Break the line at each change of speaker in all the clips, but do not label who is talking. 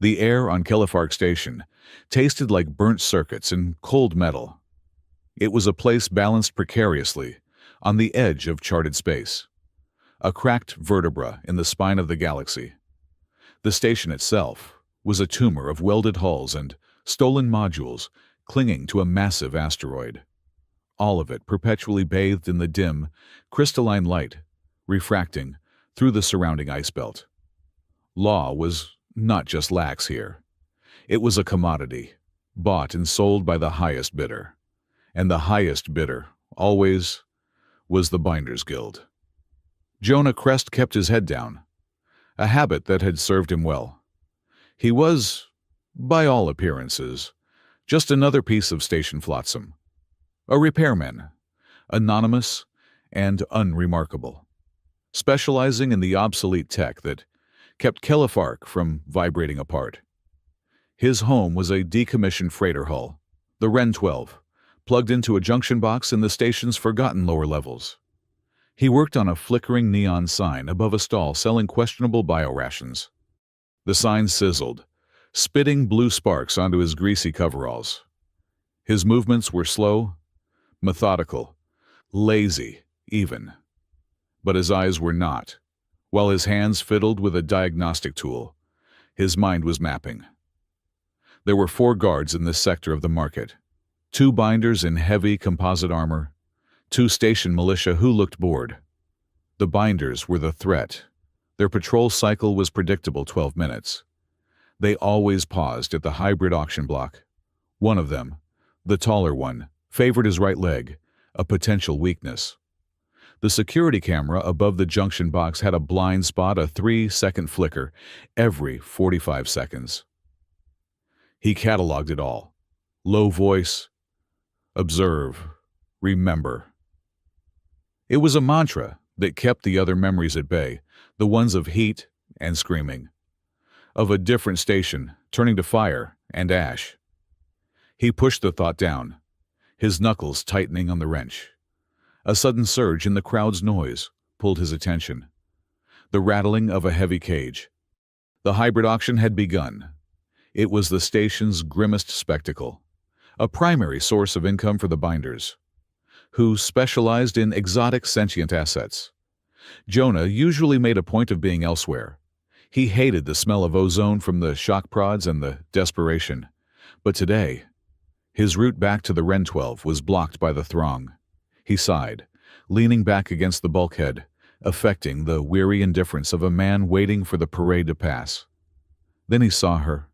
The air on Kelifark Station tasted like burnt circuits and cold metal. It was a place balanced precariously on the edge of charted space, a cracked vertebra in the spine of the galaxy. The station itself was a tumor of welded hulls and stolen modules clinging to a massive asteroid, all of it perpetually bathed in the dim, crystalline light refracting through the surrounding ice belt. Law was not just lax here. It was a commodity, bought and sold by the highest bidder. And the highest bidder, always, was the Binders Guild. Jonah Crest kept his head down, a habit that had served him well. He was, by all appearances, just another piece of station flotsam. A repairman, anonymous and unremarkable, specializing in the obsolete tech that kept Kelifark from vibrating apart. His home was a decommissioned freighter hull, the Ren 12, plugged into a junction box in the station's forgotten lower levels. He worked on a flickering neon sign above a stall selling questionable biorations. The sign sizzled, spitting blue sparks onto his greasy coveralls. His movements were slow, methodical, lazy, even. But his eyes were not. While his hands fiddled with a diagnostic tool, his mind was mapping. There were 4 guards in this sector of the market. 2 binders in heavy composite armor, 2 station militia who looked bored. The binders were the threat. Their patrol cycle was predictable 12 minutes. They always paused at the hybrid auction block. One of them, the taller one, favored his right leg, a potential weakness. The security camera above the junction box had a blind spot, a 3-second flicker every 45 seconds. He cataloged it all. Low voice, observe, remember. It was a mantra that kept the other memories at bay, the ones of heat and screaming, of a different station turning to fire and ash. He pushed the thought down, his knuckles tightening on the wrench. A sudden surge in the crowd's noise pulled his attention. The rattling of a heavy cage. The hybrid auction had begun. It was the station's grimmest spectacle, a primary source of income for the binders, who specialized in exotic sentient assets. Jonah usually made a point of being elsewhere. He hated the smell of ozone from the shock prods and the desperation. But today, his route back to the Ren 12 was blocked by the throng. He sighed, leaning back against the bulkhead, affecting the weary indifference of a man waiting for the parade to pass. Then he saw her.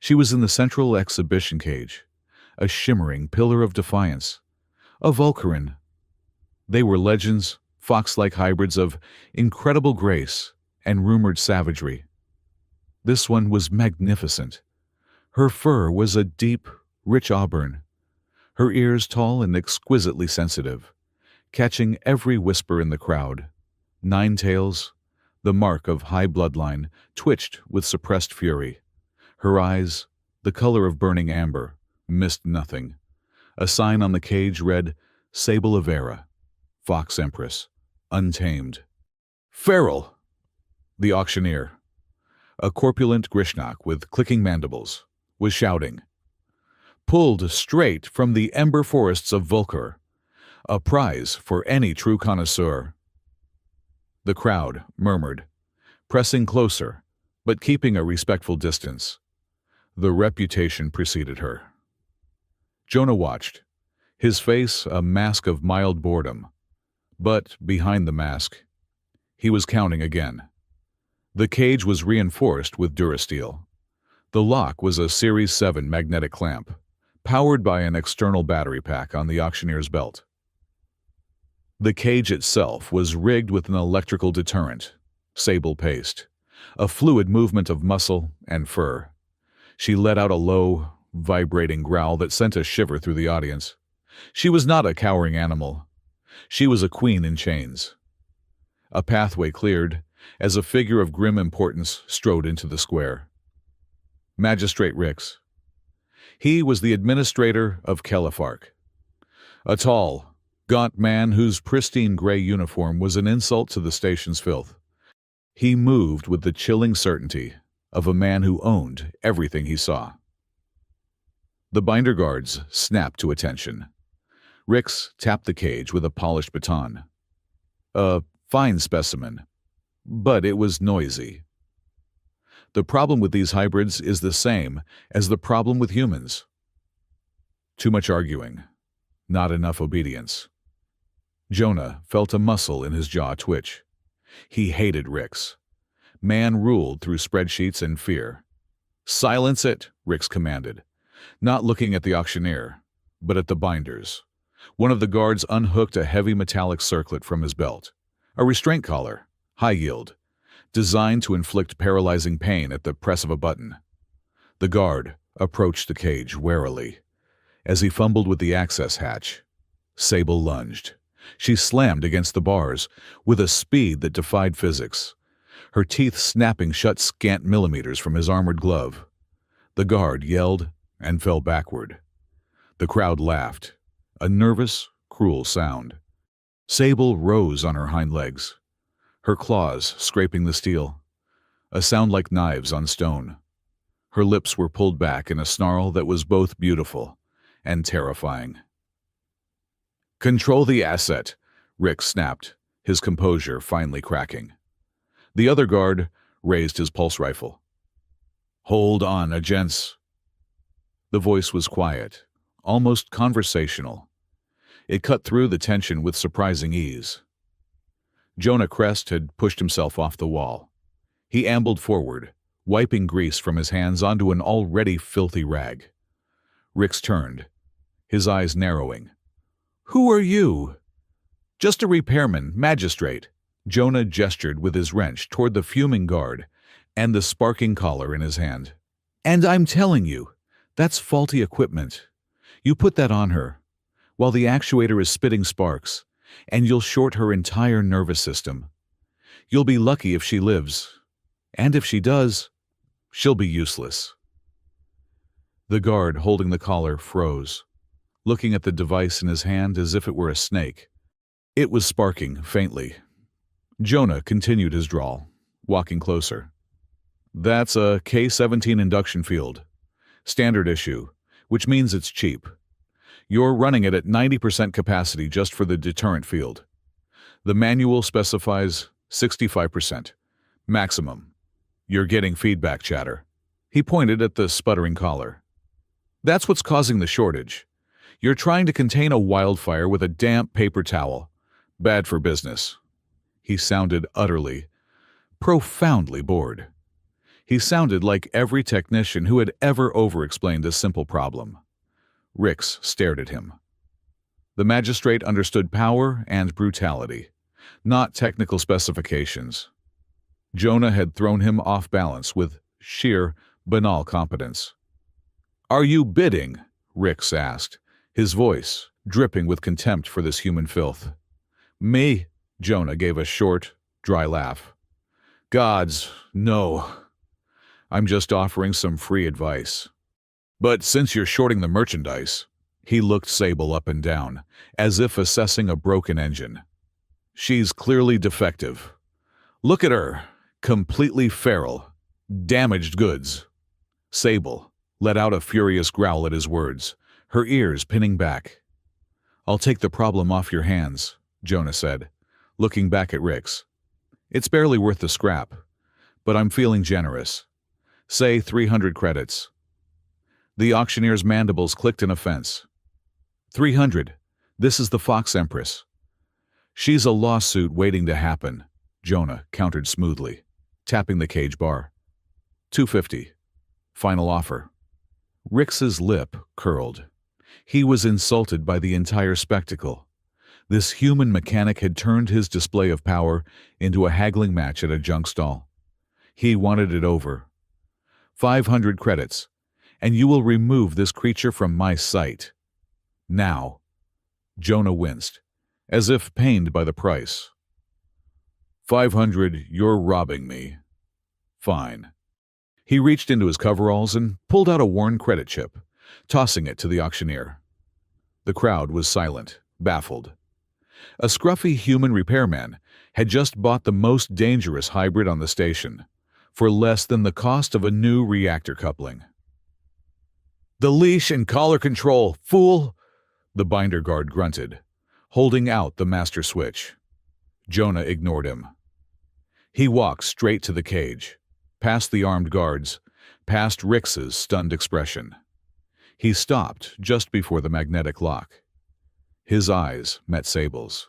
She was in the central exhibition cage, a shimmering pillar of defiance, a Vulcaran. They were legends, fox-like hybrids of incredible grace and rumored savagery. This one was magnificent. Her fur was a deep, rich auburn, her ears tall and exquisitely sensitive, catching every whisper in the crowd. 9 tails, the mark of high bloodline, twitched with suppressed fury. Her eyes, the color of burning amber, missed nothing. A sign on the cage read, Sable Avera, Fox Empress, untamed. Feral! The auctioneer, a corpulent Grishnak with clicking mandibles, was shouting. Pulled straight from the ember forests of Vulcar, a prize for any true connoisseur. The crowd murmured, pressing closer, but keeping a respectful distance. The reputation preceded her. Jonah watched, his face a mask of mild boredom. But behind the mask, he was counting again. The cage was reinforced with Durasteel. The lock was a Series 7 magnetic clamp, powered by an external battery pack on the auctioneer's belt. The cage itself was rigged with an electrical deterrent, sable paste, a fluid movement of muscle and fur. She let out a low, vibrating growl that sent a shiver through the audience. She was not a cowering animal. She was a queen in chains. A pathway cleared as a figure of grim importance strode into the square. Magistrate Rix. He was the administrator of Kelifark, a tall, gaunt man whose pristine gray uniform was an insult to the station's filth. He moved with the chilling certainty of a man who owned everything he saw. The binder guards snapped to attention. Rix tapped the cage with a polished baton. A fine specimen, but it was noisy. The problem with these hybrids is the same as the problem with humans. Too much arguing, not enough obedience. Jonah felt a muscle in his jaw twitch. He hated Rix. Man ruled through spreadsheets and fear. "Silence it," Rix commanded, not looking at the auctioneer, but at the binders. One of the guards unhooked a heavy metallic circlet from his belt, a restraint collar, high yield, designed to inflict paralyzing pain at the press of a button. The guard approached the cage warily. As he fumbled with the access hatch, Sable lunged. She slammed against the bars with a speed that defied physics, her teeth snapping shut scant millimeters from his armored glove. The guard yelled and fell backward. The crowd laughed, a nervous, cruel sound. Sable rose on her hind legs, her claws scraping the steel, a sound like knives on stone. Her lips were pulled back in a snarl that was both beautiful and terrifying. "Control the asset," Rick snapped, his composure finally cracking. The other guard raised his pulse rifle. "Hold on, gents." The voice was quiet, almost conversational. It cut through the tension with surprising ease. Jonah Crest had pushed himself off the wall. He ambled forward, wiping grease from his hands onto an already filthy rag. Rix turned, his eyes narrowing. "Who are you?" "Just a repairman, magistrate." Jonah gestured with his wrench toward the fuming guard and the sparking collar in his hand. "And I'm telling you, that's faulty equipment. You put that on her, while the actuator is spitting sparks, and you'll short her entire nervous system. You'll be lucky if she lives, and if she does, she'll be useless." The guard holding the collar froze, looking at the device in his hand as if it were a snake. It was sparking faintly. Jonah continued his drawl, walking closer. "That's a K-17 induction field. Standard issue, which means it's cheap. You're running it at 90% capacity just for the deterrent field. The manual specifies 65%. Maximum. You're getting feedback chatter." He pointed at the sputtering collar. "That's what's causing the shortage. You're trying to contain a wildfire with a damp paper towel. Bad for business." He sounded utterly, profoundly bored. He sounded like every technician who had ever over-explained a simple problem. Rix stared at him. The magistrate understood power and brutality, not technical specifications. Jonah had thrown him off balance with sheer, banal competence. "Are you bidding?" Rix asked, his voice dripping with contempt for this human filth. "Me?" Jonah gave a short, dry laugh. "Gods, no. I'm just offering some free advice. But since you're shorting the merchandise," he looked Sable up and down, as if assessing a broken engine. "She's clearly defective. Look at her, completely feral, damaged goods." Sable let out a furious growl at his words, her ears pinning back. "I'll take the problem off your hands," Jonah said, looking back at Rix. "It's barely worth the scrap, but I'm feeling generous. Say 300 credits. The auctioneer's mandibles clicked in offense. 300. This is the Fox Empress. "She's a lawsuit waiting to happen," Jonah countered smoothly, tapping the cage bar. 250. Final offer. Rix's lip curled. He was insulted by the entire spectacle. This human mechanic had turned his display of power into a haggling match at a junk stall. He wanted it over. 500 credits, and you will remove this creature from my sight. Now. Jonah winced, as if pained by the price. 500, you're robbing me. Fine. He reached into his coveralls and pulled out a worn credit chip, tossing it to the auctioneer. The crowd was silent, baffled. A scruffy human repairman had just bought the most dangerous hybrid on the station, for less than the cost of a new reactor coupling. "The leash and collar control, fool!" the binder guard grunted, holding out the master switch. Jonah ignored him. He walked straight to the cage, past the armed guards, past Rix's stunned expression. He stopped just before the magnetic lock. His eyes met Sable's.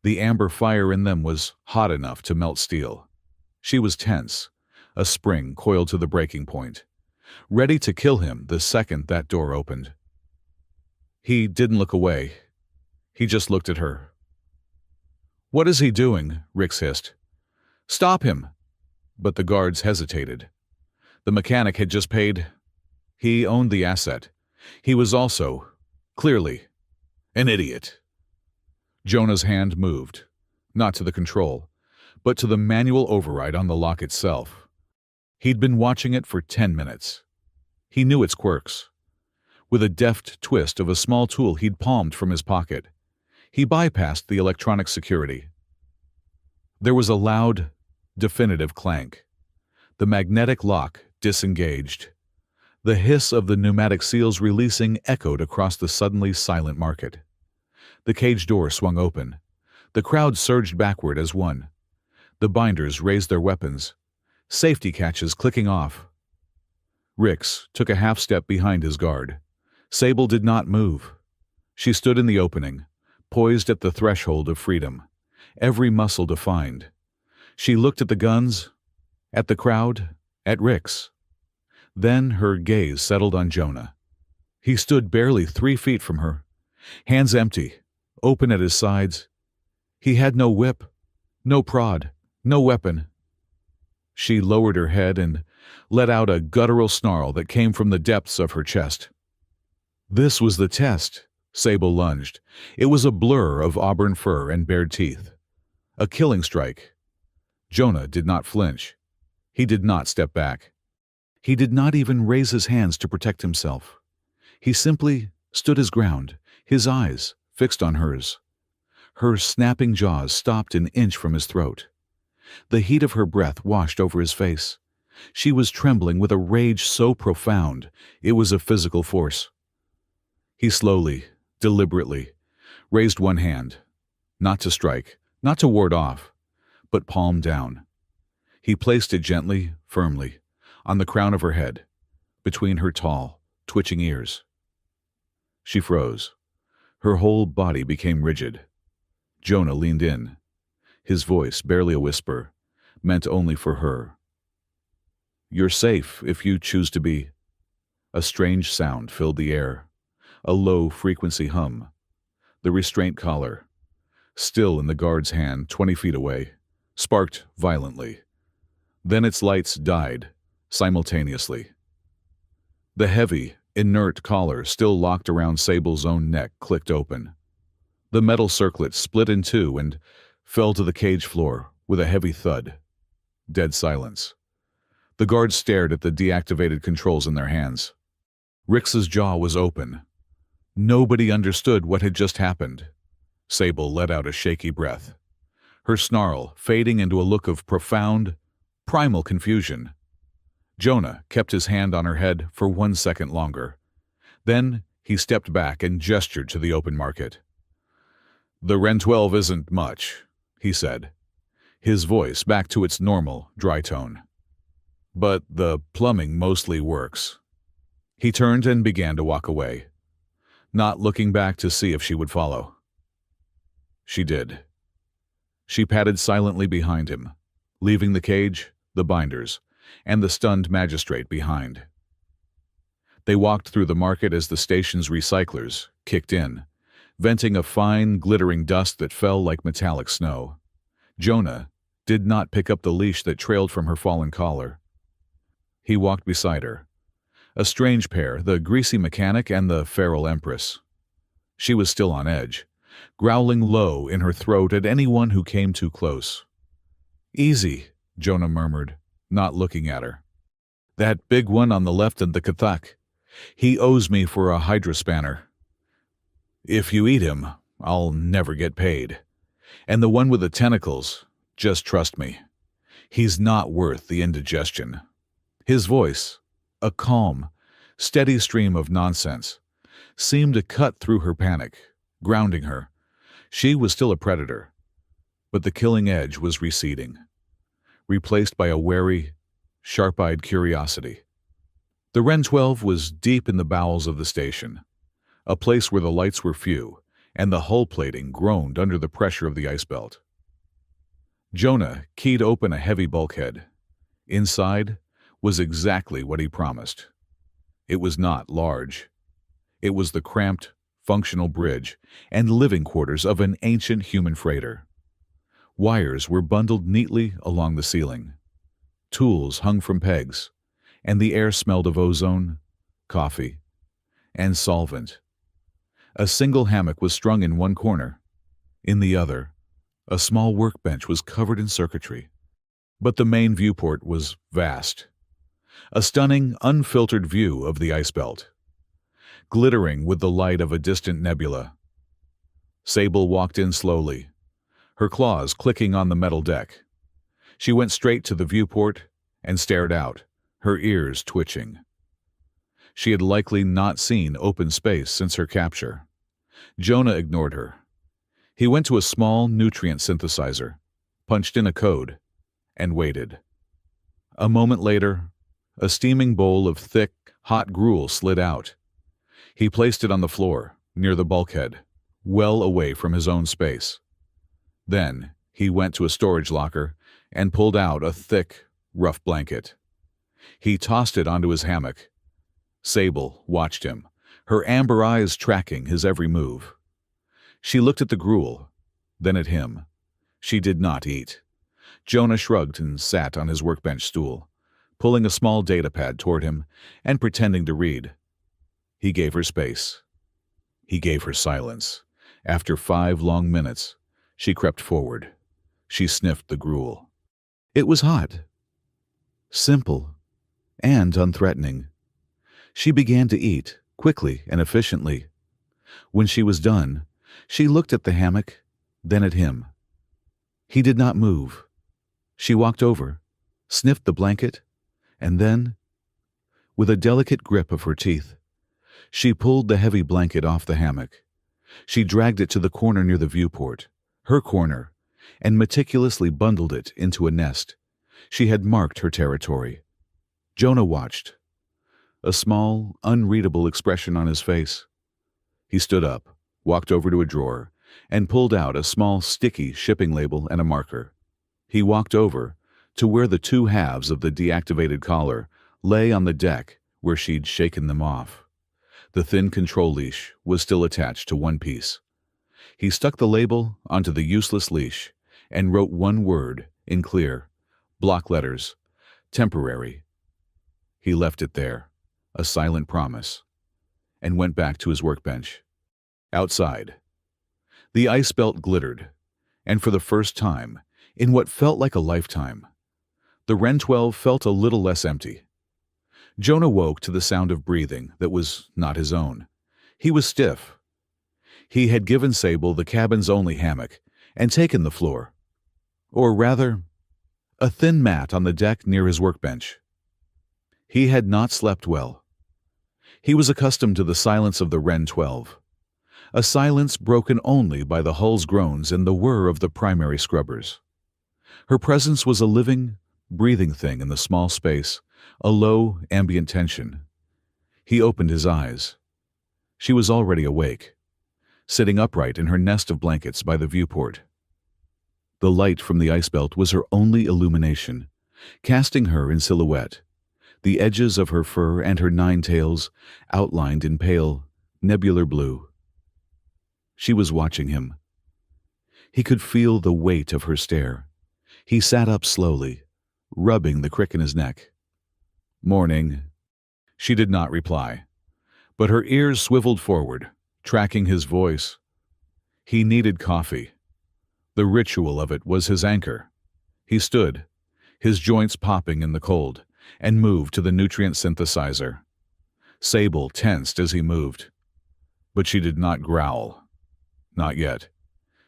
The amber fire in them was hot enough to melt steel. She was tense, a spring coiled to the breaking point, ready to kill him the second that door opened. He didn't look away. He just looked at her. "What is he doing?" Rix hissed. "Stop him!" But the guards hesitated. The mechanic had just paid. He owned the asset. He was also, clearly, an idiot. Jonah's hand moved, not to the control, but to the manual override on the lock itself. He'd been watching it for 10 minutes. He knew its quirks. With a deft twist of a small tool he'd palmed from his pocket, he bypassed the electronic security. There was a loud, definitive clank. The magnetic lock disengaged. The hiss of the pneumatic seals releasing echoed across the suddenly silent market. The cage door swung open. The crowd surged backward as one. The binders raised their weapons, safety catches clicking off. Rix took a half step behind his guard. Sable did not move. She stood in the opening, poised at the threshold of freedom, every muscle defined. She looked at the guns, at the crowd, at Rix. Then her gaze settled on Jonah. He stood barely 3 feet from her, hands empty, open at his sides. He had no whip, no prod, no weapon. She lowered her head and let out a guttural snarl that came from the depths of her chest. This was the test. Sable lunged. It was a blur of auburn fur and bared teeth. A killing strike. Jonah did not flinch. He did not step back. He did not even raise his hands to protect himself. He simply stood his ground, his eyes fixed on hers. Her snapping jaws stopped an inch from his throat. The heat of her breath washed over his face. She was trembling with a rage so profound it was a physical force. He slowly, deliberately, raised one hand, not to strike, not to ward off, but palm down. He placed it gently, firmly, on the crown of her head, between her tall, twitching ears. She froze. Her whole body became rigid. Jonah leaned in, his voice barely a whisper, meant only for her. "You're safe if you choose to be." A strange sound filled the air, a low-frequency hum. The restraint collar, still in the guard's hand 20 feet away, sparked violently. Then its lights died simultaneously. The heavy, inert collar still locked around Sable's own neck clicked open. The metal circlet split in two and fell to the cage floor with a heavy thud. Dead silence. The guards stared at the deactivated controls in their hands. Rix's jaw was open. Nobody understood what had just happened. Sable let out a shaky breath, her snarl fading into a look of profound, primal confusion. Jonah kept his hand on her head for 1 second longer. Then he stepped back and gestured to the open market. "The Ren 12 isn't much," he said, his voice back to its normal, dry tone. "But the plumbing mostly works." He turned and began to walk away, not looking back to see if she would follow. She did. She padded silently behind him, leaving the cage, the binders, and the stunned magistrate behind. They walked through the market as the station's recyclers kicked in, venting a fine, glittering dust that fell like metallic snow. Jonah did not pick up the leash that trailed from her fallen collar. He walked beside her. A strange pair, the greasy mechanic and the feral Empress. She was still on edge, growling low in her throat at anyone who came too close. "Easy," Jonah murmured, not looking at her. "That big one on the left in the Kathak. He owes me for a hydra spanner. If you eat him, I'll never get paid. And the one with the tentacles, just trust me. He's not worth the indigestion. His voice, a calm, steady stream of nonsense, seemed to cut through her panic, grounding her. She was still a predator, but the killing edge was receding, replaced by a wary, sharp-eyed curiosity. The Wren 12 was deep in the bowels of the station, a place where the lights were few and the hull plating groaned under the pressure of the ice belt. Jonah keyed open a heavy bulkhead. Inside was exactly what he promised. It was not large. It was the cramped, functional bridge and living quarters of an ancient human freighter. Wires were bundled neatly along the ceiling. Tools hung from pegs, and the air smelled of ozone, coffee, and solvent. A single hammock was strung in one corner. In the other, a small workbench was covered in circuitry. But the main viewport was vast. A stunning, unfiltered view of the ice belt, glittering with the light of a distant nebula. Sable walked in slowly, her claws clicking on the metal deck. She went straight to the viewport and stared out, her ears twitching. She had likely not seen open space since her capture. Jonah ignored her. He went to a small nutrient synthesizer, punched in a code, and waited. A moment later, a steaming bowl of thick, hot gruel slid out. He placed it on the floor, near the bulkhead, well away from his own space. Then, he went to a storage locker and pulled out a thick, rough blanket. He tossed it onto his hammock. Sable watched him, her amber eyes tracking his every move. She looked at the gruel, then at him. She did not eat. Jonah shrugged and sat on his workbench stool, pulling a small data pad toward him and pretending to read. He gave her space. He gave her silence. After 5 long minutes, she crept forward. She sniffed the gruel. It was hot, simple, and unthreatening. She began to eat, quickly and efficiently. When she was done, she looked at the hammock, then at him. He did not move. She walked over, sniffed the blanket, and then, with a delicate grip of her teeth, she pulled the heavy blanket off the hammock. She dragged it to the corner near the viewport, her corner, and meticulously bundled it into a nest. She had marked her territory. Jonah watched, a small, unreadable expression on his face. He stood up, walked over to a drawer, and pulled out a small, sticky shipping label and a marker. He walked over to where the 2 halves of the deactivated collar lay on the deck where she'd shaken them off. The thin control leash was still attached to one piece. He stuck the label onto the useless leash and wrote one word in clear, block letters, temporary. He left it there, a silent promise, and went back to his workbench. Outside, the ice belt glittered, and for the first time, in what felt like a lifetime, the Wren 12 felt a little less empty. Jonah woke to the sound of breathing that was not his own. He was stiff. He had given Sable the cabin's only hammock and taken the floor, or rather, a thin mat on the deck near his workbench. He had not slept well. He was accustomed to the silence of the Wren 12, a silence broken only by the hull's groans and the whir of the primary scrubbers. Her presence was a living, breathing thing in the small space, a low, ambient tension. He opened his eyes. She was already awake, sitting upright in her nest of blankets by the viewport. The light from the ice belt was her only illumination, casting her in silhouette, the edges of her fur and her 9 tails outlined in pale, nebular blue. She was watching him. He could feel the weight of her stare. He sat up slowly, rubbing the crick in his neck. "Morning." She did not reply, but her ears swiveled forward, tracking his voice. He needed coffee. The ritual of it was his anchor. He stood, his joints popping in the cold, and moved to the nutrient synthesizer. Sable tensed as he moved, but she did not growl. Not yet.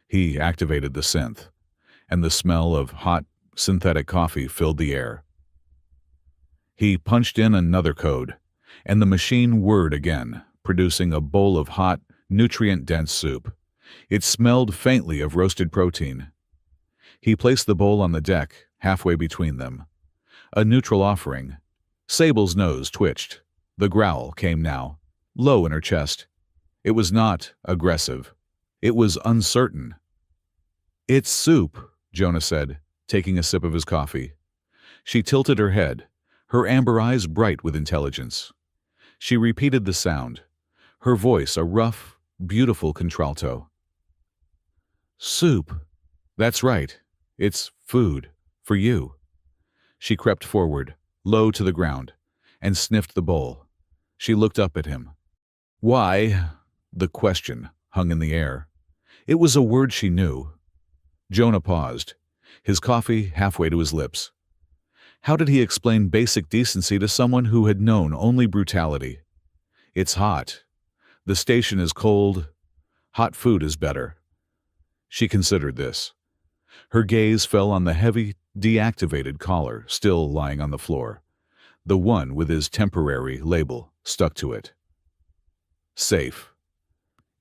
He activated the synth, and the smell of hot, synthetic coffee filled the air. He punched in another code, and the machine whirred again, producing a bowl of hot, nutrient-dense soup. It smelled faintly of roasted protein. He placed the bowl on the deck, halfway between them. A neutral offering. Sable's nose twitched. The growl came now, low in her chest. It was not aggressive. It was uncertain. "It's soup," Jonah said, taking a sip of his coffee. She tilted her head, her amber eyes bright with intelligence. She repeated the sound, her voice a rough, beautiful contralto. "Soup. That's right. It's food. For you." She crept forward, low to the ground, and sniffed the bowl. She looked up at him. "Why?" The question hung in the air. It was a word she knew. Jonah paused, his coffee halfway to his lips. How did he explain basic decency to someone who had known only brutality? "It's hot. The station is cold. Hot food is better." She considered this. Her gaze fell on the heavy, deactivated collar still lying on the floor, the one with his temporary label stuck to it. "Safe."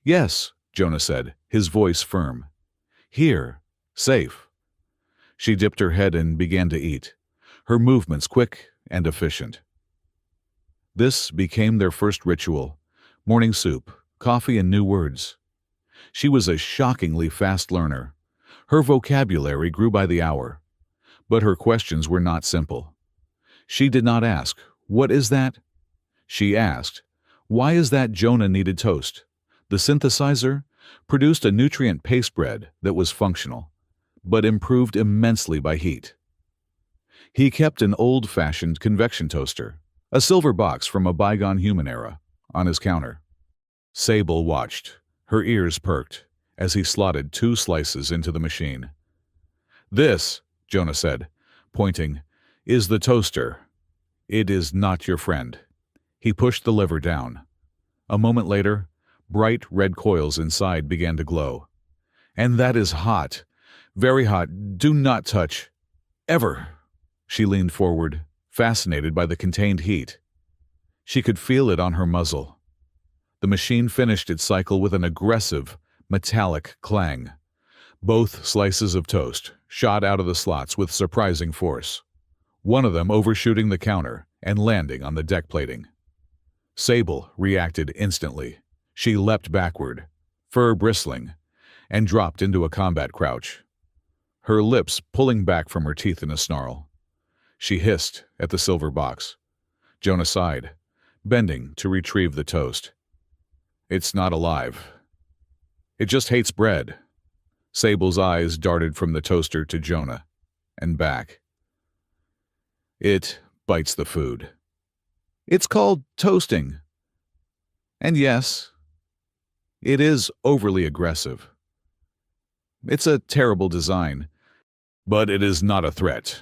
"Yes," Jonah said, his voice firm. "Here. Safe." She dipped her head and began to eat, her movements quick and efficient. This became their first ritual: morning soup, coffee, and new words. She was a shockingly fast learner. Her vocabulary grew by the hour. But her questions were not simple. She did not ask, "What is that?" She asked, "Why is that Jonah needed toast?" The synthesizer produced a nutrient paste bread that was functional, but improved immensely by heat. He kept an old-fashioned convection toaster, a silver box from a bygone human era, on his counter. Sable watched, her ears perked, as he slotted 2 slices into the machine. "This," Jonah said, pointing, "is the toaster. It is not your friend." He pushed the lever down. A moment later, bright red coils inside began to glow. "And that is hot. Very hot. Do not touch. Ever." She leaned forward, fascinated by the contained heat. She could feel it on her muzzle. The machine finished its cycle with an aggressive, metallic clang. Both slices of toast shot out of the slots with surprising force, one of them overshooting the counter and landing on the deck plating. Sable reacted instantly. She leapt backward, fur bristling, and dropped into a combat crouch, her lips pulling back from her teeth in a snarl. She hissed at the silver box. Jonah sighed, bending to retrieve the toast. "It's not alive. It just hates bread." Sable's eyes darted from the toaster to Jonah, and back. "It bites the food. It's called toasting. And yes, it is overly aggressive. It's a terrible design, but it is not a threat."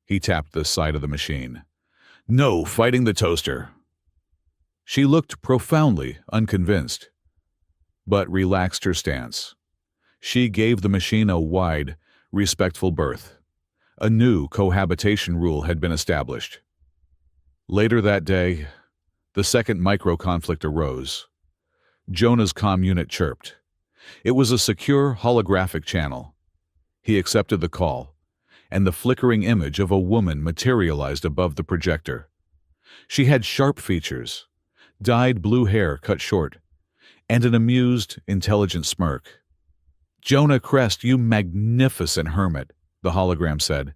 He tapped the side of the machine. "No fighting the toaster." She looked profoundly unconvinced, but relaxed her stance. She gave the machine a wide, respectful berth. A new cohabitation rule had been established. Later that day, the second micro-conflict arose. Jonah's comm unit chirped. It was a secure holographic channel. He accepted the call, and the flickering image of a woman materialized above the projector. She had sharp features, dyed blue hair cut short, and an amused, intelligent smirk. "Jonah Crest, you magnificent hermit," the hologram said,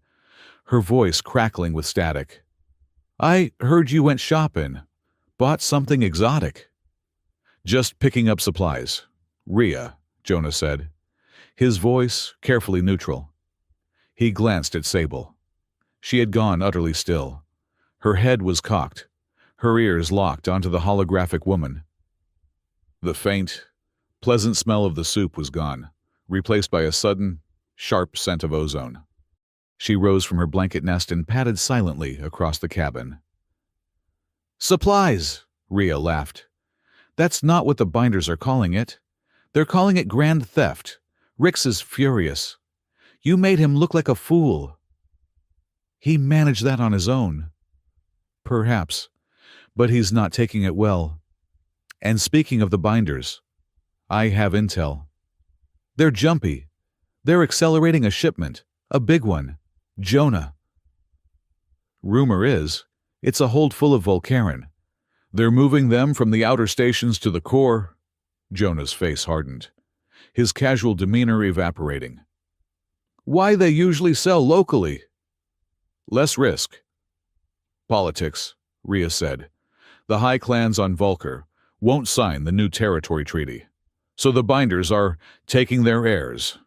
her voice crackling with static. "I heard you went shopping. Bought something exotic." "Just picking up supplies. Rhea," Jonah said, his voice carefully neutral. He glanced at Sable. She had gone utterly still. Her head was cocked, her ears locked onto the holographic woman. The faint, pleasant smell of the soup was gone, replaced by a sudden, sharp scent of ozone. She rose from her blanket nest and padded silently across the cabin. "Supplies!" Rhea laughed. "That's not what the binders are calling it. They're calling it grand theft. Rix is furious. You made him look like a fool." He managed that on his own. Perhaps, but he's not taking it well. And speaking of the binders, I have intel. They're jumpy. They're accelerating a shipment, a big one. Jonah. Rumor is, it's a hold full of Volcaran. They're moving them from the outer stations to the core. Jonah's face hardened, his casual demeanor evaporating. Why they usually sell locally? Less risk. Politics, Rhea said. The high clans on Vulcar won't sign the new territory treaty, so the binders are taking their heirs,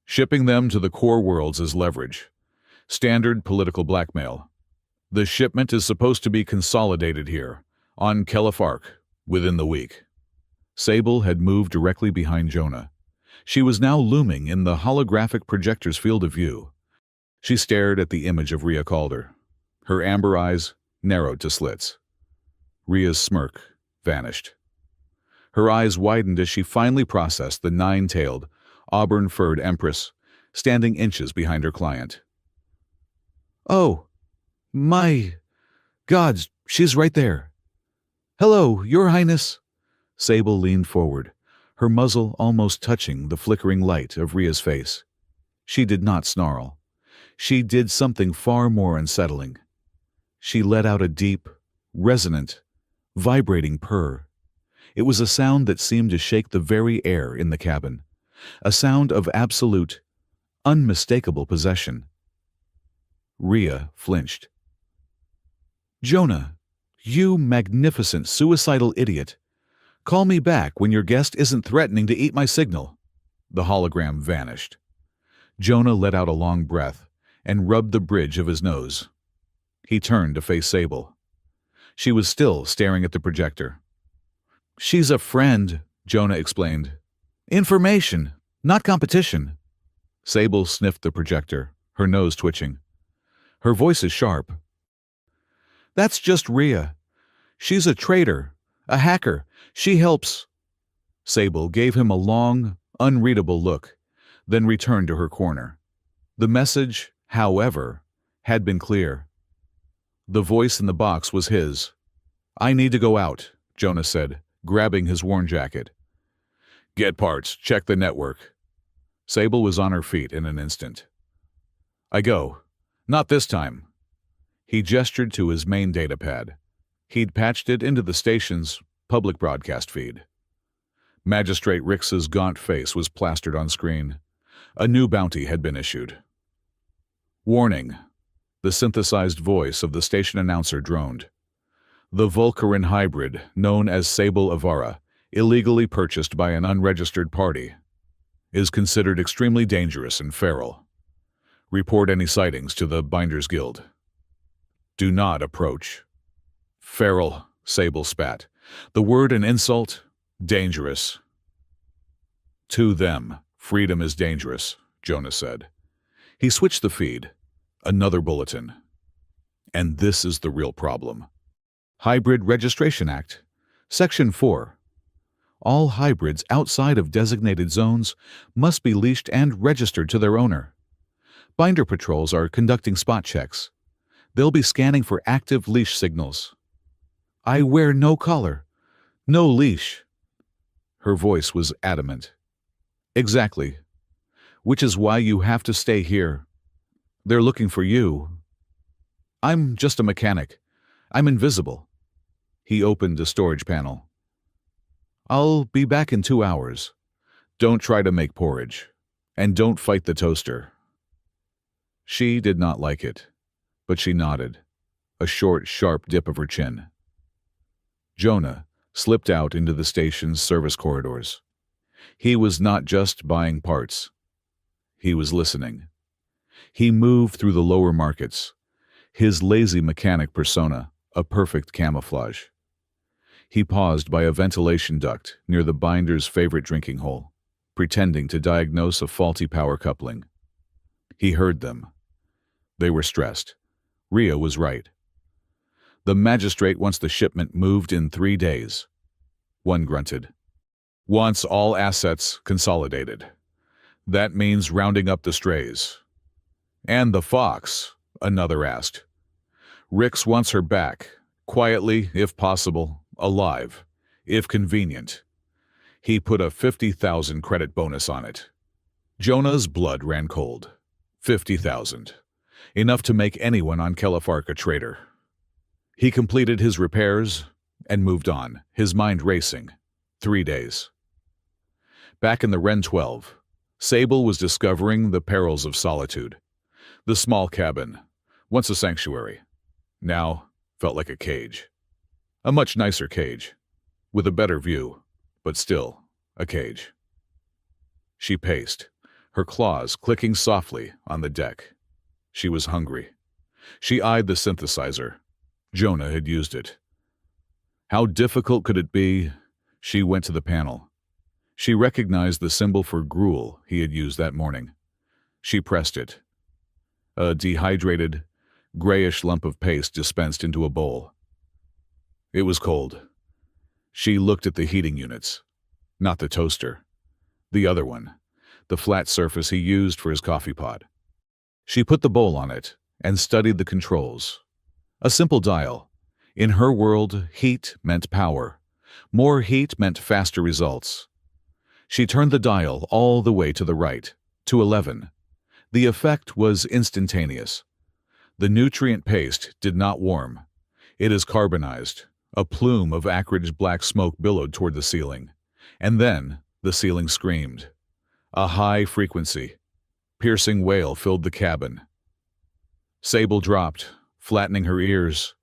shipping them to the core worlds as leverage. Standard political blackmail. The shipment is supposed to be consolidated here, on Kelefark, within the week. Sable had moved directly behind Jonah. She was now looming in the holographic projector's field of view. She stared at the image of Rhea Calder. Her amber eyes narrowed to slits. Rhea's smirk vanished. Her eyes widened as she finally processed the nine-tailed, auburn-furred Empress standing inches behind her client. Oh, my gods, she's right there. Hello, Your Highness. Sable leaned forward, her muzzle almost touching the flickering light of Rhea's face. She did not snarl. She did something far more unsettling. She let out a deep, resonant, vibrating purr. It was a sound that seemed to shake the very air in the cabin, a sound of absolute, unmistakable possession. Rhea flinched. Jonah, you magnificent suicidal idiot. Call me back when your guest isn't threatening to eat my signal. The hologram vanished. Jonah let out a long breath and rubbed the bridge of his nose. He turned to face Sable. She was still staring at the projector. She's a friend, Jonah explained. Information, not competition. Sable sniffed the projector, her nose twitching. Her voice is sharp. That's just Rhea. She's a traitor, a hacker. She helps. Sable gave him a long, unreadable look, then returned to her corner. The message, however, had been clear. The voice in the box was his. I need to go out, Jonah said, grabbing his worn jacket. Get parts, check the network. Sable was on her feet in an instant. I go. Not this time. He gestured to his main datapad. He'd patched it into the station's public broadcast feed. Magistrate Rix's gaunt face was plastered on screen. A new bounty had been issued. Warning. The synthesized voice of the station announcer droned. The Vulcaran hybrid, known as Sable Avara, illegally purchased by an unregistered party, is considered extremely dangerous and feral. Report any sightings to the Binders Guild. Do not approach. Feral, Sable spat. The word an insult, dangerous. To them, freedom is dangerous, Jonah said. He switched the feed. Another bulletin. And this is the real problem. Hybrid Registration Act, Section 4. All hybrids outside of designated zones must be leashed and registered to their owner. Binder patrols are conducting spot checks. They'll be scanning for active leash signals. I wear no collar, no leash. Her voice was adamant. Exactly. Which is why you have to stay here. They're looking for you. I'm just a mechanic. I'm invisible. He opened a storage panel. I'll be back in 2 hours. Don't try to make porridge. And don't fight the toaster. She did not like it, but she nodded, a short, sharp dip of her chin. Jonah slipped out into the station's service corridors. He was not just buying parts. He was listening. He moved through the lower markets, his lazy mechanic persona a perfect camouflage. He paused by a ventilation duct near the binder's favorite drinking hole, pretending to diagnose a faulty power coupling. He heard them. They were stressed. Rhea was right. The magistrate wants the shipment moved in 3 days. One grunted. Wants all assets consolidated. That means rounding up the strays. And the fox. another asked. Rix wants her back, quietly, if possible, alive, if convenient. He put a 50,000 credit bonus on it. Jonah's blood ran cold. 50,000. Enough to make anyone on Kelefark a traitor. He completed his repairs and moved on, his mind racing. 3 days. Back in the Ren 12, Sable was discovering the perils of solitude. The small cabin, once a sanctuary, now felt like a cage. A much nicer cage, with a better view, but still a cage. She paced, her claws clicking softly on the deck. She was hungry. She eyed the synthesizer. Jonah had used it. How difficult could it be? She went to the panel. She recognized the symbol for gruel he had used that morning. She pressed it. A dehydrated, grayish lump of paste dispensed into a bowl. It was cold. She looked at the heating units. Not the toaster. The other one. The flat surface he used for his coffee pot. She put the bowl on it and studied the controls. A simple dial. In her world, heat meant power. More heat meant faster results. She turned the dial all the way to the right, to 11. The effect was instantaneous. The nutrient paste did not warm. It is carbonized. A plume of acrid black smoke billowed toward the ceiling. And then the ceiling screamed. A high frequency, piercing wail filled the cabin. Sable dropped, flattening her ears,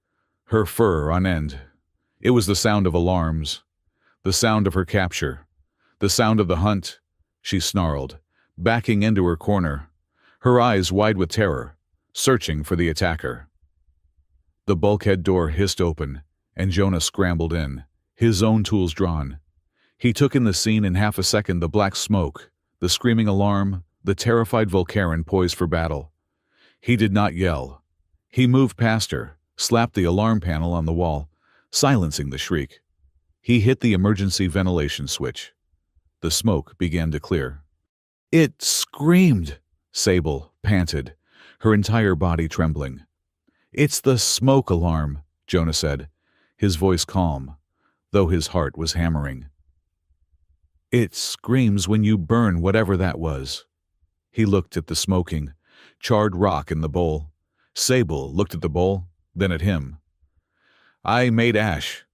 her fur on end. It was the sound of alarms, the sound of her capture, the sound of the hunt. She snarled, backing into her corner, her eyes wide with terror, searching for the attacker. The bulkhead door hissed open, and Jonah scrambled in, his own tools drawn. He took in the scene in half a second, the black smoke, the screaming alarm, the terrified Volcaran poised for battle. He did not yell. He moved past her, slapped the alarm panel on the wall, silencing the shriek. He hit the emergency ventilation switch. The smoke began to clear. It screamed, Sable panted, her entire body trembling. It's the smoke alarm, Jonah said, his voice calm, though his heart was hammering. It screams when you burn whatever that was. He looked at the smoking, charred rock in the bowl. Sable looked at the bowl, then at him. I made ash.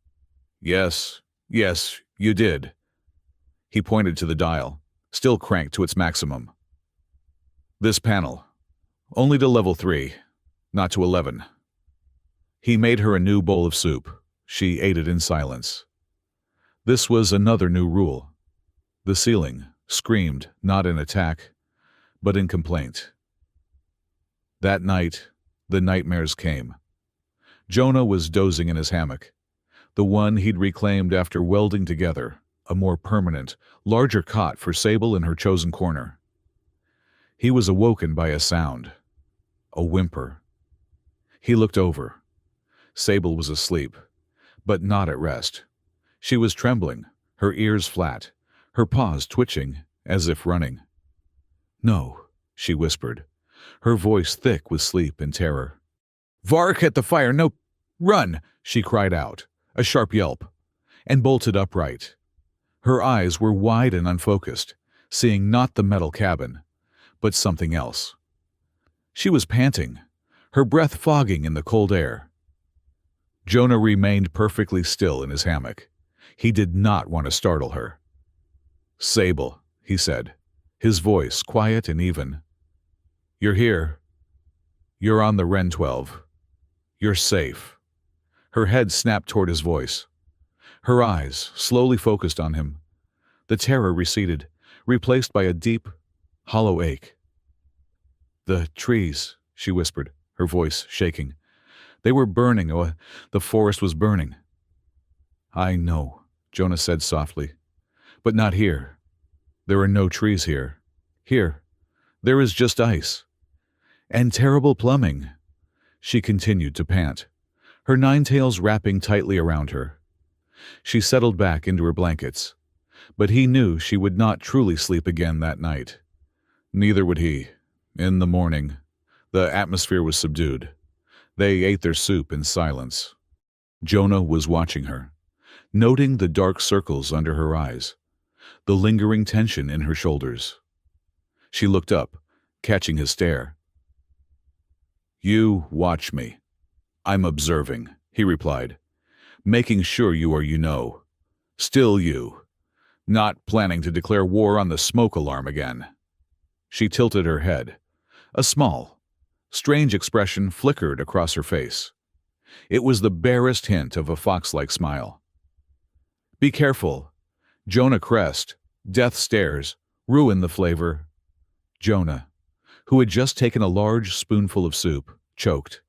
Yes, you did. He pointed to the dial, still cranked to its maximum. This panel, only to level 3, not to 11. He made her a new bowl of soup. She ate it in silence. This was another new rule. The ceiling screamed not in attack, but in complaint. That night, the nightmares came. Jonah was dozing in his hammock, the one he'd reclaimed after welding together a more permanent, larger cot for Sable in her chosen corner. He was awoken by a sound, a whimper. He looked over. Sable was asleep, but not at rest. She was trembling, her ears flat, her paws twitching as if running. No, she whispered, her voice thick with sleep and terror. Vark at the fire, no, run, she cried out, a sharp yelp, and bolted upright. Her eyes were wide and unfocused, seeing not the metal cabin, but something else. She was panting, her breath fogging in the cold air. Jonah remained perfectly still in his hammock. He did not want to startle her. Sable, he said, his voice quiet and even. You're here. You're on the Ren 12. You're safe. Her head snapped toward his voice. Her eyes slowly focused on him. The terror receded, replaced by a deep, hollow ache. The trees, she whispered, her voice shaking. They were burning. Oh, the forest was burning. I know, Jonah said softly. But not here. There are no trees here. Here, there is just ice. And terrible plumbing. She continued to pant, her nine tails wrapping tightly around her. She settled back into her blankets, but he knew she would not truly sleep again that night. Neither would he. In the morning, The atmosphere was subdued. They ate their soup in silence. Jonah was watching her, noting the dark circles under her eyes, the lingering tension in her shoulders. She looked up, catching his stare. "You watch me. I'm observing," he replied, "making sure you are you. Still you. Not planning to declare war on the smoke alarm again." She tilted her head. A small, strange expression flickered across her face. It was the barest hint of a fox-like smile. "Be careful." Jonah crest, death stares, ruin the flavor. Jonah, who had just taken a large spoonful of soup, choked.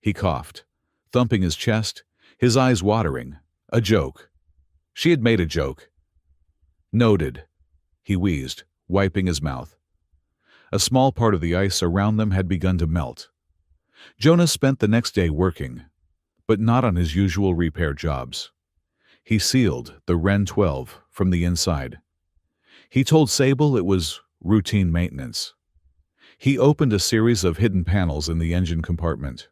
He coughed, thumping his chest, his eyes watering. A joke. She had made a joke. "Noted," he wheezed, wiping his mouth. A small part of the ice around them had begun to melt. Jonah spent the next day working, but not on his usual repair jobs. He sealed the Wren 12 from the inside. He told Sable it was routine maintenance. He opened a series of hidden panels in the engine compartment,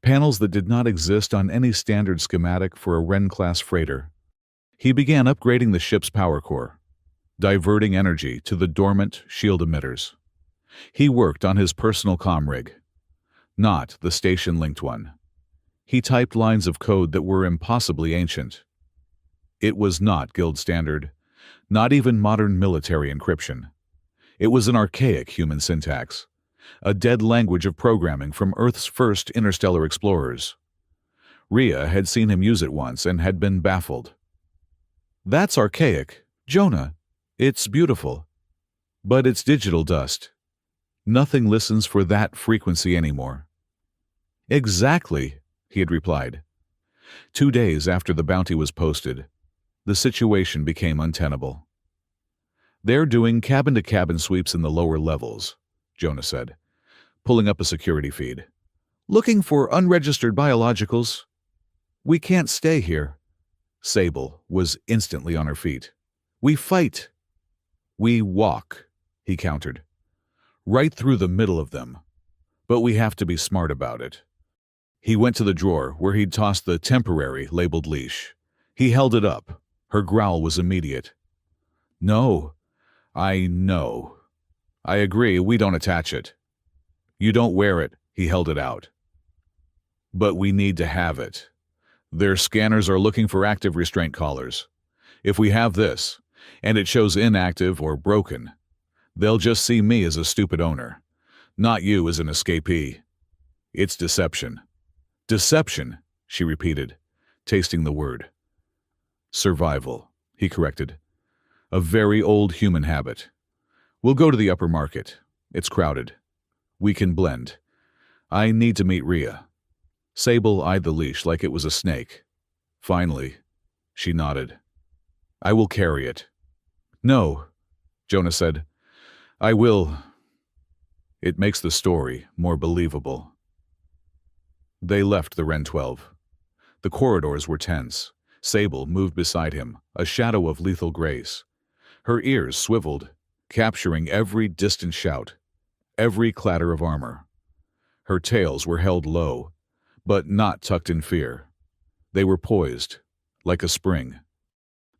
panels that did not exist on any standard schematic for a Wren-class freighter. He began upgrading the ship's power core, diverting energy to the dormant shield emitters. He worked on his personal comm rig, not the station-linked one. He typed lines of code that were impossibly ancient. It was not guild standard, not even modern military encryption. It was an archaic human syntax, a dead language of programming from Earth's first interstellar explorers. Rhea had seen him use it once and had been baffled. "That's archaic, Jonah. It's beautiful. But it's digital dust. Nothing listens for that frequency anymore." "Exactly," he had replied. 2 days after the bounty was posted, the situation became untenable. "They're doing cabin-to-cabin sweeps in the lower levels," Jonah said, pulling up a security feed. "Looking for unregistered biologicals. We can't stay here." Sable was instantly on her feet. "We fight." "We walk," he countered. "Right through the middle of them. But we have to be smart about it." He went to the drawer where he'd tossed the temporary labeled leash. He held it up. Her growl was immediate. "No. I know. I agree, we don't attach it. You don't wear it," he held it out. "But we need to have it. Their scanners are looking for active restraint collars. If we have this, and it shows inactive or broken, they'll just see me as a stupid owner, not you as an escapee. It's deception." "Deception," she repeated, tasting the word. "Survival," he corrected. "A very old human habit. We'll go to the upper market. It's crowded. We can blend. I need to meet Rhea." Sable eyed the leash like it was a snake. Finally, she nodded. "I will carry it." "No," Jonah said. "I will. It makes the story more believable." They left the Wren 12. The corridors were tense. Sable moved beside him, a shadow of lethal grace. Her ears swiveled, capturing every distant shout, every clatter of armor. Her tails were held low, but not tucked in fear. They were poised, like a spring.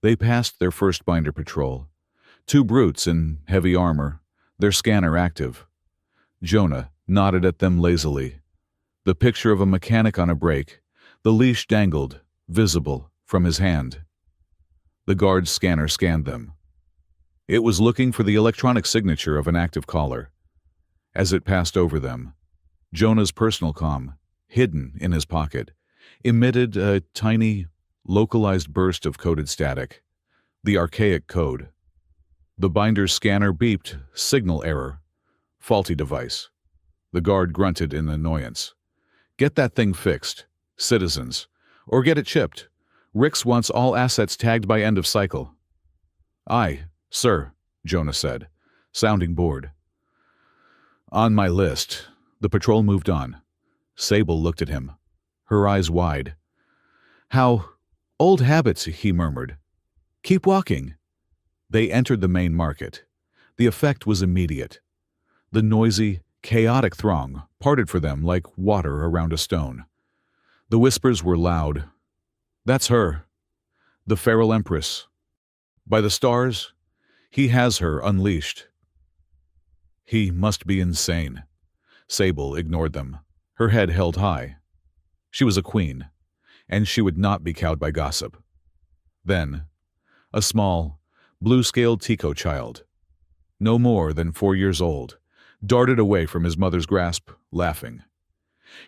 They passed their first binder patrol. 2 brutes in heavy armor, their scanner active. Jonah nodded at them lazily. The picture of a mechanic on a brake, the leash dangled, visible, from his hand. The guard's scanner scanned them. It was looking for the electronic signature of an active caller. As it passed over them, Jonah's personal comm, hidden in his pocket, emitted a tiny, localized burst of coded static, the archaic code. The binder's scanner beeped, signal error, faulty device. The guard grunted in annoyance. "Get that thing fixed, citizens, or get it chipped. Rix wants all assets tagged by end of cycle." "Aye, sir," Jonah said, sounding bored. "On my list." The patrol moved on. Sable looked at him, her eyes wide. "How old habits," he murmured. "Keep walking." They entered the main market. The effect was immediate. The noisy, chaotic throng parted for them like water around a stone. The whispers were loud. "That's her. The feral Empress. By the stars, he has her unleashed." He must be insane. Sable ignored them, her head held high. She was a queen, and she would not be cowed by gossip. Then, a small, blue-scaled Tico child, no more than 4 years old, darted away from his mother's grasp, laughing.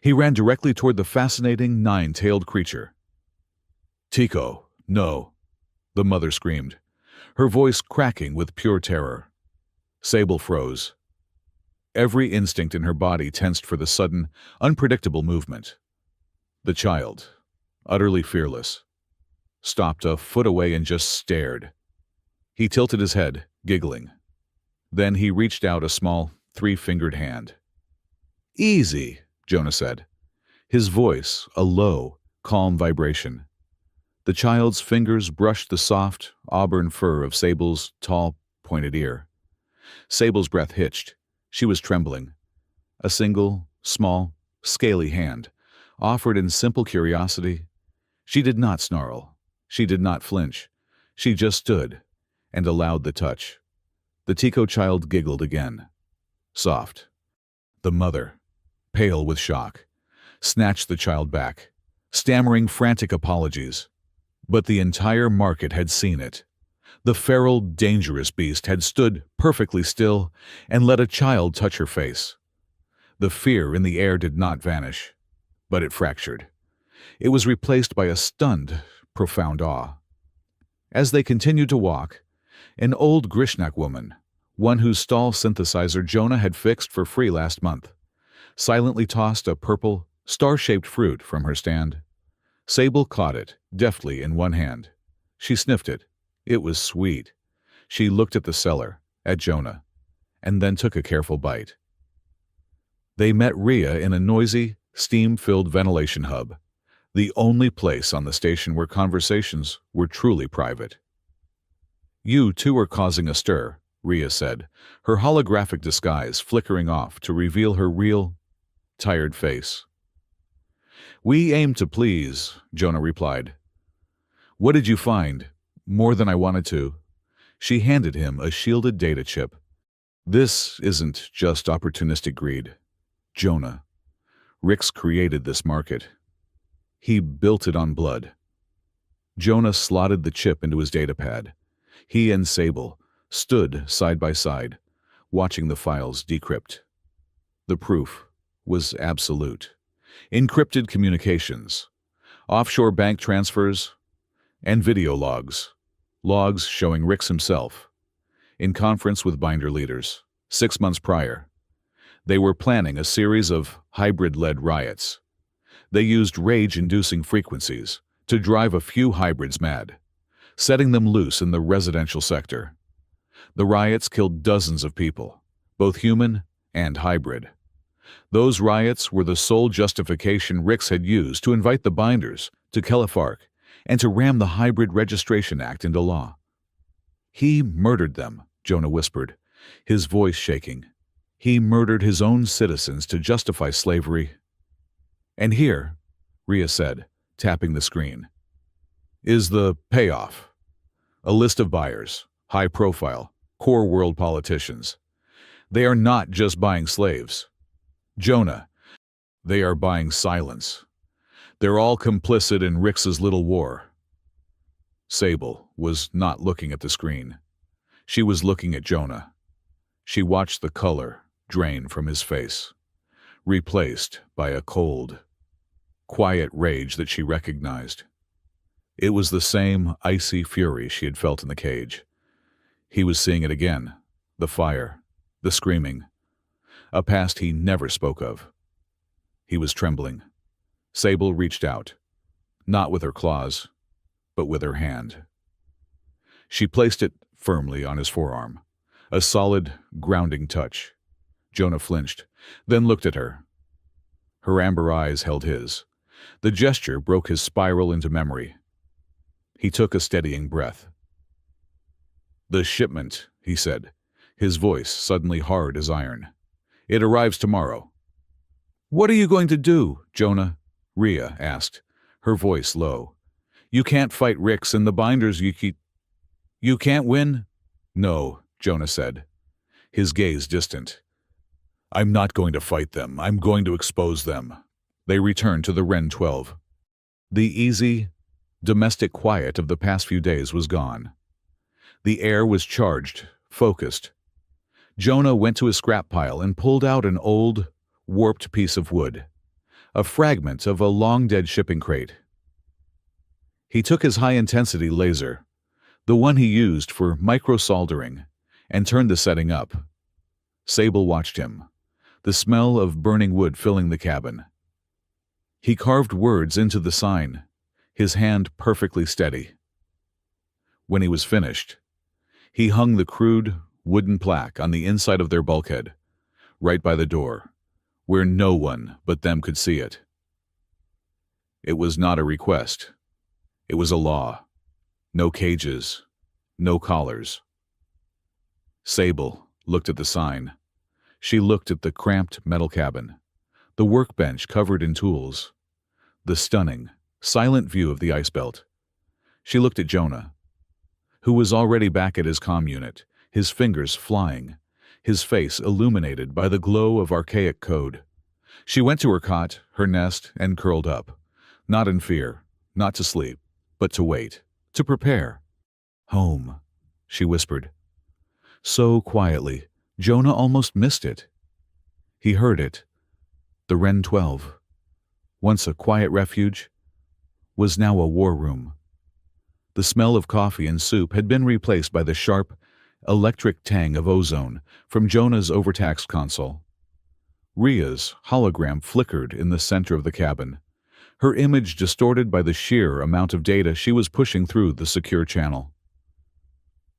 He ran directly toward the fascinating nine-tailed creature. "Tico, no," the mother screamed, her voice cracking with pure terror. Sable froze. Every instinct in her body tensed for the sudden, unpredictable movement. The child, utterly fearless, stopped a foot away and just stared. He tilted his head, giggling. Then he reached out a small, 3-fingered hand. "Easy," Jonah said, his voice a low, calm vibration. The child's fingers brushed the soft, auburn fur of Sable's tall, pointed ear. Sable's breath hitched. She was trembling. A single, small, scaly hand, offered in simple curiosity. She did not snarl. She did not flinch. She just stood and allowed the touch. The Tico child giggled again. Soft. The mother, pale with shock, snatched the child back, stammering frantic apologies. But the entire market had seen it. The feral, dangerous beast had stood perfectly still and let a child touch her face. The fear in the air did not vanish, but it fractured. It was replaced by a stunned, profound awe. As they continued to walk, an old Grishnak woman, one whose stall synthesizer Jonah had fixed for free last month, silently tossed a purple, star-shaped fruit from her stand. Sable caught it, deftly in one hand. She sniffed it. It was sweet. She looked at the seller, at Jonah, and then took a careful bite. They met Rhea in a noisy, steam-filled ventilation hub, the only place on the station where conversations were truly private. "You two are causing a stir," Rhea said, her holographic disguise flickering off to reveal her real, tired face. "We aim to please," Jonah replied. "What did you find?" "More than I wanted to." She handed him a shielded data chip. "This isn't just opportunistic greed. Jonah, Rix created this market. He built it on blood." Jonah slotted the chip into his datapad. He and Sable stood side by side, watching the files decrypt. The proof was absolute. Encrypted communications, offshore bank transfers, and video logs. Logs showing Rix himself, in conference with Binder leaders, 6 months prior. They were planning a series of hybrid-led riots. They used rage-inducing frequencies to drive a few hybrids mad, setting them loose in the residential sector. The riots killed dozens of people, both human and hybrid. Those riots were the sole justification Rix had used to invite the Binders to Kelifark and to ram the Hybrid Registration Act into law. "He murdered them," Jonah whispered, his voice shaking. "He murdered his own citizens to justify slavery." "And here," Rhea said, tapping the screen, "is the payoff. A list of buyers, high-profile, core world politicians. They are not just buying slaves. Jonah, they are buying silence. They're all complicit in Rix's little war." Sable was not looking at the screen. She was looking at Jonah. She watched the color drain from his face, replaced by a cold, quiet rage that she recognized. It was the same icy fury she had felt in the cage. He was seeing it again, the fire, the screaming, a past he never spoke of. He was trembling. Sable reached out, not with her claws, but with her hand. She placed it firmly on his forearm, a solid, grounding touch. Jonah flinched, then looked at her. Her amber eyes held his. The gesture broke his spiral into memory. He took a steadying breath. "The shipment," he said, his voice suddenly hard as iron. It arrives tomorrow. What are you going to do, Jonah? Rhea asked, her voice low. You can't fight Rix and the binders You can't win? No, Jonah said, his gaze distant. I'm not going to fight them. I'm going to expose them. They returned to the Ren 12. The easy, domestic quiet of the past few days was gone. The air was charged, focused. Jonah went to his scrap pile and pulled out an old, warped piece of wood, a fragment of a long-dead shipping crate. He took his high-intensity laser, the one he used for micro-soldering, and turned the setting up. Sable watched him, the smell of burning wood filling the cabin. He carved words into the sign, his hand perfectly steady. When he was finished, he hung the crude, wooden plaque on the inside of their bulkhead, right by the door, where no one but them could see it. It was not a request. It was a law. No cages, no collars. Sable looked at the sign. She looked at the cramped metal cabin, the workbench covered in tools, the stunning, silent view of the ice belt. She looked at Jonah, who was already back at his comm unit, his fingers flying, his face illuminated by the glow of archaic code. She went to her cot, her nest, and curled up, not in fear, not to sleep, but to wait, to prepare. Home, she whispered. So quietly, Jonah almost missed it. He heard it. The Ren 12, once a quiet refuge, was now a war room. The smell of coffee and soup had been replaced by the sharp, electric tang of ozone from Jonah's overtaxed console. Rhea's hologram flickered in the center of the cabin, her image distorted by the sheer amount of data she was pushing through the secure channel.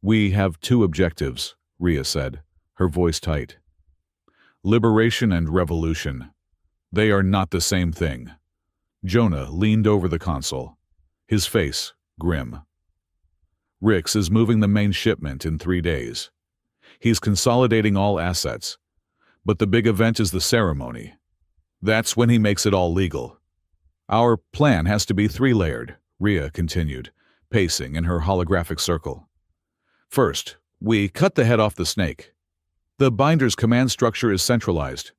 We have two objectives, Rhea said, her voice tight. Liberation and revolution. They are not the same thing. Jonah leaned over the console, his face grim. Rix is moving the main shipment in 3 days. He's consolidating all assets, but the big event is the ceremony. That's when he makes it all legal. Our plan has to be 3-layered, Rhea continued, pacing in her holographic circle. First, we cut the head off the snake. The binder's command structure is centralized.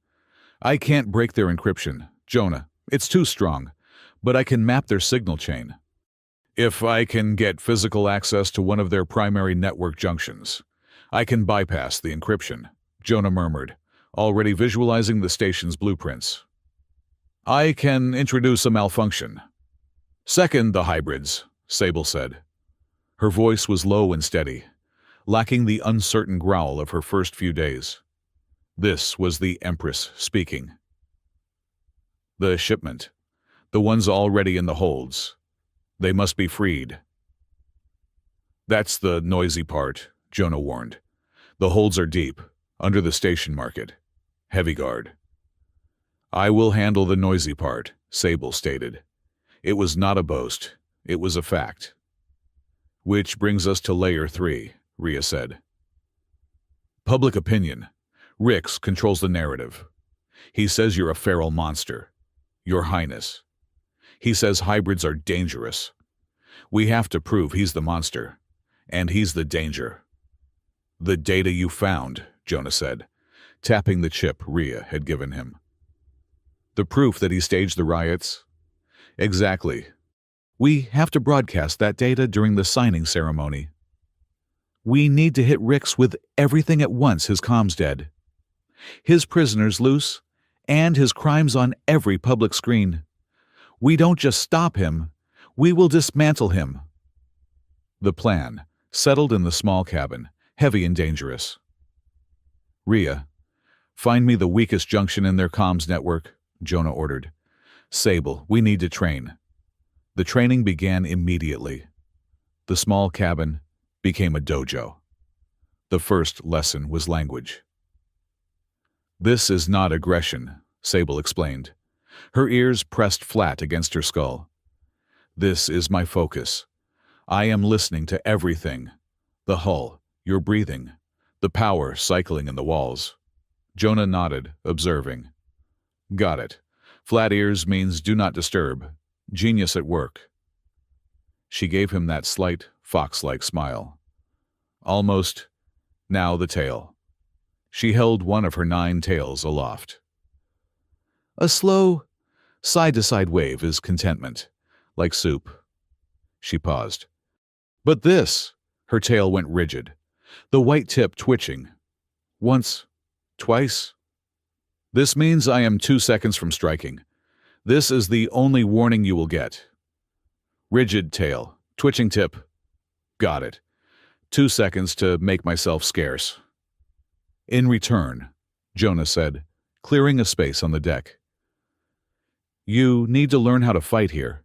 I can't break their encryption, Jonah. It's too strong, but I can map their signal chain. If I can get physical access to one of their primary network junctions, I can bypass the encryption, Jonah murmured, already visualizing the station's blueprints. I can introduce a malfunction. Second, the hybrids, Sable said. Her voice was low and steady, lacking the uncertain growl of her first few days. This was the Empress speaking. The shipment, the ones already in the holds, they must be freed. That's the noisy part, Jonah warned. The holds are deep, under the station market. Heavy guard. I will handle the noisy part, Sable stated. It was not a boast. It was a fact. Which brings us to Layer 3, Rhea said. Public opinion. Rix controls the narrative. He says you're a feral monster. Your Highness. He says hybrids are dangerous. We have to prove he's the monster, and he's the danger. The data you found, Jonah said, tapping the chip Rhea had given him. The proof that he staged the riots? Exactly. We have to broadcast that data during the signing ceremony. We need to hit Rix with everything at once his comms dead. His prisoners loose, and his crimes on every public screen. We don't just stop him, we will dismantle him. The plan, settled in the small cabin, heavy and dangerous. Rhea, find me the weakest junction in their comms network, Jonah ordered. Sable, we need to train. The training began immediately. The small cabin became a dojo. The first lesson was language. This is not aggression, Sable explained, her ears pressed flat against her skull. This is my focus. I am listening to everything. The hull, your breathing, the power cycling in the walls. Jonah nodded, observing. Got it. Flat ears means do not disturb. Genius at work. She gave him that slight, fox-like smile. Almost. Now the tail. She held one of her 9 tails aloft. A slow, side-to-side wave is contentment, like soup. She paused. But this, her tail went rigid, the white tip twitching. Once, twice. This means I am 2 seconds from striking. This is the only warning you will get. Rigid tail, twitching tip. Got it. 2 seconds to make myself scarce. In return, Jonah said, clearing a space on the deck. You need to learn how to fight here.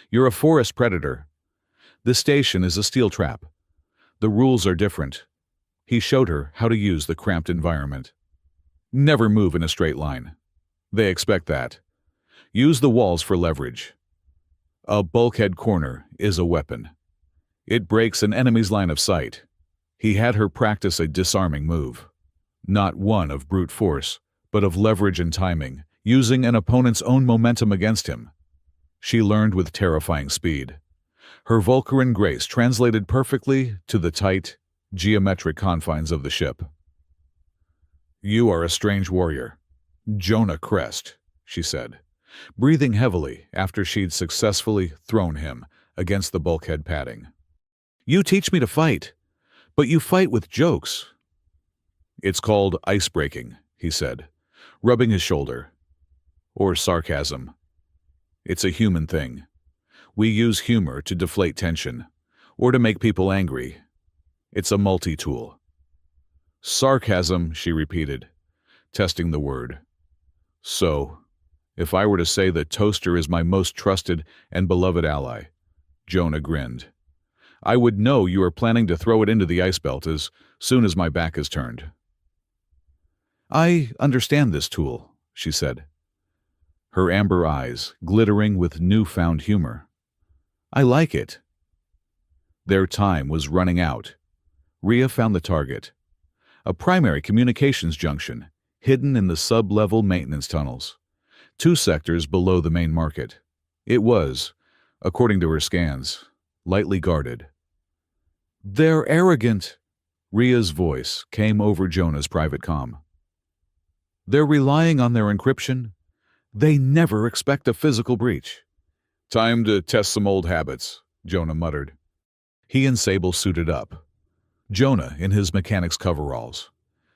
You're a forest predator. This station is a steel trap. The rules are different. He showed her how to use the cramped environment. Never move in a straight line. They expect that. Use the walls for leverage. A bulkhead corner is a weapon. It breaks an enemy's line of sight. He had her practice a disarming move. Not one of brute force, but of leverage and timing, using an opponent's own momentum against him. She learned with terrifying speed. Her Volcaran grace translated perfectly to the tight, geometric confines of the ship. You are a strange warrior. Jonah Crest, she said, breathing heavily after she'd successfully thrown him against the bulkhead padding. You teach me to fight, but you fight with jokes. It's called ice-breaking, he said, rubbing his shoulder. Or sarcasm. It's a human thing. We use humor to deflate tension, or to make people angry. It's a multi-tool. Sarcasm, she repeated, testing the word. So, if I were to say that Toaster is my most trusted and beloved ally, Jonah grinned, I would know you are planning to throw it into the ice belt as soon as my back is turned. I understand this tool, she said, her amber eyes glittering with newfound humor. I like it. Their time was running out. Rhea found the target, a primary communications junction hidden in the sub-level maintenance tunnels, 2 sectors below the main market. It was, according to her scans, lightly guarded. They're arrogant, Rhea's voice came over Jonah's private comm. They're relying on their encryption. They never expect a physical breach. Time to test some old habits, Jonah muttered. He and Sable suited up. Jonah in his mechanic's coveralls.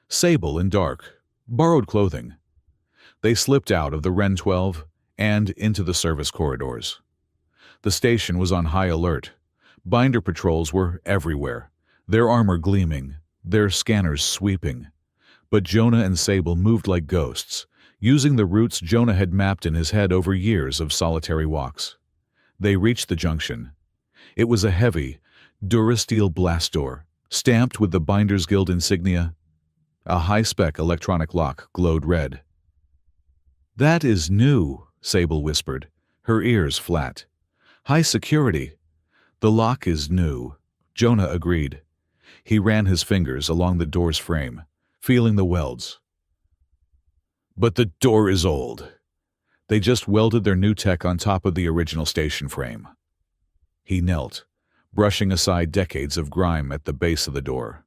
Sable in dark, borrowed clothing. They slipped out of the Ren 12 and into the service corridors. The station was on high alert. Binder patrols were everywhere, their armor gleaming, their scanners sweeping. But Jonah and Sable moved like ghosts, using the routes Jonah had mapped in his head over years of solitary walks. They reached the junction. It was a heavy, Durasteel blast door, stamped with the Binders Guild insignia. A high-spec electronic lock glowed red. That is new, Sable whispered, her ears flat. High security. The lock is new, Jonah agreed. He ran his fingers along the door's frame, feeling the welds. But the door is old. They just welded their new tech on top of the original station frame. He knelt, brushing aside decades of grime at the base of the door.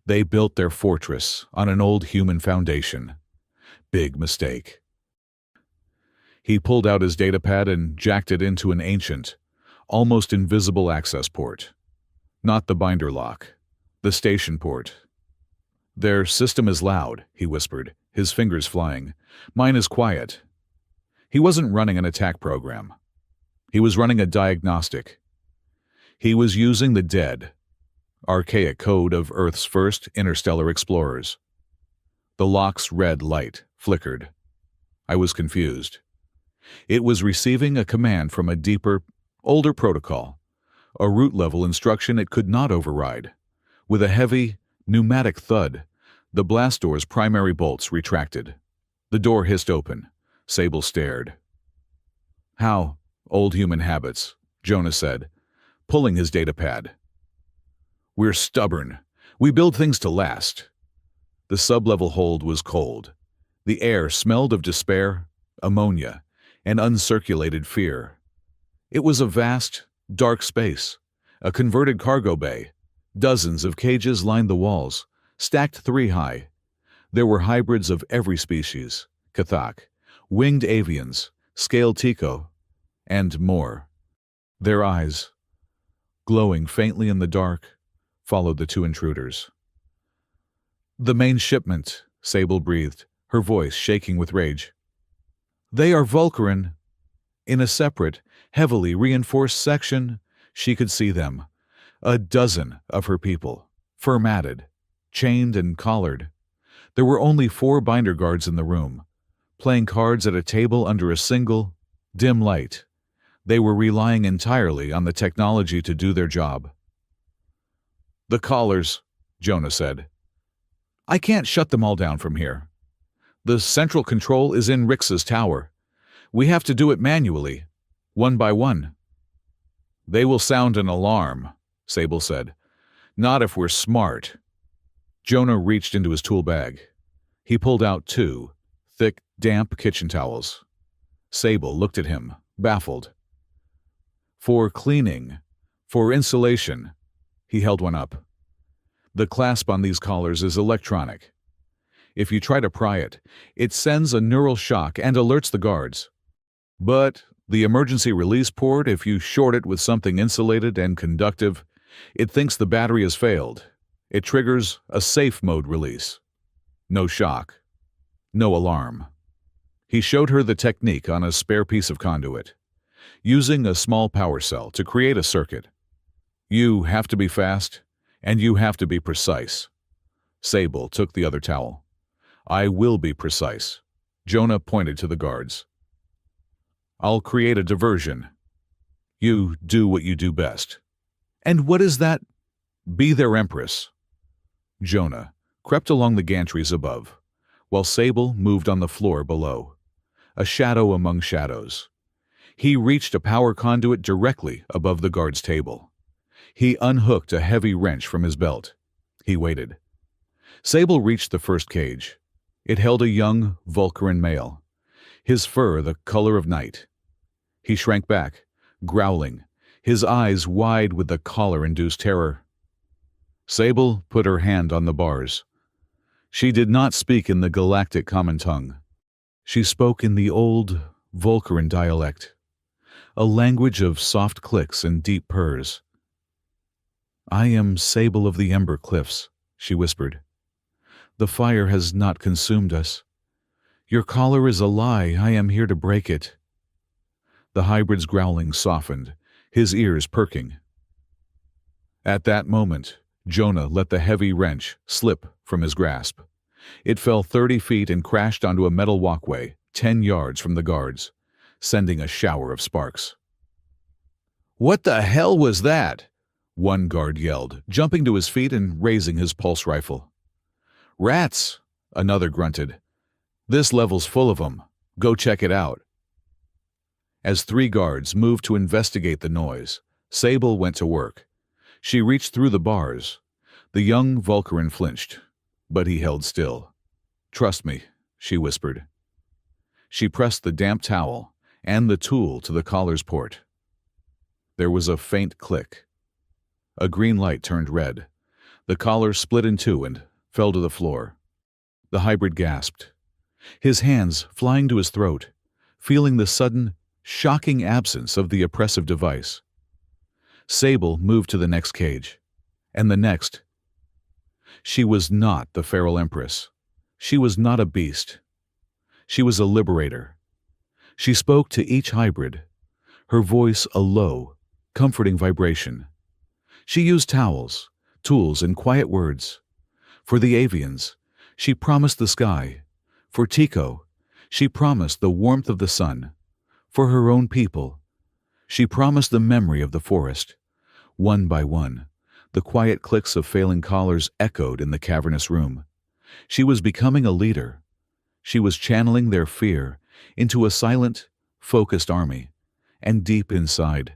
They built their fortress on an old human foundation. Big mistake. He pulled out his datapad and jacked it into an ancient, almost invisible access port. Not the binder lock, the station port. Their system is loud, he whispered, his fingers flying. Mine is quiet. He wasn't running an attack program. He was running a diagnostic. He was using the dead, archaic code of Earth's first interstellar explorers. The lock's red light flickered. I was confused. It was receiving a command from a deeper, older protocol, a root-level instruction it could not override. With a heavy, pneumatic thud, the blast door's primary bolts retracted. The door hissed open. Sable stared. How? Old human habits, Jonah said, pulling his datapad. We're stubborn. We build things to last. The sublevel hold was cold. The air smelled of despair, ammonia, and uncirculated fear. It was a vast, dark space, a converted cargo bay. Dozens of cages lined the walls, stacked 3 high. There were hybrids of every species, Kathak, winged avians, scaled tico, and more. Their eyes, glowing faintly in the dark, followed the 2 intruders. "The main shipment," Sable breathed, her voice shaking with rage. "They are Vulcaran." In a separate, heavily reinforced section, she could see them. A dozen of her people, fur-matted, chained and collared. There were only 4 binder guards in the room, playing cards at a table under a single, dim light. They were relying entirely on the technology to do their job. "The collars," Jonah said. "I can't shut them all down from here. The central control is in Rix's tower. We have to do it manually, one by one." "They will sound an alarm," Sable said. "Not if we're smart." Jonah reached into his tool bag. He pulled out 2 thick, damp kitchen towels. Sable looked at him, baffled. "For cleaning, for insulation." He held one up. "The clasp on these collars is electronic. If you try to pry it, it sends a neural shock and alerts the guards. But the emergency release port, if you short it with something insulated and conductive, it thinks the battery has failed. It triggers a safe mode release. No shock. No alarm." He showed her the technique on a spare piece of conduit, using a small power cell to create a circuit. "You have to be fast, and you have to be precise." Sable took the other towel. "I will be precise." Jonah pointed to the guards. "I'll create a diversion. You do what you do best." "And what is that?" "Be their Empress." Jonah crept along the gantries above, while Sable moved on the floor below, a shadow among shadows. He reached a power conduit directly above the guard's table. He unhooked a heavy wrench from his belt. He waited. Sable reached the first cage. It held a young Vulcaran male, his fur the color of night. He shrank back, growling, his eyes wide with the collar-induced terror. Sable put her hand on the bars. She did not speak in the galactic common tongue. She spoke in the old Vulcaran dialect, a language of soft clicks and deep purrs. "I am Sable of the Ember Cliffs," she whispered. "The fire has not consumed us. Your collar is a lie. I am here to break it." The hybrid's growling softened, his ears perking. At that moment, Jonah let the heavy wrench slip from his grasp. It fell 30 feet and crashed onto a metal walkway 10 yards from the guards, sending a shower of sparks. "What the hell was that?" one guard yelled, jumping to his feet and raising his pulse rifle. "Rats," another grunted. "This level's full of them. Go check it out." As 3 guards moved to investigate the noise, Sable went to work. She reached through the bars. The young Vulcaran flinched, but he held still. "Trust me," she whispered. She pressed the damp towel and the tool to the collar's port. There was a faint click. A green light turned red. The collar split in 2 and fell to the floor. The hybrid gasped, his hands flying to his throat, feeling the sudden, shocking absence of the oppressive device. Sable moved to the next cage, and the next. She was not the feral Empress. She was not a beast. She was a liberator. She spoke to each hybrid, her voice a low, comforting vibration. She used towels, tools, and quiet words. For the avians, she promised the sky. For Tico, she promised the warmth of the sun. For her own people, she promised the memory of the forest. One by one, the quiet clicks of failing collars echoed in the cavernous room. She was becoming a leader. She was channeling their fear into a silent, focused army, and deep inside,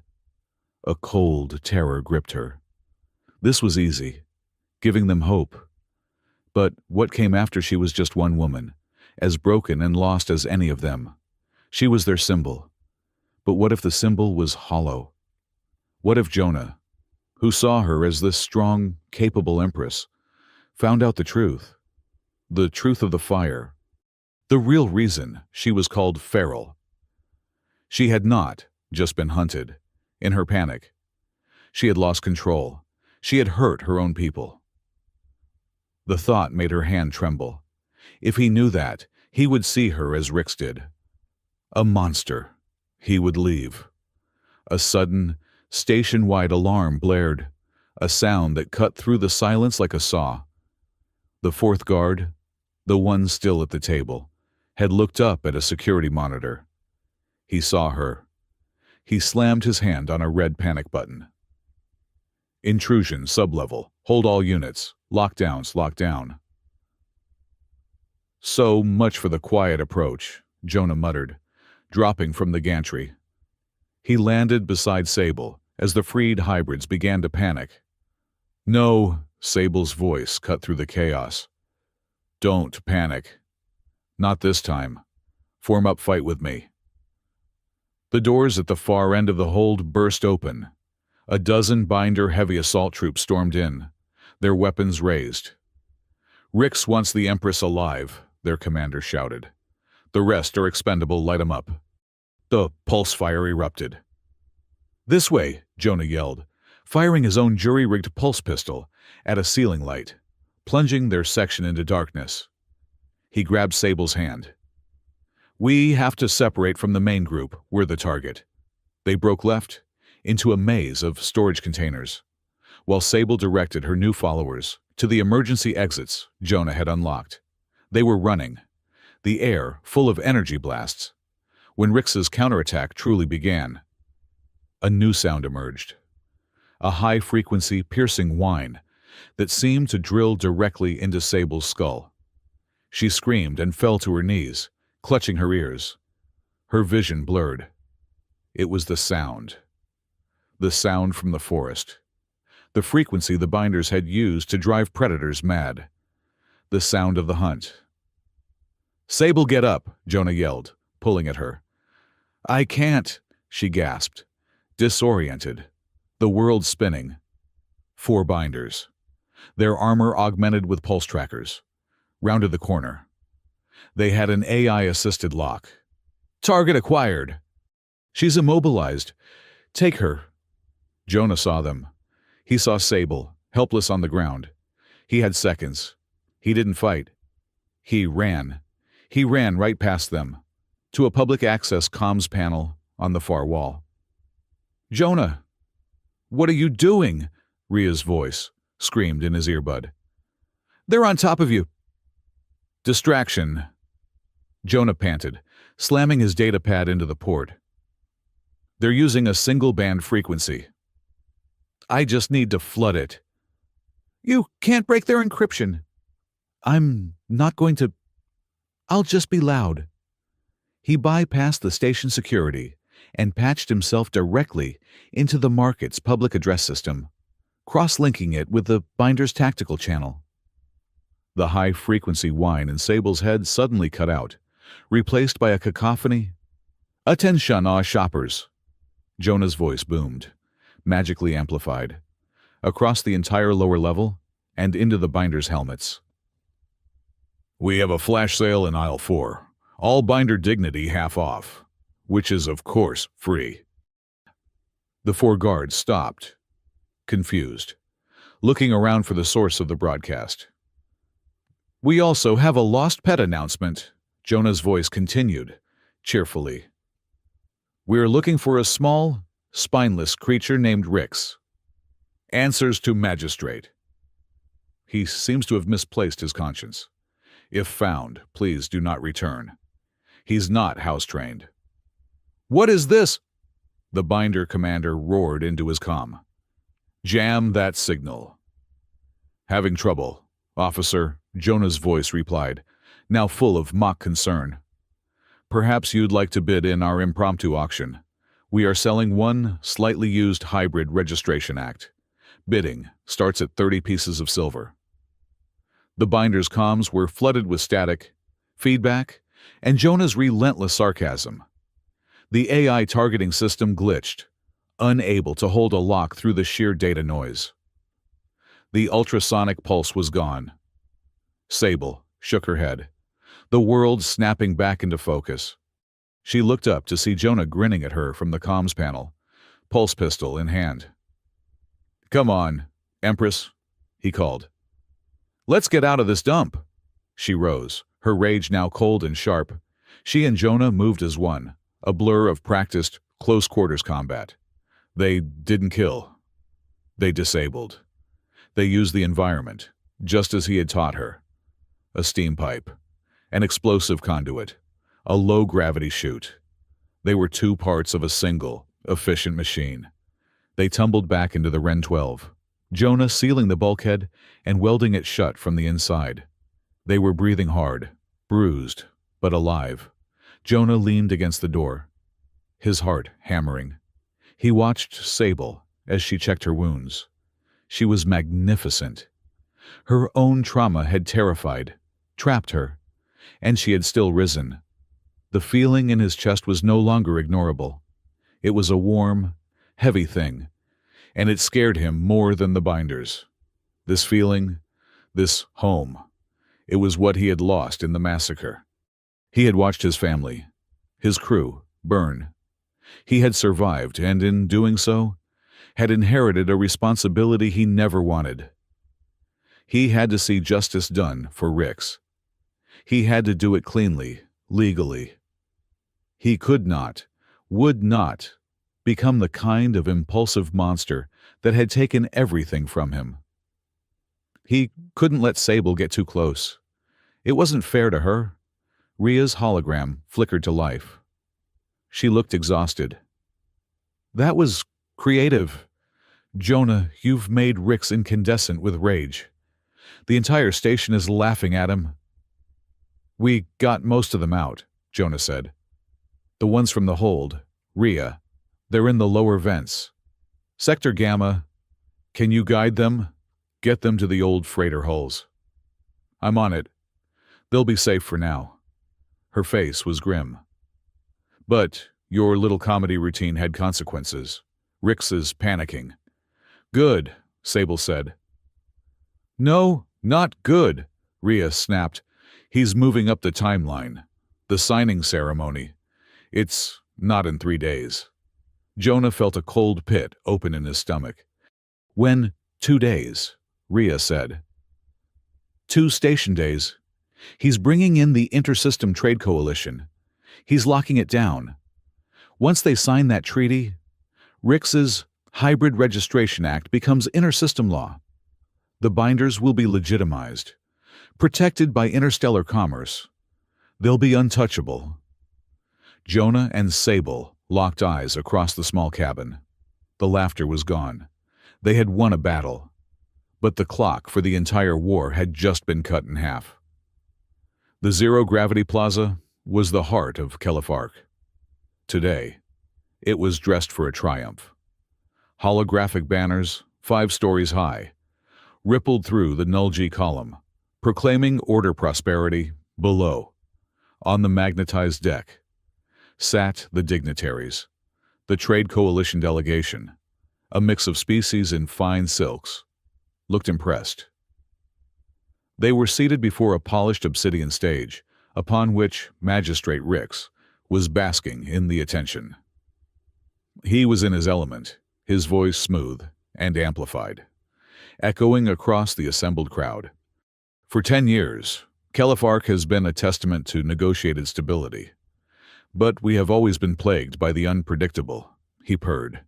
a cold terror gripped her. This was easy, giving them hope. But what came after she was just one woman, as broken and lost as any of them. She was their symbol. But what if the symbol was hollow? What if Jonah, who saw her as this strong, capable Empress, found out the truth of the fire, the real reason she was called feral? She had not just been hunted. In her panic, she had lost control. She had hurt her own people. The thought made her hand tremble. If he knew that, he would see her as Rix did. A monster. He would leave. A sudden, station-wide alarm blared, a sound that cut through the silence like a saw. The fourth guard, the one still at the table, had looked up at a security monitor. He saw her. He slammed his hand on a red panic button. Intrusion, sublevel. Hold all units. Lockdowns, lockdown. So much for the quiet approach, Jonah muttered, dropping from the gantry. He landed beside Sable as the freed hybrids began to panic. No, Sable's voice cut through the chaos. Don't panic. Not this time. Form up, fight with me. The doors at the far end of the hold burst open. A dozen Binder heavy assault troops stormed in, their weapons raised. Rix wants the Empress alive, their commander shouted. The rest are expendable, light 'em up. The pulse fire erupted. This way, Jonah yelled, firing his own jury-rigged pulse pistol at a ceiling light, plunging their section into darkness. He grabbed Sable's hand. We have to separate from the main group. We're the target. They broke left, into a maze of storage containers, while Sable directed her new followers to the emergency exits Jonah had unlocked. They were running, the air full of energy blasts. When Rix's counterattack truly began, a new sound emerged. A high-frequency, piercing whine that seemed to drill directly into Sable's skull. She screamed and fell to her knees, clutching her ears. Her vision blurred. It was the sound. The sound from the forest. The frequency the Binders had used to drive predators mad. The sound of the hunt. Sable, get up, Jonah yelled, pulling at her. I can't, she gasped, disoriented, the world spinning. 4 Binders. Their armor augmented with pulse trackers. Rounded the corner. They had an AI-assisted lock. Target acquired. She's immobilized. Take her. Jonah saw them. He saw Sable, helpless on the ground. He had seconds. He didn't fight. He ran. He ran right past them, to a public access comms panel on the far wall. Jonah! What are you doing? Rhea's voice screamed in his earbud. They're on top of you. Distraction. Jonah panted, slamming his datapad into the port. They're using a single-band frequency. I just need to flood it. You can't break their encryption. I'm not going to. I'll just be loud. He bypassed the station security and patched himself directly into the market's public address system, cross-linking it with the Binder's tactical channel. The high-frequency whine in Sable's head suddenly cut out, replaced by a cacophony. Attention, all shoppers. Jonah's voice boomed, magically amplified, across the entire lower level and into the Binder's helmets. We have a flash sale in aisle 4. All Binder dignity half off, which is, of course, free. The 4 guards stopped, confused, looking around for the source of the broadcast. We also have a lost pet announcement, Jonah's voice continued, cheerfully. We're looking for a small, spineless creature named Rix. Answers to magistrate. He seems to have misplaced his conscience. If found, please do not return. He's not house-trained. What is this? The Binder commander roared into his comm. Jam that signal. Having trouble, officer, Jonah's voice replied, now full of mock concern. Perhaps you'd like to bid in our impromptu auction. We are selling one slightly used hybrid registration act. Bidding starts at 30 pieces of silver. The binder's comms were flooded with static, feedback, and Jonah's relentless sarcasm. The AI targeting system glitched, unable to hold a lock through the sheer data noise. The ultrasonic pulse was gone. Sable shook her head, the world snapping back into focus. She looked up to see Jonah grinning at her from the comms panel, pulse pistol in hand. "Come on, Empress," he called. "Let's get out of this dump." She rose, her rage now cold and sharp. She and Jonah moved as one, a blur of practiced, close-quarters combat. They didn't kill. They disabled. They used the environment, just as he had taught her. A steam pipe, an explosive conduit, a low-gravity chute. They were two parts of a single, efficient machine. They tumbled back into the Ren 12, Jonah sealing the bulkhead and welding it shut from the inside. They were breathing hard, bruised, but alive. Jonah leaned against the door, his heart hammering. He watched Sable as she checked her wounds. She was magnificent. Her own trauma had terrified, trapped her, and she had still risen. The feeling in his chest was no longer ignorable. It was a warm, heavy thing, and it scared him more than the binders. This feeling, this home, it was what he had lost in the massacre. He had watched his family, his crew, burn. He had survived, and in doing so, had inherited a responsibility he never wanted. He had to see justice done for Rix. He had to do it cleanly, legally. He could not, would not, become the kind of impulsive monster that had taken everything from him. He couldn't let Sable get too close. It wasn't fair to her. Rhea's hologram flickered to life. She looked exhausted. "That was creative. Jonah, you've made Rix incandescent with rage. The entire station is laughing at him." "We got most of them out," Jonah said. "The ones from the hold, Rhea, they're in the lower vents. Sector Gamma, can you guide them? Get them to the old freighter hulls." "I'm on it. They'll be safe for now." Her face was grim. "But your little comedy routine had consequences. Rix is panicking." "Good," Sable said. "No, not good," Rhea snapped. "He's moving up the timeline. The signing ceremony. It's not in 3 days." Jonah felt a cold pit open in his stomach. "When 2 days," Rhea said. 2 station days. He's bringing in the Intersystem Trade Coalition. He's locking it down. Once they sign that treaty, Rix's Hybrid Registration Act becomes intersystem law. The binders will be legitimized, protected by interstellar commerce. They'll be untouchable. Jonah and Sable locked eyes across the small cabin. The laughter was gone. They had won a battle, but the clock for the entire war had just been cut in half. The zero-gravity plaza was the heart of Kelefark. Today, it was dressed for a triumph. Holographic banners, 5 stories high, rippled through the Nulgi column, proclaiming order prosperity below. On the magnetized deck sat the dignitaries, the Trade Coalition delegation, a mix of species in fine silks, looked impressed. They were seated before a polished obsidian stage, upon which Magistrate Rix was basking in the attention. He was in his element, his voice smooth and amplified, echoing across the assembled crowd. For 10 years, Kelefark has been a testament to negotiated stability. But we have always been plagued by the unpredictable, he purred,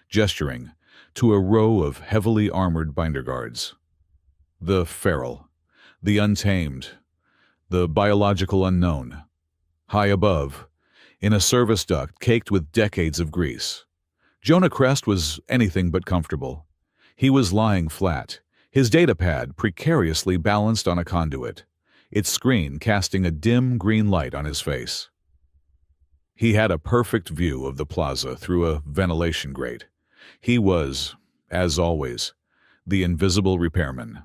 gesturing to a row of heavily armored binder guards. The feral, the untamed, the biological unknown. High above, in a service duct caked with decades of grease, Jonah Crest was anything but comfortable. He was lying flat, his datapad precariously balanced on a conduit, its screen casting a dim green light on his face. He had a perfect view of the plaza through a ventilation grate. He was, as always, the invisible repairman.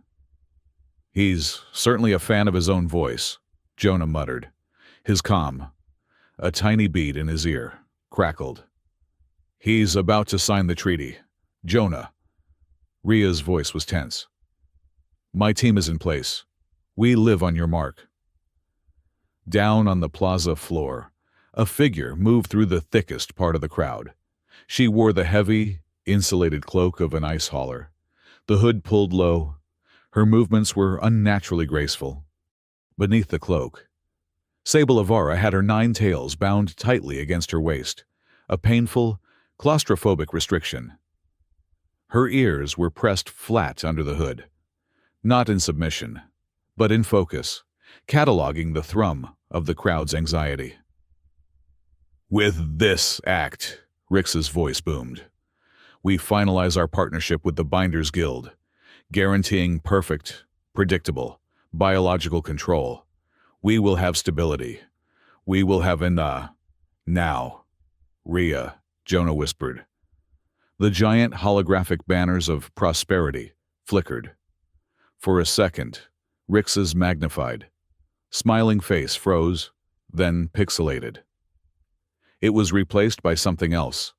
He's certainly a fan of his own voice, Jonah muttered. His calm, a tiny bead in his ear, crackled. He's about to sign the treaty. Jonah. Rhea's voice was tense. My team is in place. We live on your mark. Down on the plaza floor, a figure moved through the thickest part of the crowd. She wore the heavy, insulated cloak of an ice hauler, the hood pulled low. Her movements were unnaturally graceful. Beneath the cloak, Sable Avara had her 9 tails bound tightly against her waist, a painful, claustrophobic restriction. Her ears were pressed flat under the hood, not in submission, but in focus, cataloging the thrum of the crowd's anxiety. With this act, Rix's voice boomed, we finalize our partnership with the Binders Guild, guaranteeing perfect, predictable, biological control. We will have stability. We will have now. Rhea, Jonah whispered. The giant holographic banners of prosperity flickered. For a second, Rix's magnified, smiling face froze, then pixelated. It was replaced by something else.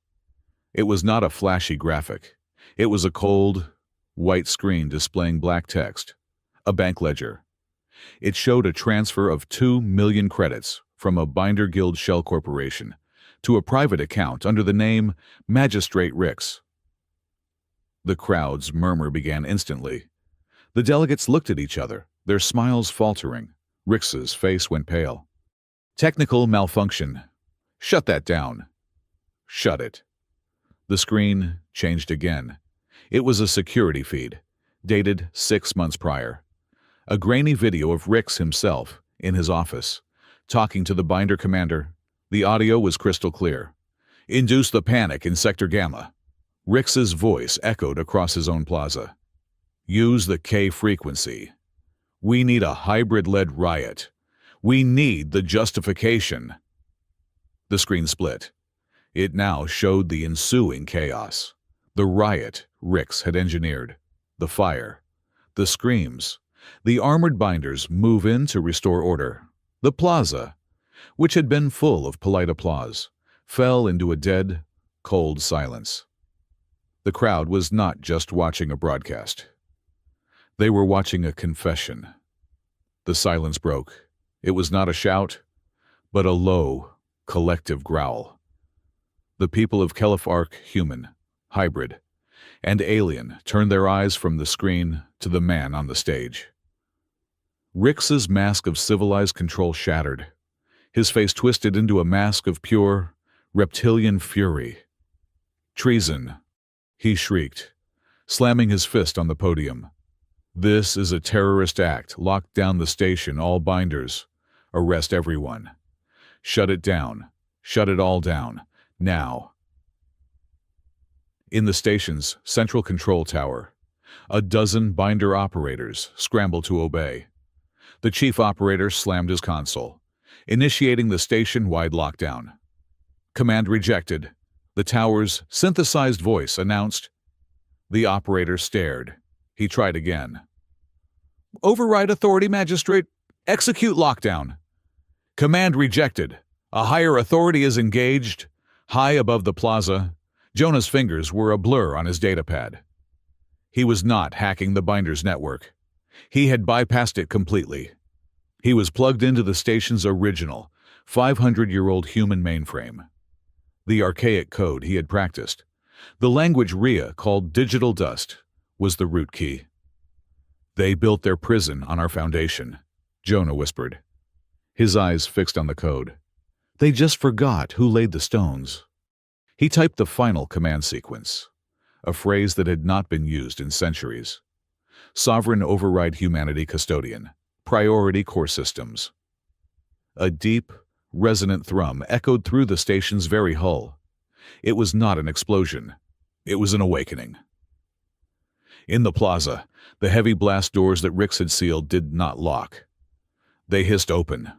It was not a flashy graphic. It was a cold, white screen displaying black text, a bank ledger. It showed a transfer of 2 million credits from a Binder Guild shell corporation to a private account under the name Magistrate Rix. The crowd's murmur began instantly. The delegates looked at each other, their smiles faltering. Rix's face went pale. Technical malfunction. Shut that down. Shut it. The screen changed again. It was a security feed, dated 6 months prior. A grainy video of Rix himself, in his office, talking to the Binder commander. The audio was crystal clear. Induce the panic in Sector Gamma. Rix's voice echoed across his own plaza. Use the K frequency. We need a hybrid-led riot. We need the justification. The screen split. It now showed the ensuing chaos. The riot Rix had engineered. The fire. The screams. The armored binders move in to restore order. The plaza, which had been full of polite applause, fell into a dead, cold silence. The crowd was not just watching a broadcast. They were watching a confession. The silence broke. It was not a shout, but a low, collective growl. The people of Kelif-Arc, human, hybrid, and alien turned their eyes from the screen to the man on the stage. Rix's mask of civilized control shattered. His face twisted into a mask of pure, reptilian fury. Treason, he shrieked, slamming his fist on the podium. This is a terrorist act. Lock down the station, all binders. Arrest everyone. Shut it down. Shut it all down. Now. In the station's central control tower, a dozen binder operators scrambled to obey. The chief operator slammed his console, initiating the station-wide lockdown. Command rejected. The tower's synthesized voice announced. The operator stared. He tried again. Override authority, magistrate. Execute lockdown. Command rejected. A higher authority is engaged. High above the plaza, Jonah's fingers were a blur on his datapad. He was not hacking the Binder's network. He had bypassed it completely. He was plugged into the station's original, 500-year-old human mainframe. The archaic code he had practiced, the language Rhea called digital dust, was the root key. They built their prison on our foundation, Jonah whispered, his eyes fixed on the code. They just forgot who laid the stones. He typed the final command sequence, a phrase that had not been used in centuries. Sovereign Override Humanity Custodian, Priority Core Systems. A deep, resonant thrum echoed through the station's very hull. It was not an explosion. It was an awakening. In the plaza, the heavy blast doors that Rix had sealed did not lock. They hissed open.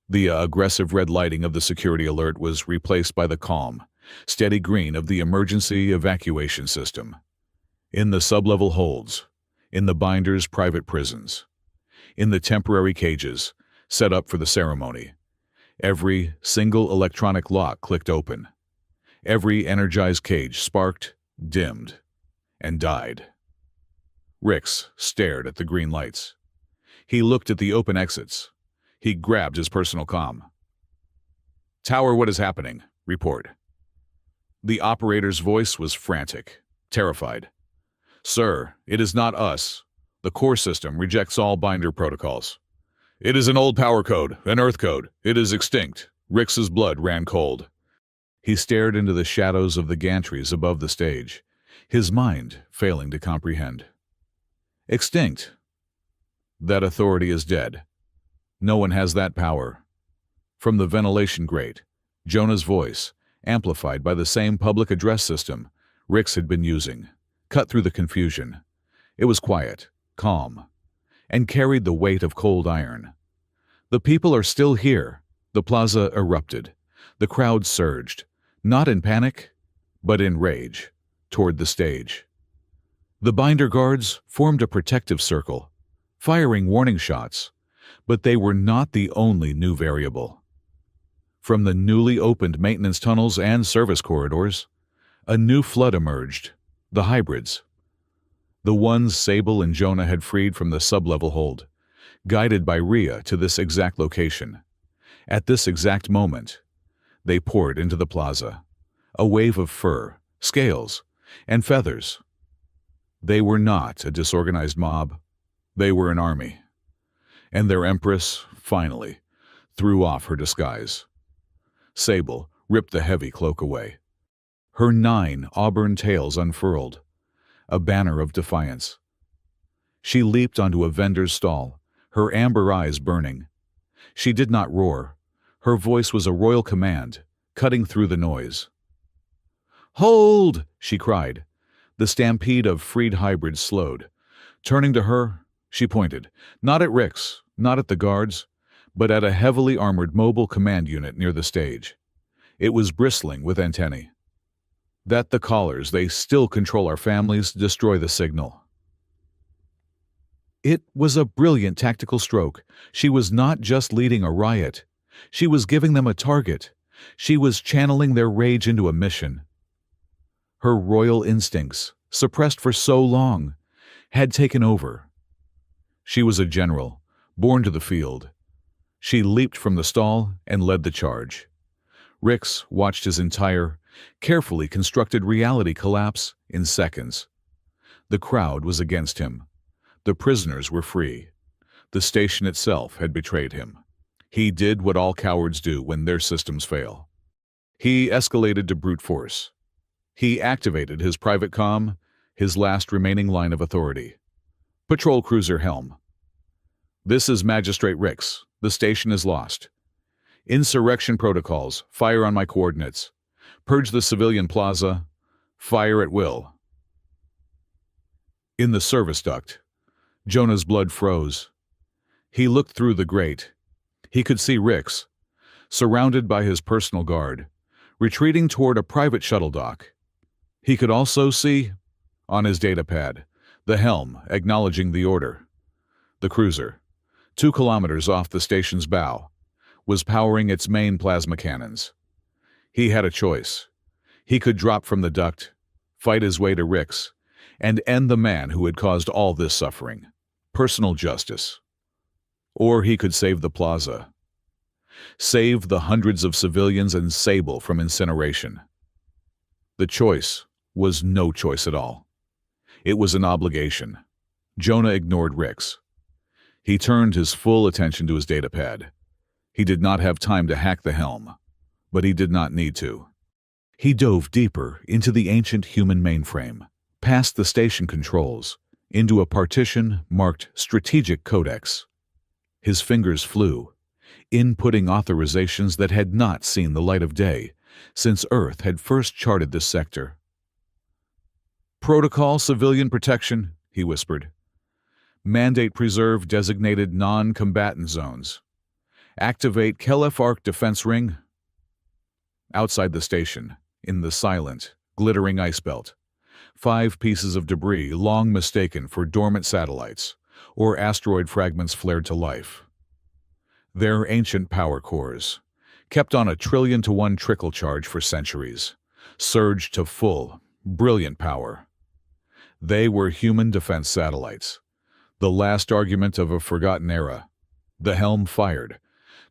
The aggressive red lighting of the security alert was replaced by the calm, steady green of the emergency evacuation system. In the sublevel holds, in the binder's private prisons, in the temporary cages set up for the ceremony. Every single electronic lock clicked open. Every energized cage sparked, dimmed, and died. Rix stared at the green lights. He looked at the open exits. He grabbed his personal comm. "Tower, what is happening? Report." The operator's voice was frantic, terrified. "Sir, it is not us. The core system rejects all binder protocols. It is an old power code, an earth code. It is extinct." Rix's blood ran cold. He stared into the shadows of the gantries above the stage, his mind failing to comprehend. Extinct. That authority is dead. No one has that power. From the ventilation grate, Jonah's voice, amplified by the same public address system Rix had been using, cut through the confusion. It was quiet, calm, and carried the weight of cold iron. "The people are still here." The plaza erupted. The crowd surged, not in panic, but in rage, toward the stage. The binder guards formed a protective circle, firing warning shots, but they were not the only new variable. From the newly opened maintenance tunnels and service corridors, a new flood emerged, the hybrids. The ones Sable and Jonah had freed from the sublevel hold, guided by Rhea to this exact location. At this exact moment, they poured into the plaza, a wave of fur, scales, and feathers. They were not a disorganized mob. They were an army. And their Empress, finally, threw off her disguise. Sable ripped the heavy cloak away. Her 9 auburn tails unfurled, a banner of defiance. She leaped onto a vendor's stall, her amber eyes burning. She did not roar. Her voice was a royal command, cutting through the noise. "Hold!" she cried. The stampede of freed hybrids slowed. Turning to her, she pointed, not at Rix, not at the guards, but at a heavily armored mobile command unit near the stage. It was bristling with antennae. "That the callers, they still control our families, destroy the signal." It was a brilliant tactical stroke. She was not just leading a riot. She was giving them a target. She was channeling their rage into a mission. Her royal instincts, suppressed for so long, had taken over. She was a general, born to the field. She leaped from the stall and led the charge. Rix watched his entire, carefully constructed reality collapse in seconds. The crowd was against him. The prisoners were free. The station itself had betrayed him. He did what all cowards do when their systems fail. He escalated to brute force. He activated his private comm, his last remaining line of authority. "Patrol Cruiser Helm. This is Magistrate Rix. The station is lost. Insurrection protocols. Fire on my coordinates. Purge the civilian plaza. Fire at will." In the service duct, Jonah's blood froze. He looked through the grate. He could see Rix, surrounded by his personal guard, retreating toward a private shuttle dock. He could also see, on his datapad, the helm acknowledging the order. The cruiser, 2 kilometers off the station's bow, was powering its main plasma cannons. He had a choice. He could drop from the duct, fight his way to Rix, and end the man who had caused all this suffering. Personal justice. Or he could save the plaza. Save the hundreds of civilians and Sable from incineration. The choice was no choice at all. It was an obligation. Jonah ignored Rix. He turned his full attention to his datapad. He did not have time to hack the helm, but he did not need to. He dove deeper into the ancient human mainframe, past the station controls, into a partition marked Strategic Codex. His fingers flew, inputting authorizations that had not seen the light of day since Earth had first charted this sector. "Protocol Civilian Protection," he whispered. "Mandate preserve designated non-combatant zones. Activate Kelef Arc Defense Ring." Outside the station, in the silent, glittering ice belt, 5 pieces of debris long mistaken for dormant satellites, or asteroid fragments flared to life. Their ancient power cores, kept on a 1,000,000,000,000 trickle charge for centuries, surged to full, brilliant power. They were human defense satellites, the last argument of a forgotten era. The helm fired.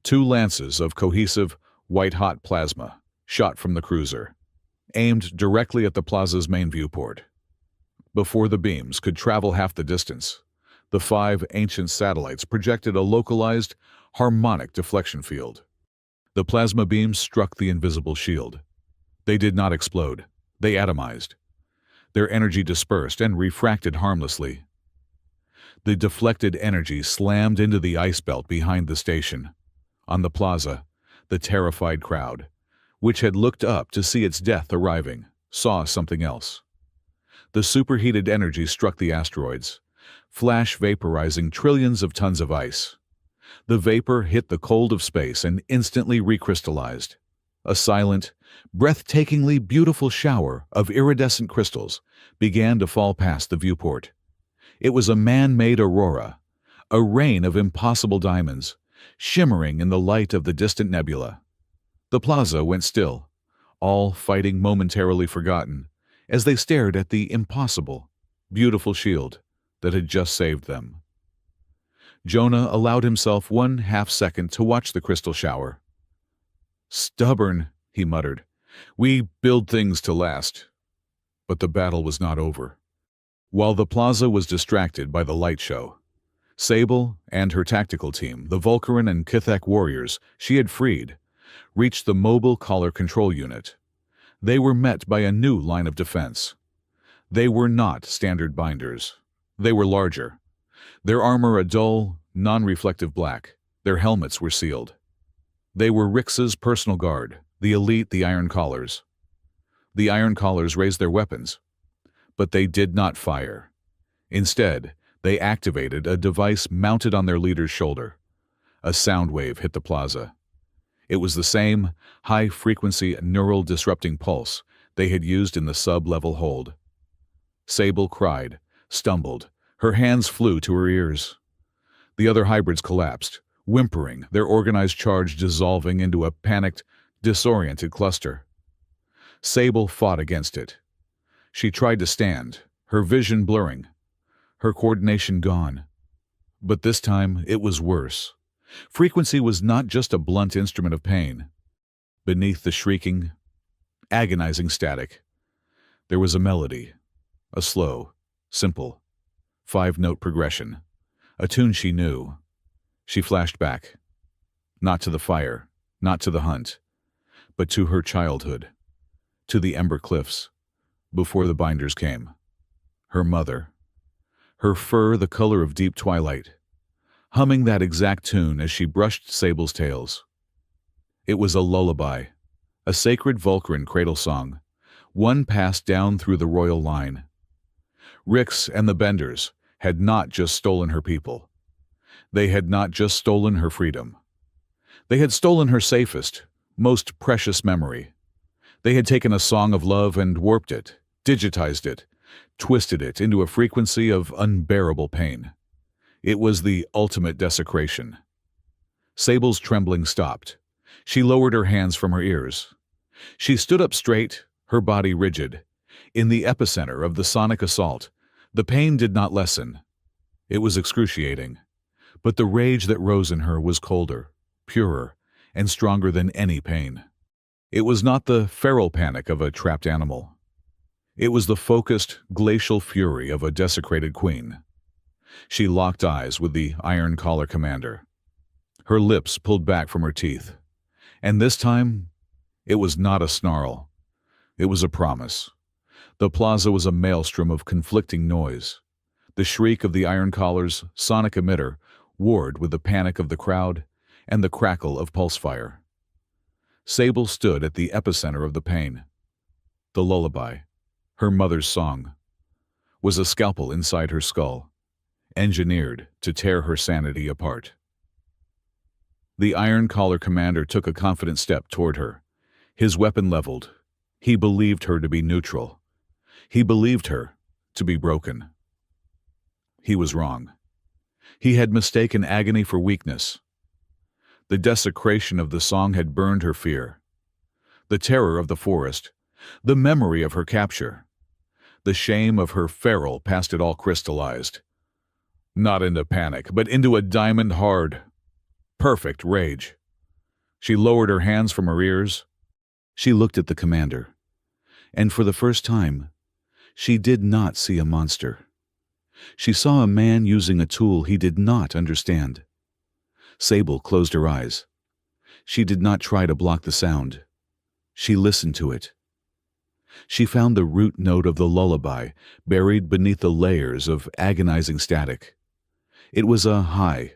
2 lances of cohesive, white-hot plasma shot from the cruiser, aimed directly at the plaza's main viewport. Before the beams could travel half the distance, the 5 ancient satellites projected a localized, harmonic deflection field. The plasma beams struck the invisible shield. They did not explode. They atomized. Their energy dispersed and refracted harmlessly. The deflected energy slammed into the ice belt behind the station. On the plaza, the terrified crowd, which had looked up to see its death arriving, saw something else. The superheated energy struck the asteroids, flash vaporizing trillions of tons of ice. The vapor hit the cold of space and instantly recrystallized. A silent, breathtakingly beautiful shower of iridescent crystals began to fall past the viewport. It was a man-made aurora, a rain of impossible diamonds, shimmering in the light of the distant nebula. The plaza went still, all fighting momentarily forgotten, as they stared at the impossible, beautiful shield that had just saved them. Jonah allowed himself 1/2 second to watch the crystal shower. "Stubborn," he muttered. "We build things to last." But the battle was not over. While the plaza was distracted by the light show, Sable and her tactical team, the Vulcaran and Kithek warriors she had freed, reached the mobile collar control unit. They were met by a new line of defense. They were not standard binders. They were larger. Their armor a dull, non-reflective black. Their helmets were sealed. They were Rix's personal guard, the elite, the Iron Collars. The Iron Collars raised their weapons, but they did not fire. Instead, they activated a device mounted on their leader's shoulder. A sound wave hit the plaza. It was the same high-frequency neural disrupting pulse they had used in the sub-level hold. Sable cried, stumbled. Her hands flew to her ears. The other hybrids collapsed, whimpering, their organized charge dissolving into a panicked, disoriented cluster. Sable fought against it. She tried to stand, her vision blurring, her coordination gone. But this time it was worse. Frequency was not just a blunt instrument of pain. Beneath the shrieking, agonizing static, there was a melody, a slow, simple, 5-note progression, a tune she knew. She flashed back, not to the fire, not to the hunt, but to her childhood, to the Ember Cliffs, before the binders came. Her mother, her fur the color of deep twilight, humming that exact tune as she brushed Sable's tails. It was a lullaby, a sacred Vulcaran cradle song, one passed down through the royal line. Rix and the Benders had not just stolen her people. They had not just stolen her freedom. They had stolen her safest, most precious memory. They had taken a song of love and warped it, digitized it, twisted it into a frequency of unbearable pain. It was the ultimate desecration. Sable's trembling stopped. She lowered her hands from her ears. She stood up straight, her body rigid. In the epicenter of the sonic assault, the pain did not lessen. It was excruciating. But the rage that rose in her was colder, purer, and stronger than any pain. It was not the feral panic of a trapped animal. It was the focused, glacial fury of a desecrated queen. She locked eyes with the Iron Collar commander. Her lips pulled back from her teeth. And this time, it was not a snarl. It was a promise. The plaza was a maelstrom of conflicting noise. The shriek of the Iron Collar's sonic emitter warred with the panic of the crowd and the crackle of pulse fire. Sable stood at the epicenter of the pain. The lullaby, her mother's song, was a scalpel inside her skull, engineered to tear her sanity apart. The Iron Collar commander took a confident step toward her, his weapon leveled. He believed her to be neutral. He believed her to be broken. He was wrong. He had mistaken agony for weakness. The desecration of the song had burned her fear. The terror of the forest, the memory of her capture, the shame of her feral past it all crystallized. Not into panic, but into a diamond-hard, perfect rage. She lowered her hands from her ears. She looked at the commander, and for the first time, she did not see a monster. She saw a man using a tool he did not understand. Sable closed her eyes. She did not try to block the sound. She listened to it. She found the root note of the lullaby buried beneath the layers of agonizing static. It was a high,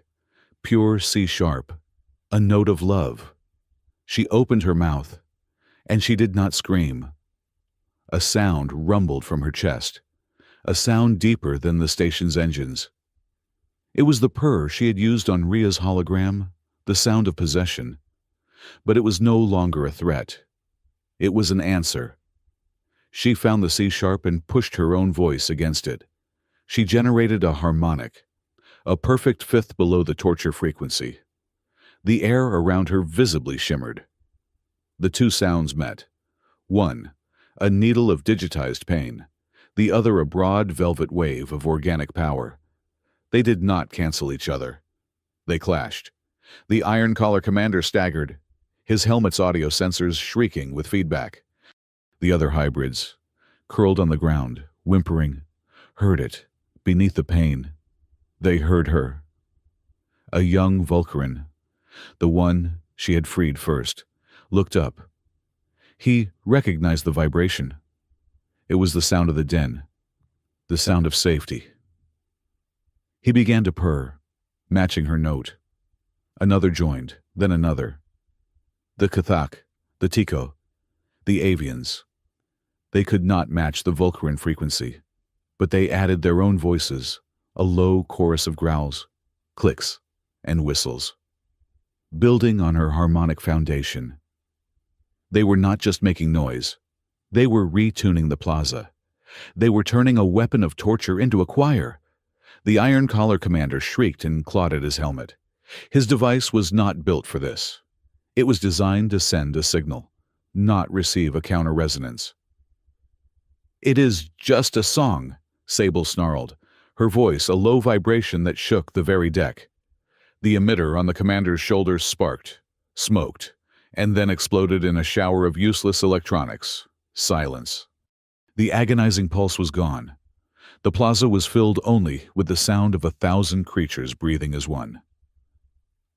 pure C-sharp, a note of love. She opened her mouth, and she did not scream. A sound rumbled from her chest, a sound deeper than the station's engines. It was the purr she had used on Ria's hologram, the sound of possession. But it was no longer a threat. It was an answer. She found the C-sharp and pushed her own voice against it. She generated a harmonic, a perfect fifth below the torture frequency. The air around her visibly shimmered. The two sounds met. One, a needle of digitized pain. The other a broad velvet wave of organic power. They did not cancel each other. They clashed. The Iron Collar commander staggered, his helmet's audio sensors shrieking with feedback. The other hybrids, curled on the ground, whimpering, heard it, beneath the pain. They heard her. A young Vulcaran, the one she had freed first, looked up. He recognized the vibration. It was the sound of the den, the sound of safety. He began to purr, matching her note. Another joined, then another. The Kathak, the Tico, the Avians. They could not match the Vulcaran frequency, but they added their own voices, a low chorus of growls, clicks, and whistles. Building on her harmonic foundation. They were not just making noise. They were retuning the plaza. They were turning a weapon of torture into a choir. The Iron Collar commander shrieked and clawed at his helmet. His device was not built for this. It was designed to send a signal, not receive a counter-resonance. "It is just a song," Sable snarled, her voice a low vibration that shook the very deck. The emitter on the commander's shoulders sparked, smoked, and then exploded in a shower of useless electronics. Silence. The agonizing pulse was gone. The plaza was filled only with the sound of 1,000 creatures breathing as one.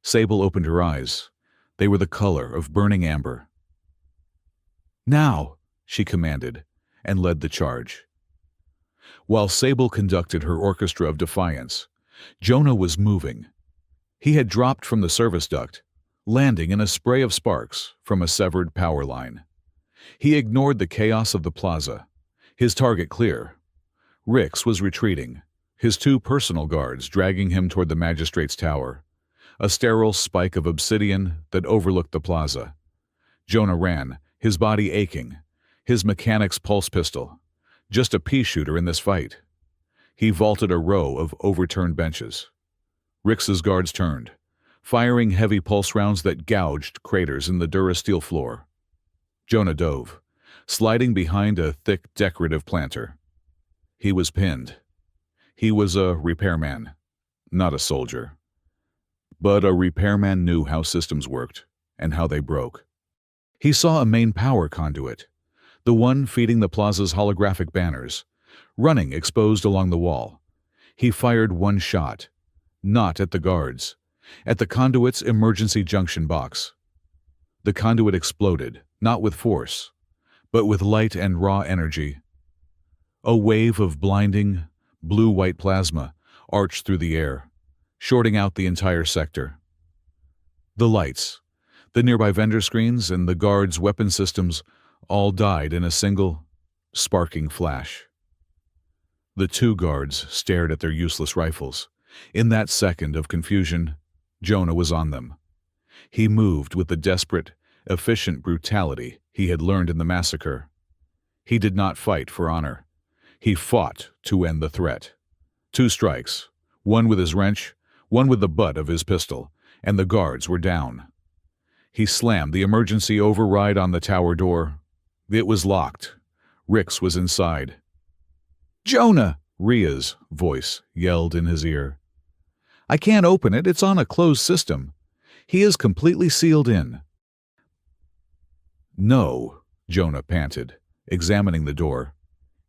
Sable opened her eyes. They were the color of burning amber. "Now!" she commanded, and led the charge. While Sable conducted her orchestra of defiance, Jonah was moving. He had dropped from the service duct, landing in a spray of sparks from a severed power line. He ignored the chaos of the plaza, his target clear. Rix was retreating, his 2 personal guards dragging him toward the magistrate's tower, a sterile spike of obsidian that overlooked the plaza. Jonah ran, his body aching, his mechanic's pulse pistol, just a pea shooter in this fight. He vaulted a row of overturned benches. Rix's guards turned, firing heavy pulse rounds that gouged craters in the durasteel floor. Jonah dove, sliding behind a thick decorative planter. He was pinned. He was a repairman, not a soldier. But a repairman knew how systems worked and how they broke. He saw a main power conduit, the one feeding the plaza's holographic banners, running exposed along the wall. He fired one shot, not at the guards, at the conduit's emergency junction box. The conduit exploded, not with force, but with light and raw energy. A wave of blinding, blue-white plasma arched through the air, shorting out the entire sector. The lights, the nearby vendor screens, and the guards' weapon systems all died in a single, sparking flash. The 2 guards stared at their useless rifles. In that second of confusion, Jonah was on them. He moved with the desperate, efficient brutality he had learned in the massacre. He did not fight for honor. He fought to end the threat. 2 strikes, one with his wrench, one with the butt of his pistol, and the guards were down. He slammed the emergency override on the tower door. It was locked. Rix was inside. "Jonah!" Rhea's voice yelled in his ear. "I can't open it. It's on a closed system. He is completely sealed in." "No," Jonah panted, examining the door.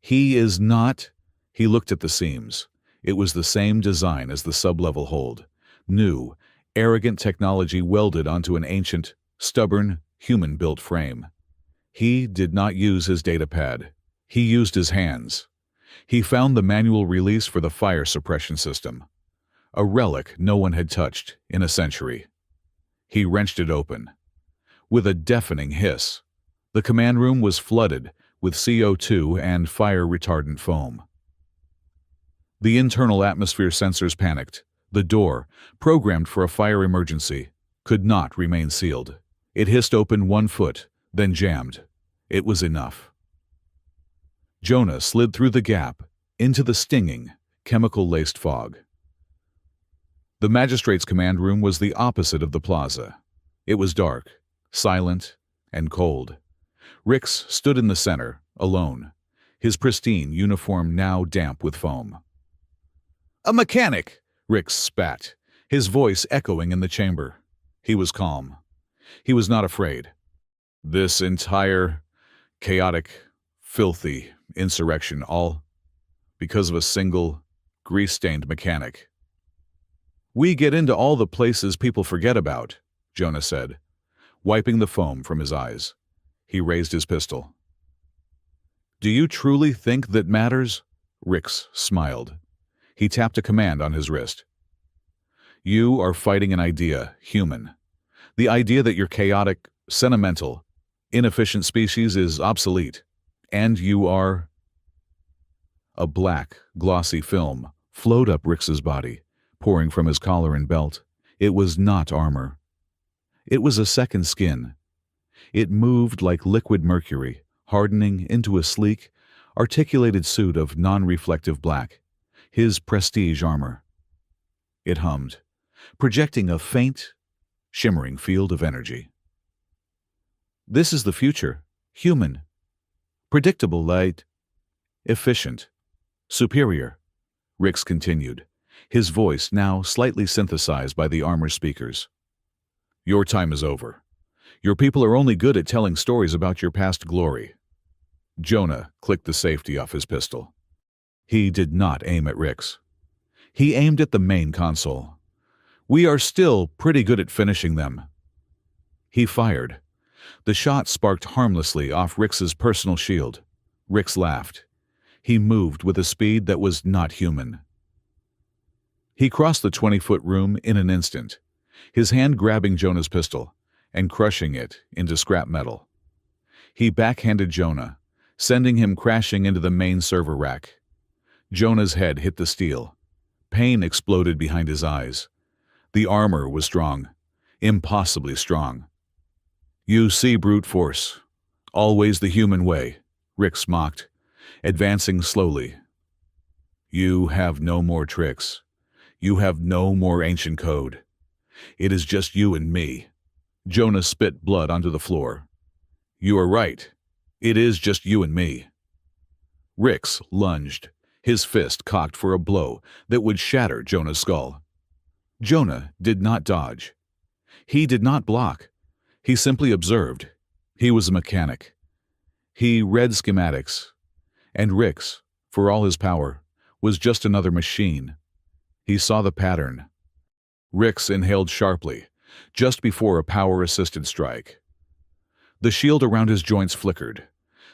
"He is not." He looked at the seams. It was the same design as the sub-level hold. New, arrogant technology welded onto an ancient, stubborn, human-built frame. He did not use his datapad. He used his hands. He found the manual release for the fire suppression system. A relic no one had touched in a century. He wrenched it open. With a deafening hiss, the command room was flooded with CO2 and fire-retardant foam. The internal atmosphere sensors panicked. The door, programmed for a fire emergency, could not remain sealed. It hissed open 1 foot, then jammed. It was enough. Jonah slid through the gap into the stinging, chemical-laced fog. The magistrate's command room was the opposite of the plaza. It was dark, silent, and cold. Rix stood in the center, alone, his pristine uniform now damp with foam. "A mechanic!" Rix spat, his voice echoing in the chamber. He was calm. He was not afraid. This entire, chaotic, filthy insurrection, all because of a single, grease-stained mechanic. "We get into all the places people forget about," Jonah said, wiping the foam from his eyes. He raised his pistol. "Do you truly think that matters?" Rix smiled. He tapped a command on his wrist. "You are fighting an idea, human. The idea that your chaotic, sentimental, inefficient species is obsolete. And you are—" A black, glossy film flowed up Rix's body, pouring from his collar and belt. It was not armor. It was a second skin. It moved like liquid mercury, hardening into a sleek, articulated suit of non-reflective black, his prestige armor. It hummed, projecting a faint, shimmering field of energy. "This is the future. Human. Predictable, light. Efficient. Superior," Rix continued, his voice now slightly synthesized by the armor's speakers. "Your time is over. Your people are only good at telling stories about your past glory." Jonah clicked the safety off his pistol. He did not aim at Rix. He aimed at the main console. "We are still pretty good at finishing them." He fired. The shot sparked harmlessly off Rix's personal shield. Rix laughed. He moved with a speed that was not human. He crossed the 20-foot room in an instant, his hand grabbing Jonah's pistol and crushing it into scrap metal. He backhanded Jonah, sending him crashing into the main server rack. Jonah's head hit the steel. Pain exploded behind his eyes. The armor was strong, impossibly strong. "You see brute force. Always the human way," Rix mocked, advancing slowly. "You have no more tricks. You have no more ancient code. It is just you and me." Jonah spit blood onto the floor. "You are right. It is just you and me." Rix lunged, his fist cocked for a blow that would shatter Jonah's skull. Jonah did not dodge. He did not block. He simply observed. He was a mechanic. He read schematics. And Rix, for all his power, was just another machine. He saw the pattern. Rix inhaled sharply, just before a power-assisted strike. The shield around his joints flickered,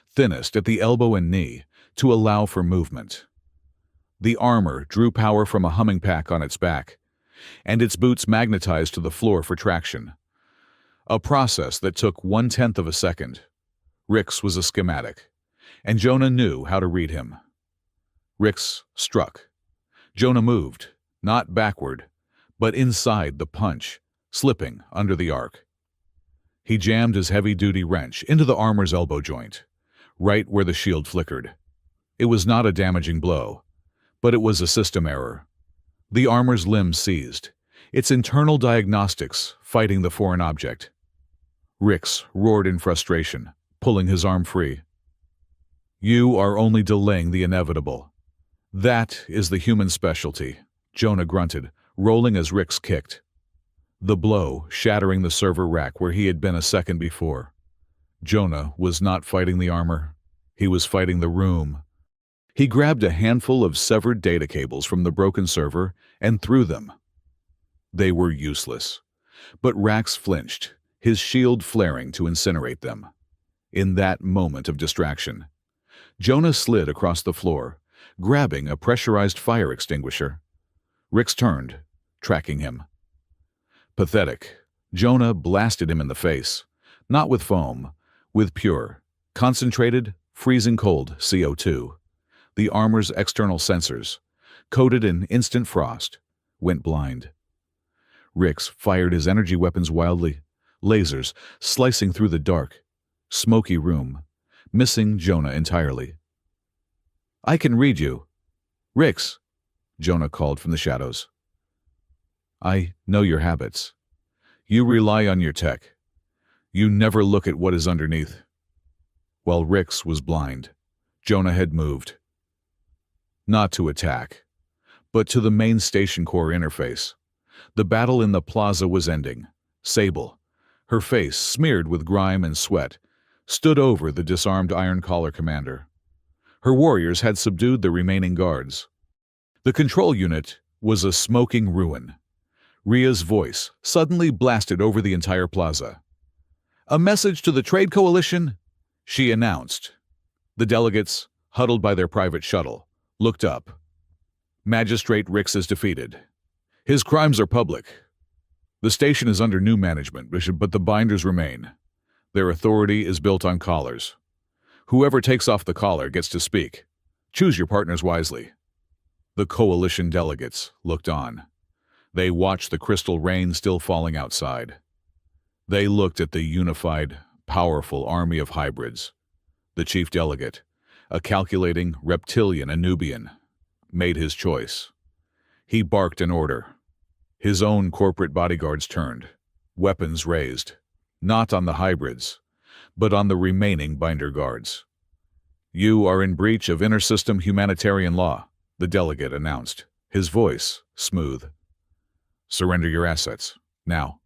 thinnest at the elbow and knee, to allow for movement. The armor drew power from a humming pack on its back, and its boots magnetized to the floor for traction. A process that took 1/10 of a second. Rix was a schematic, and Jonah knew how to read him. Rix struck. Jonah moved, not backward, but inside the punch, slipping under the arc. He jammed his heavy-duty wrench into the armor's elbow joint, right where the shield flickered. It was not a damaging blow, but it was a system error. The armor's limbs seized, its internal diagnostics fighting the foreign object. Rix roared in frustration, pulling his arm free. You are only delaying the inevitable. That is the human specialty, Jonah grunted, rolling as Rix kicked. The blow shattering the server rack where he had been a second before. Jonah was not fighting the armor. He was fighting the room. He grabbed a handful of severed data cables from the broken server and threw them. They were useless, but Rax flinched, his shield flaring to incinerate them. In that moment of distraction, Jonah slid across the floor, grabbing a pressurized fire extinguisher. Rix turned, tracking him. Pathetic, Jonah blasted him in the face, not with foam, with pure, concentrated, freezing cold CO2. The armor's external sensors, coated in instant frost, went blind. Rix fired his energy weapons wildly, lasers slicing through the dark, smoky room, missing Jonah entirely. I can read you. Rix, Jonah called from the shadows. I know your habits. You rely on your tech. You never look at what is underneath. While Rix was blind, Jonah had moved. Not to attack, but to the main station core interface. The battle in the plaza was ending. Sable, her face smeared with grime and sweat, stood over the disarmed Iron Collar commander. Her warriors had subdued the remaining guards. The control unit was a smoking ruin. Rhea's voice suddenly blasted over the entire plaza. A message to the Trade Coalition, she announced. The delegates, huddled by their private shuttle, looked up. Magistrate Rix is defeated. His crimes are public. The station is under new management, but the binders remain. Their authority is built on collars. Whoever takes off the collar gets to speak. Choose your partners wisely. The coalition delegates looked on. They watched the crystal rain still falling outside. They looked at the unified, powerful army of hybrids. The chief delegate, a calculating reptilian Anubian, made his choice. He barked an order. His own corporate bodyguards turned, weapons raised, not on the hybrids, but on the remaining binder guards. You are in breach of inter-system humanitarian law, the delegate announced, his voice smooth. Surrender your assets, now.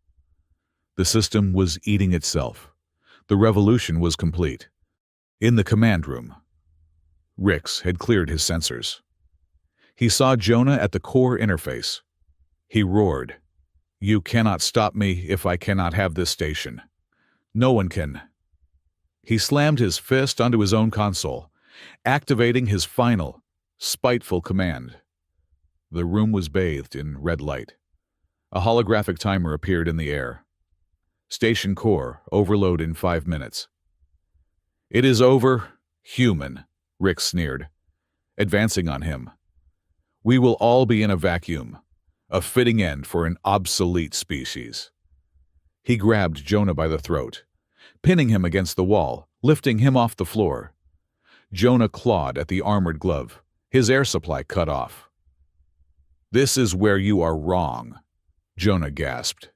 The system was eating itself. The revolution was complete. In the command room, Rix had cleared his sensors. He saw Jonah at the core interface. He roared, "You cannot stop me if I cannot have this station. No one can." He slammed his fist onto his own console, activating his final, spiteful command. The room was bathed in red light. A holographic timer appeared in the air. Station core overload in 5 minutes. It is over, human, Rix sneered, advancing on him. We will all be in a vacuum, a fitting end for an obsolete species. He grabbed Jonah by the throat, pinning him against the wall, lifting him off the floor. Jonah clawed at the armored glove, his air supply cut off. This is where you are wrong, Jonah gasped.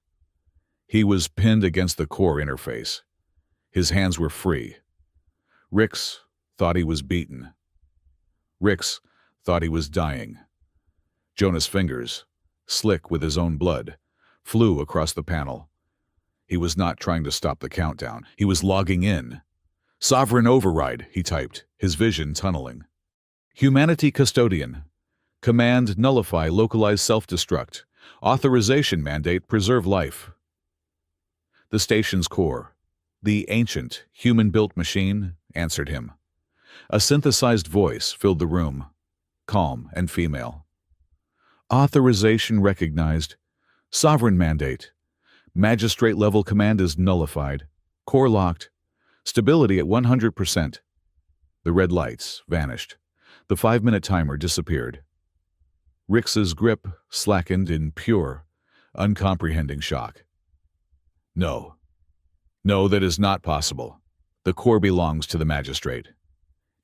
He was pinned against the core interface. His hands were free. Rix thought he was beaten. Rix thought he was dying. Jonah's fingers, slick with his own blood, flew across the panel. He was not trying to stop the countdown. He was logging in. Sovereign override, he typed, his vision tunneling. Humanity custodian. Command nullify localized self-destruct. Authorization mandate preserve life. The station's core, the ancient, human-built machine, answered him. A synthesized voice filled the room, calm and female. Authorization recognized. Sovereign mandate. Magistrate-level command is nullified. Core locked. Stability at 100%. The red lights vanished. The 5-minute timer disappeared. Rix's grip slackened in pure, uncomprehending shock. No. No, that is not possible. The core belongs to the magistrate.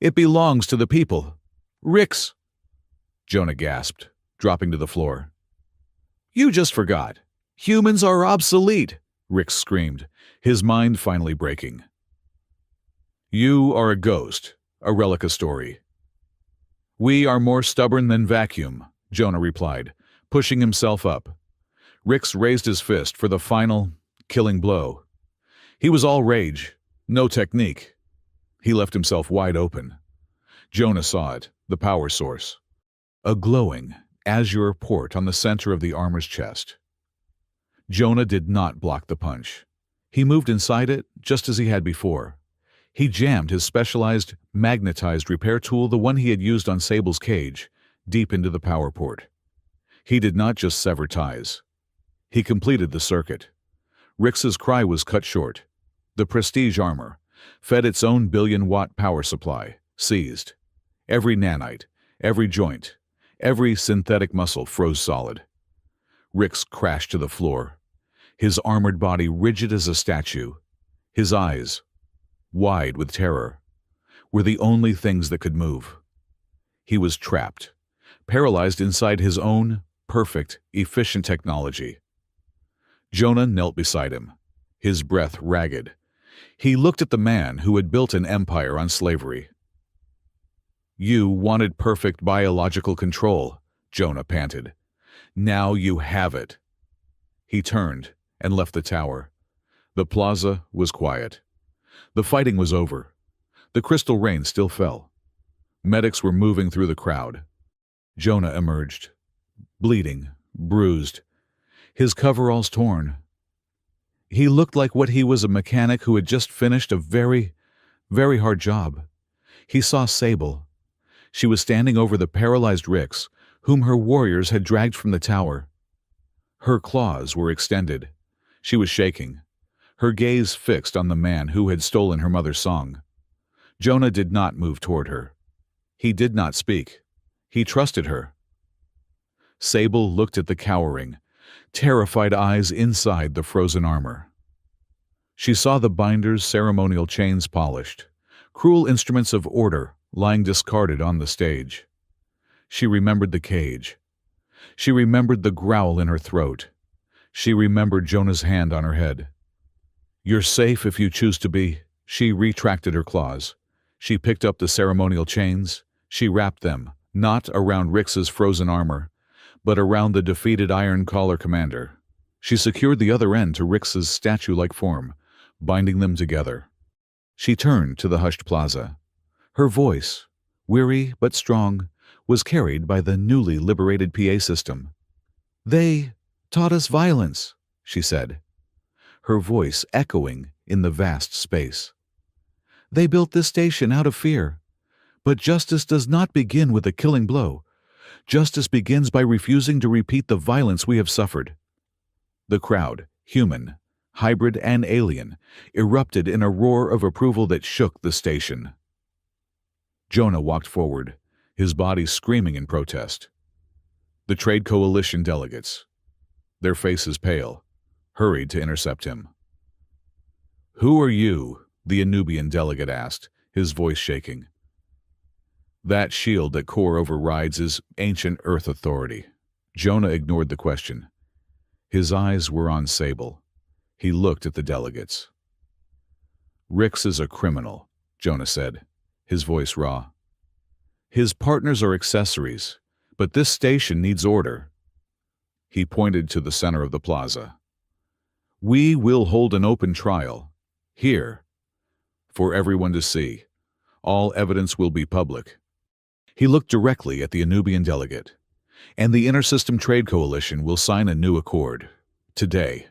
It belongs to the people, Rix! Jonah gasped, dropping to the floor. You just forgot. Humans are obsolete, Rix screamed, his mind finally breaking. You are a ghost, a Relica story. We are more stubborn than vacuum, Jonah replied, pushing himself up. Rix raised his fist for the final, killing blow. He was all rage, no technique. He left himself wide open. Jonah saw it, the power source. A glowing, azure port on the center of the armor's chest. Jonah did not block the punch. He moved inside it just as he had before. He jammed his specialized, magnetized repair tool, the one he had used on Sable's cage, deep into the power port. He did not just sever ties. He completed the circuit. Rix's cry was cut short. The prestige armor, fed its own billion-watt power supply, seized. Every nanite, every joint, every synthetic muscle froze solid. Rix crashed to the floor, his armored body rigid as a statue. His eyes, wide with terror, were the only things that could move. He was trapped, paralyzed inside his own perfect, efficient technology. Jonah knelt beside him, his breath ragged. He looked at the man who had built an empire on slavery. You wanted perfect biological control, Jonah panted. Now you have it. He turned and left the tower. The plaza was quiet. The fighting was over. The crystal rain still fell. Medics were moving through the crowd. Jonah emerged, bleeding, bruised, his coveralls torn. He looked like what he was, a mechanic who had just finished a very, very hard job. He saw Sable. She was standing over the paralyzed Rix, whom her warriors had dragged from the tower. Her claws were extended. She was shaking, her gaze fixed on the man who had stolen her mother's song. Jonah did not move toward her. He did not speak. He trusted her. Sable looked at the cowering, terrified eyes inside the frozen armor. She saw the binder's ceremonial chains polished, cruel instruments of order lying discarded on the stage. She remembered the cage. She remembered the growl in her throat. She remembered Jonah's hand on her head. You're safe if you choose to be. She retracted her claws. She picked up the ceremonial chains. She wrapped them, not around Rix's frozen armor, but around the defeated Iron Collar commander. She secured the other end to Rix's statue-like form, binding them together. She turned to the hushed plaza. Her voice, weary but strong, was carried by the newly liberated PA system. They taught us violence, she said, her voice echoing in the vast space. They built this station out of fear. But justice does not begin with a killing blow. Justice begins by refusing to repeat the violence we have suffered. The crowd, human, hybrid, and alien, erupted in a roar of approval that shook the station. Jonah walked forward, his body screaming in protest. The Trade Coalition delegates, their faces pale, hurried to intercept him. Who are you? The Anubian delegate asked, his voice shaking. That shield that Core overrides is ancient Earth authority. Jonah ignored the question. His eyes were on Sable. He looked at the delegates. Rix is a criminal, Jonah said, his voice raw. His partners are accessories, but this station needs order. He pointed to the center of the plaza. We will hold an open trial, here, for everyone to see. All evidence will be public. He looked directly at the Anubian delegate. And the Intersystem Trade Coalition will sign a new accord, today.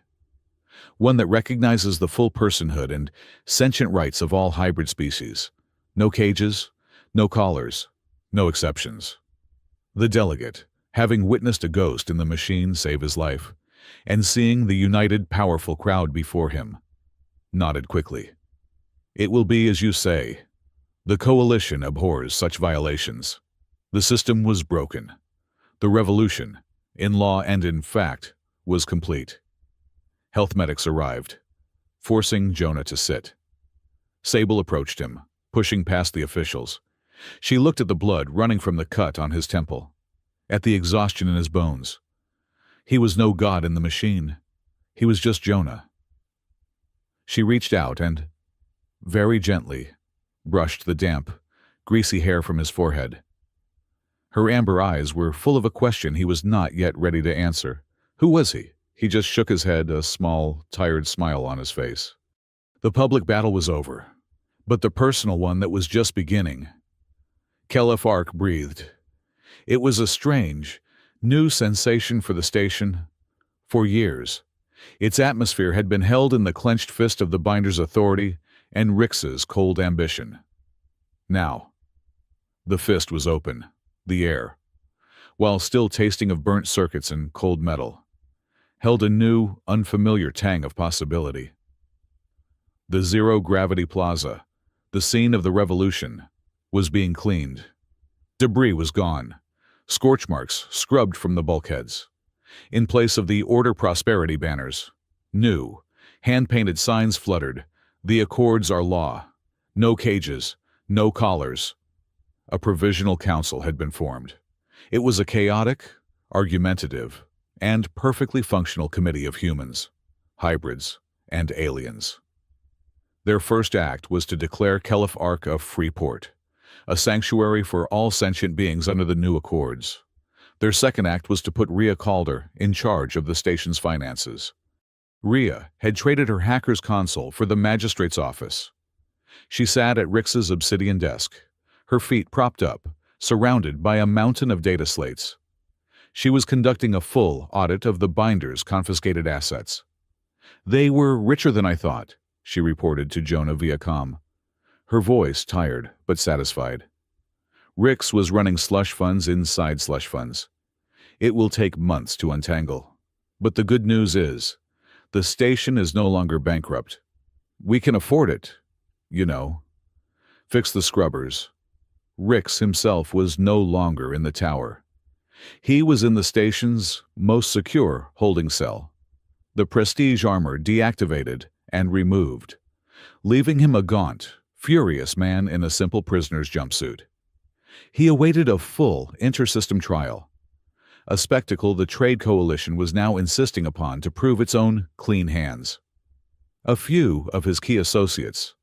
One that recognizes the full personhood and sentient rights of all hybrid species. No cages, no collars, no exceptions. The delegate, having witnessed a ghost in the machine save his life, and seeing the united, powerful crowd before him, nodded quickly. It will be as you say. The Coalition abhors such violations. The system was broken. The revolution, in law and in fact, was complete. Health medics arrived, forcing Jonah to sit. Sable approached him, pushing past the officials, She looked at the blood running from the cut on his temple, at the exhaustion in his bones. He was no god in the machine. He was just Jonah. She reached out and, very gently, brushed the damp, greasy hair from his forehead. Her amber eyes were full of a question he was not yet ready to answer. Who was he? He just shook his head, a small, tired smile on his face. The public battle was over, but the personal one that was just beginning. Kelef Ark breathed. It was a strange, new sensation for the station. For years, its atmosphere had been held in the clenched fist of the Binder's authority and Rix's cold ambition. Now, the fist was open, the air, while still tasting of burnt circuits and cold metal, held a new, unfamiliar tang of possibility. The zero-gravity plaza, the scene of the revolution, was being cleaned. Debris was gone, scorch marks scrubbed from the bulkheads. In place of the Order Prosperity banners, new, hand-painted signs fluttered. The Accords are law. No cages, no collars. A provisional council had been formed. It was a chaotic, argumentative, and perfectly functional committee of humans, hybrids, and aliens. Their first act was to declare Kelef Ark a free port, a sanctuary for all sentient beings under the new Accords. Their second act was to put Rhea Calder in charge of the station's finances. Rhea had traded her hacker's console for the magistrate's office. She sat at Rix's obsidian desk, her feet propped up, surrounded by a mountain of data slates. She was conducting a full audit of the Binder's confiscated assets. "They were richer than I thought," she reported to Jonah via comm, her voice tired but satisfied. Rix was running slush funds inside slush funds. It will take months to untangle. But the good news is, the station is no longer bankrupt. We can afford it, you know. Fix the scrubbers. Rix himself was no longer in the tower. He was in the station's most secure holding cell. The prestige armor deactivated and removed, leaving him a gaunt, furious man in a simple prisoner's jumpsuit. He awaited a full inter-system trial, a spectacle the Trade Coalition was now insisting upon to prove its own clean hands. A few of his key associates,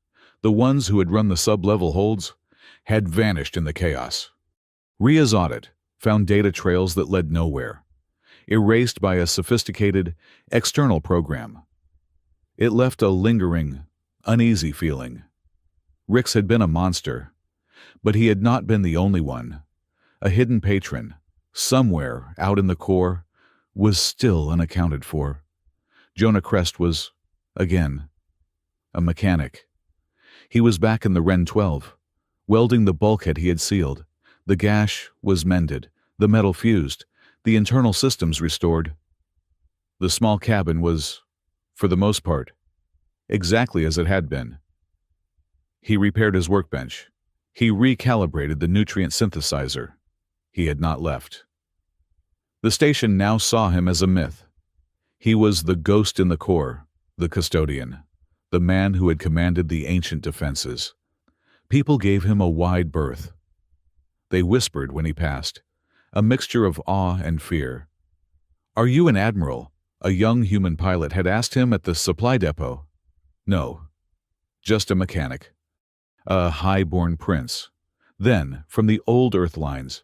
the ones who had run the sub-level holds, had vanished in the chaos. Rhea's audit found data trails that led nowhere, erased by a sophisticated, external program. It left a lingering, uneasy feeling. Rix had been a monster, but he had not been the only one. A hidden patron, somewhere out in the core, was still unaccounted for. Jonah Crest was, again, a mechanic. He was back in the Ren 12, welding the bulkhead he had sealed. The gash was mended, the metal fused, the internal systems restored. The small cabin was, for the most part, exactly as it had been. He repaired his workbench. He recalibrated the nutrient synthesizer. He had not left. The station now saw him as a myth. He was the ghost in the core, the custodian, the man who had commanded the ancient defenses. People gave him a wide berth. They whispered when he passed, a mixture of awe and fear. "Are you an admiral?" a young human pilot had asked him at the supply depot. No, just a mechanic. A high-born prince. Then, from the old Earth lines.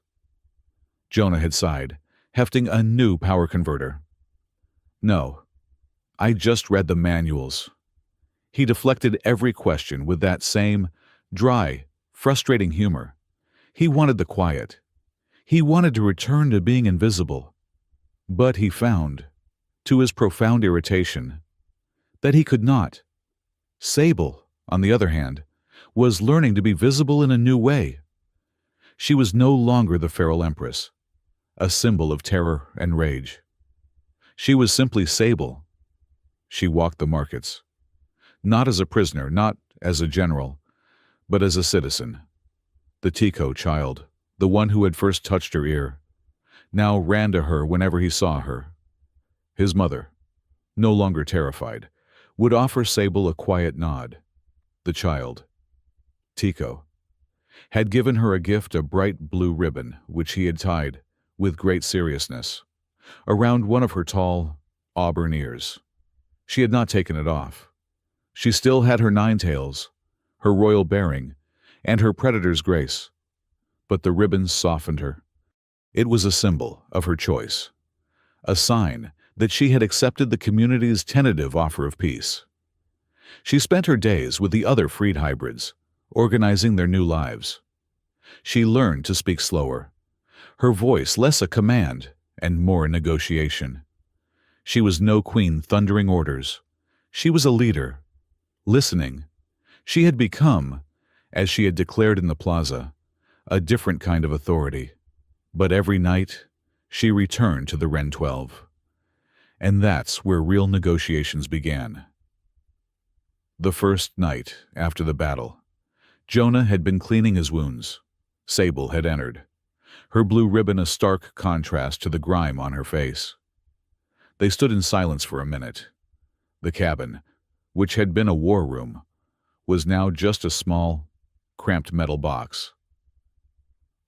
Jonah had sighed, hefting a new power converter. "No, I just read the manuals." He deflected every question with that same dry, frustrating humor. He wanted the quiet. He wanted to return to being invisible. But he found, to his profound irritation, that he could not. Sable, on the other hand, was learning to be visible in a new way. She was no longer the feral Empress, a symbol of terror and rage. She was simply Sable. She walked the markets. Not as a prisoner, not as a general, but as a citizen. The Tico child, the one who had first touched her ear, now ran to her whenever he saw her. His mother, no longer terrified, would offer Sable a quiet nod. The child, Tico, had given her a gift, a bright blue ribbon, which he had tied, with great seriousness, around one of her tall, auburn ears. She had not taken it off. She still had her nine tails, her royal bearing, and her predator's grace. But the ribbon softened her. It was a symbol of her choice, a sign that she had accepted the community's tentative offer of peace. She spent her days with the other freed hybrids, organizing their new lives. She learned to speak slower, her voice less a command and more a negotiation. She was no queen thundering orders. She was a leader, listening. She had become, as she had declared in the plaza, a different kind of authority. But every night, she returned to the Wren 12. And that's where real negotiations began. The first night after the battle, Jonah had been cleaning his wounds. Sable had entered, her blue ribbon a stark contrast to the grime on her face. They stood in silence for a minute. The cabin, which had been a war room, was now just a small, cramped metal box.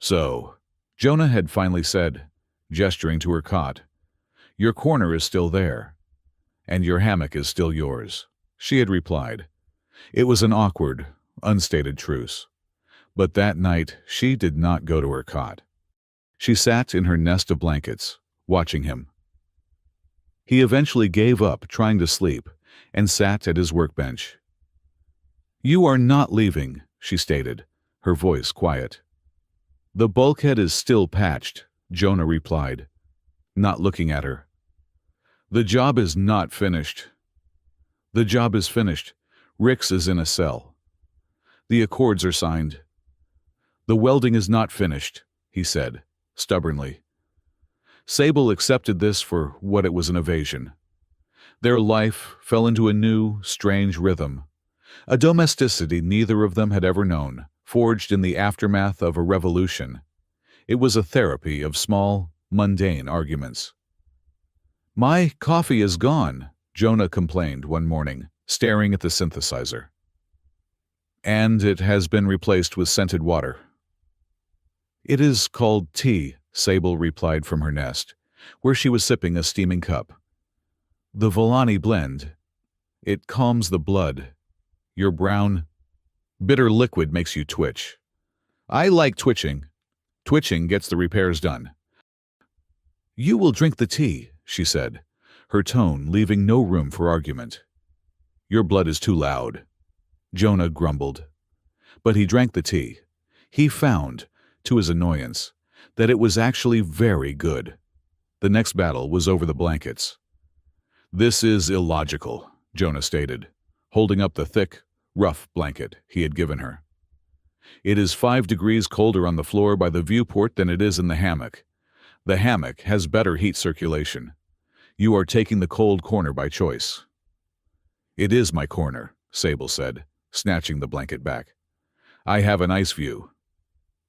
"So," Jonah had finally said, gesturing to her cot, "your corner is still there, and your hammock is still yours." She had replied. It was an awkward, unstated truce. But that night she did not go to her cot. She sat in her nest of blankets, watching him. He eventually gave up trying to sleep and sat at his workbench. "You are not leaving," she stated, her voice quiet. "The bulkhead is still patched," Jonah replied, not looking at her. "The job is not finished." "The job is finished. Rix is in a cell. The accords are signed." "The welding is not finished," he said, stubbornly. Sable accepted this for what it was, an evasion. Their life fell into a new, strange rhythm, a domesticity neither of them had ever known, forged in the aftermath of a revolution. It was a therapy of small, mundane arguments. "My coffee is gone," Jonah complained one morning, staring at the synthesizer. "And it has been replaced with scented water." "It is called tea," Sable replied from her nest, where she was sipping a steaming cup. "The Volani blend. It calms the blood. Your brown, bitter liquid makes you twitch. I like twitching. Twitching gets the repairs done." "You will drink the tea," she said, her tone leaving no room for argument. "Your blood is too loud," Jonah grumbled. But he drank the tea. He found, to his annoyance, that it was actually very good. The next battle was over the blankets. "This is illogical," Jonah stated, holding up the thick, rough blanket he had given her. "It is 5 degrees colder on the floor by the viewport than it is in the hammock. The hammock has better heat circulation. You are taking the cold corner by choice." "It is my corner," Sable said, snatching the blanket back. "I have a nice view.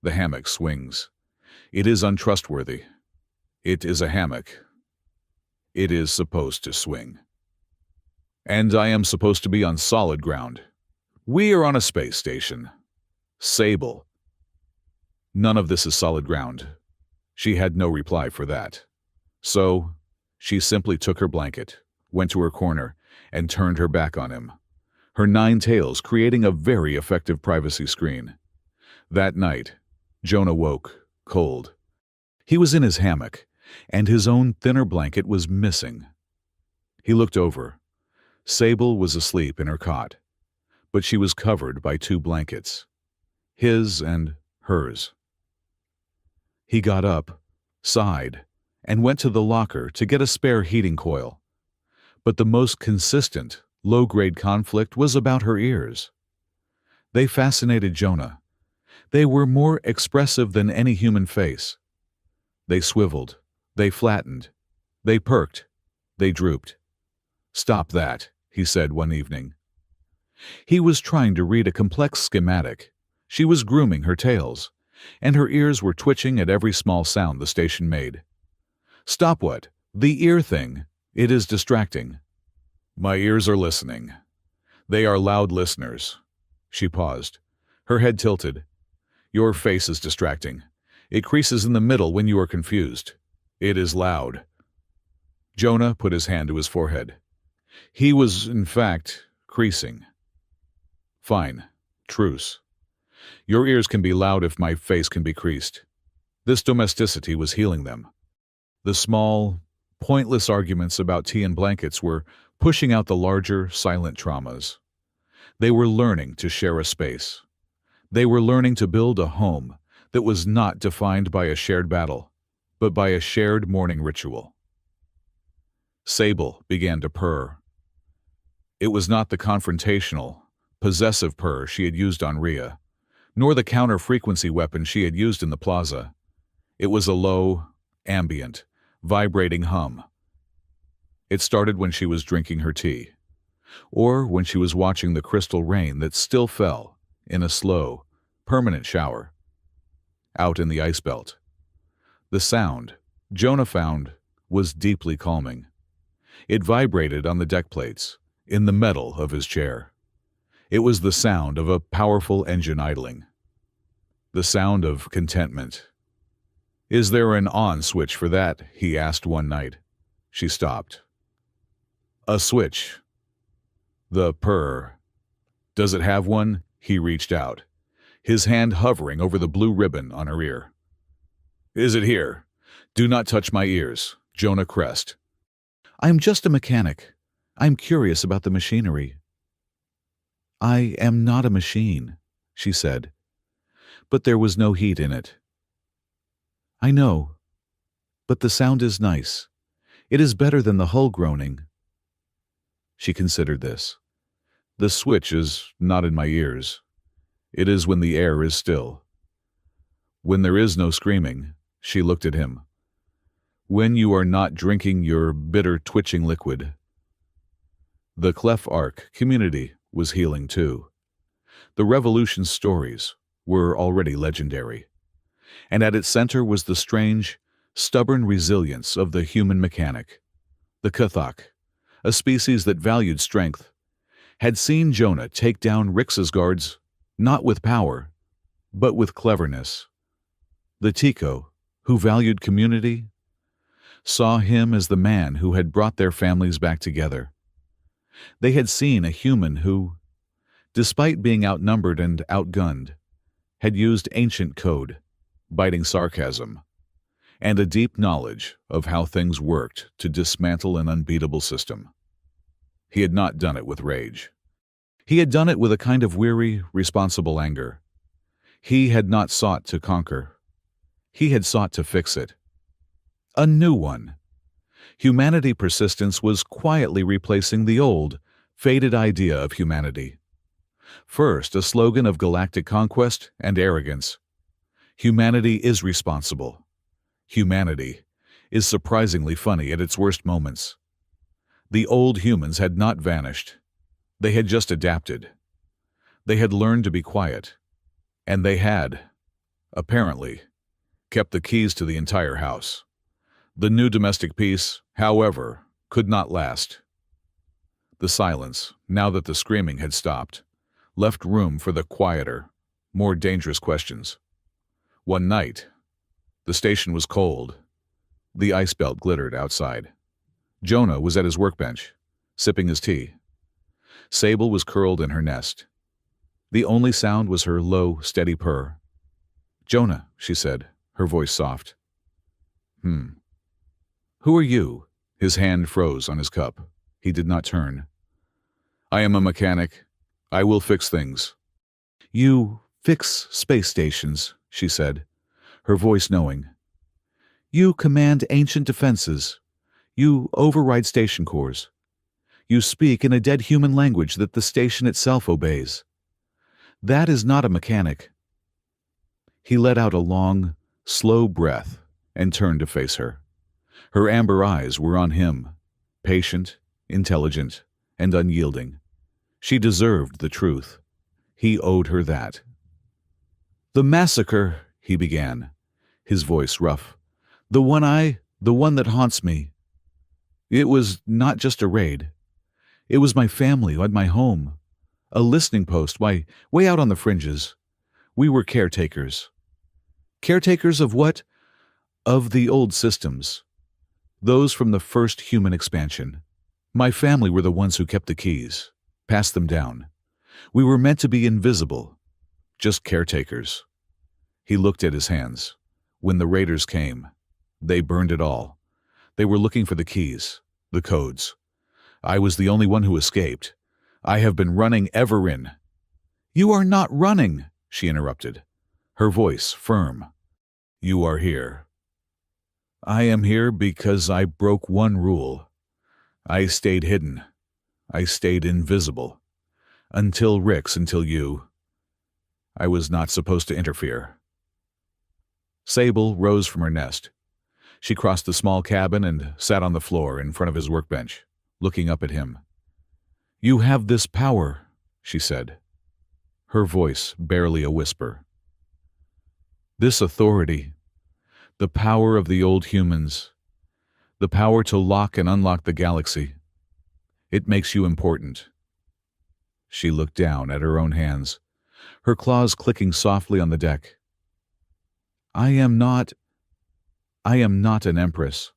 The hammock swings. It is untrustworthy. It is a hammock. It is supposed to swing. And I am supposed to be on solid ground. We are on a space station." "Sable." "None of this is solid ground." She had no reply for that. So, she simply took her blanket, went to her corner, and turned her back on him, her 9 tails creating a very effective privacy screen. That night, Jonah woke, cold. He was in his hammock, and his own thinner blanket was missing. He looked over. Sable was asleep in her cot, but she was covered by 2 blankets, his and hers. He got up, sighed, and went to the locker to get a spare heating coil. But the most consistent, low-grade conflict was about her ears. They fascinated Jonah. They were more expressive than any human face. They swiveled, they flattened, they perked, they drooped. "Stop that," he said one evening. He was trying to read a complex schematic. She was grooming her tails, and her ears were twitching at every small sound the station made. "Stop what? The ear thing. It is distracting." "My ears are listening. They are loud listeners." She paused, her head tilted. Your face is distracting. It creases in the middle when you are confused. It is loud. Jonah put his hand to his forehead. He was, in fact, creasing. Fine. Truce. Your ears can be loud if my face can be creased. This domesticity was healing them. The small, pointless arguments about tea and blankets were pushing out the larger, silent traumas. They were learning to share a space. They were learning to build a home that was not defined by a shared battle, but by a shared morning ritual. Sable began to purr. It was not the confrontational, possessive purr she had used on Rhea, nor the counter-frequency weapon she had used in the plaza. It was a low, ambient, vibrating hum. It started when she was drinking her tea, or when she was watching the crystal rain that still fell in a slow, permanent shower out in the ice belt. The sound, Jonah found, was deeply calming. It vibrated on the deck plates, in the metal of his chair. It was the sound of a powerful engine idling. The sound of contentment. "Is there an on switch for that?" he asked one night. She stopped. "A switch." The purr. "Does it have one?" He reached out, his hand hovering over the blue ribbon on her ear. "Is it here?" "Do not touch my ears," Jonah crest. "I'm just a mechanic. I'm curious about the machinery." "I am not a machine," she said, but there was no heat in it. "I know, but the sound is nice. It is better than the hull groaning." She considered this. "The switch is not in my ears. It is when the air is still. When there is no screaming," she looked at him. "When you are not drinking your bitter twitching liquid." The Clef Arc community was healing too. The Revolution's stories were already legendary. And at its center was the strange, stubborn resilience of the human mechanic. The Kathak, a species that valued strength, had seen Jonah take down Rix's guards not with power, but with cleverness. The Tico, who valued community, saw him as the man who had brought their families back together. They had seen a human who, despite being outnumbered and outgunned, had used ancient code, biting sarcasm, and a deep knowledge of how things worked to dismantle an unbeatable system. He had not done it with rage. He had done it with a kind of weary, responsible anger. He had not sought to conquer. He had sought to fix it. A new one. Humanity persistence was quietly replacing the old, faded idea of humanity. First, a slogan of galactic conquest and arrogance. Humanity is responsible. Humanity is surprisingly funny at its worst moments. The old humans had not vanished. They had just adapted. They had learned to be quiet. And they had, apparently, kept the keys to the entire house. The new domestic peace, however, could not last. The silence, now that the screaming had stopped, left room for the quieter, more dangerous questions. One night, the station was cold. The ice belt glittered outside. Jonah was at his workbench, sipping his tea. Sable was curled in her nest. The only sound was her low, steady purr. "Jonah," she said, her voice soft. "Who are you?" His hand froze on his cup. He did not turn. "I am a mechanic. I will fix things." "You fix space stations," she said, her voice knowing. "You command ancient defenses. You override station cores. You speak in a dead human language that the station itself obeys. That is not a mechanic." He let out a long, slow breath and turned to face her. Her amber eyes were on him, patient, intelligent, and unyielding. She deserved the truth. He owed her that. "The massacre," he began, his voice rough. The one that haunts me. It was not just a raid. It was my family and my home. A listening post, way out on the fringes, We were caretakers. Caretakers of what? Of the old systems. Those from the first human expansion. My family were the ones who kept the keys, passed them down. We were meant to be invisible, just caretakers. He looked at his hands. When the raiders came, they burned it all. They were looking for the keys, the codes. I was the only one who escaped. I have been running ever in. You are not running, she interrupted, her voice firm. You are here. I am here because I broke one rule. I stayed hidden. I stayed invisible. Until Rix, until you. I was not supposed to interfere. Sable rose from her nest. She crossed the small cabin and sat on the floor in front of his workbench, looking up at him. You have this power, she said, her voice barely a whisper. This authority, the power of the old humans, the power to lock and unlock the galaxy. It makes you important. She looked down at her own hands, her claws clicking softly on the deck. I am not an Empress.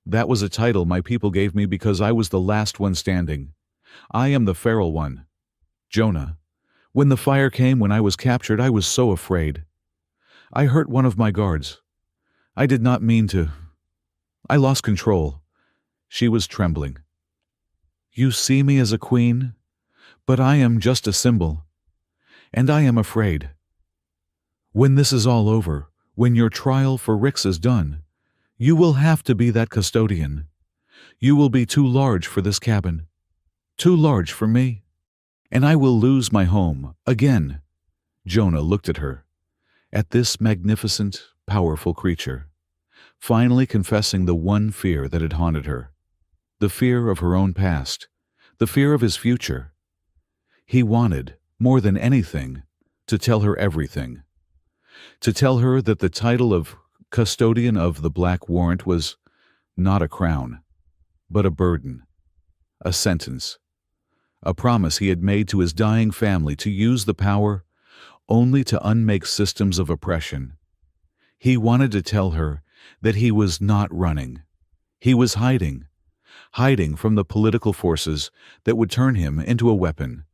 That was a title my people gave me because I was the last one standing. I am the feral one. Jonah. When the fire came when I was captured, I was so afraid. I hurt one of my guards. I did not mean to. I lost control. She was trembling. You see me as a queen, but I am just a symbol. And I am afraid. When this is all over, when your trial for Rix is done, you will have to be that custodian. You will be too large for this cabin. Too large for me. And I will lose my home, again. Jonah looked at her, at this magnificent, powerful creature, finally confessing the one fear that had haunted her, the fear of her own past, the fear of his future. He wanted, more than anything, to tell her everything. To tell her that the title of custodian of the Black Warrant was not a crown, but a burden, a sentence, a promise he had made to his dying family to use the power only to unmake systems of oppression. He wanted to tell her that he was not running. He was hiding from the political forces that would turn him into a weapon,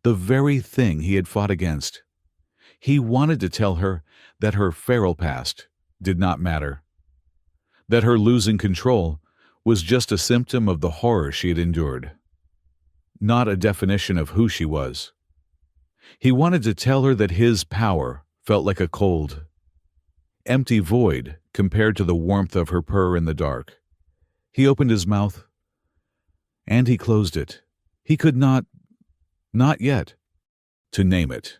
the very thing he had fought against. He wanted to tell her that her feral past did not matter, that her losing control was just a symptom of the horror she had endured, not a definition of who she was. He wanted to tell her that his power felt like a cold, empty void compared to the warmth of her purr in the dark. He opened his mouth, and he closed it. He could not yet. To name it,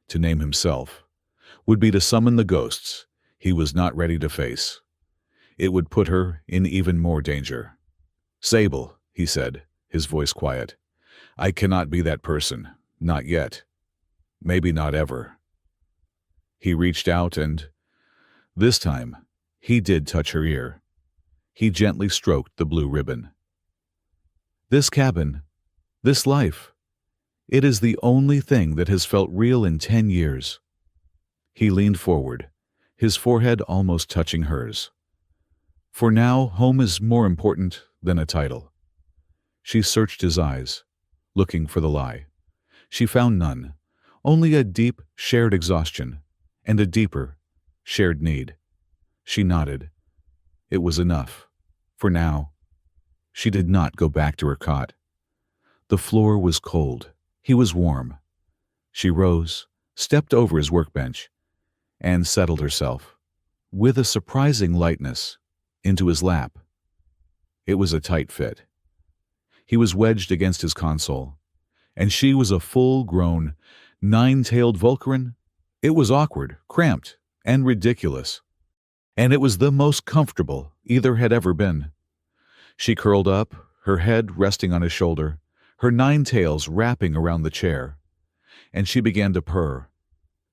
to name himself, would be to summon the ghosts he was not ready to face. It would put her in even more danger. Sable, he said, his voice quiet. I cannot be that person, not yet. Maybe not ever. He reached out and, this time, he did touch her ear. He gently stroked the blue ribbon. This cabin, this life, it is the only thing that has felt real in 10 years. He leaned forward, his forehead almost touching hers. For now, home is more important than a title. She searched his eyes, looking for the lie. She found none, only a deep, shared exhaustion, and a deeper, shared need. She nodded. It was enough. For now. She did not go back to her cot. The floor was cold. He was warm. She rose, stepped over his workbench, and settled herself, with a surprising lightness, into his lap. It was a tight fit. He was wedged against his console, and she was a full-grown, nine-tailed Vulcaran. It was awkward, cramped, and ridiculous. And it was the most comfortable either had ever been. She curled up, her head resting on his shoulder, her 9 tails wrapping around the chair, and she began to purr.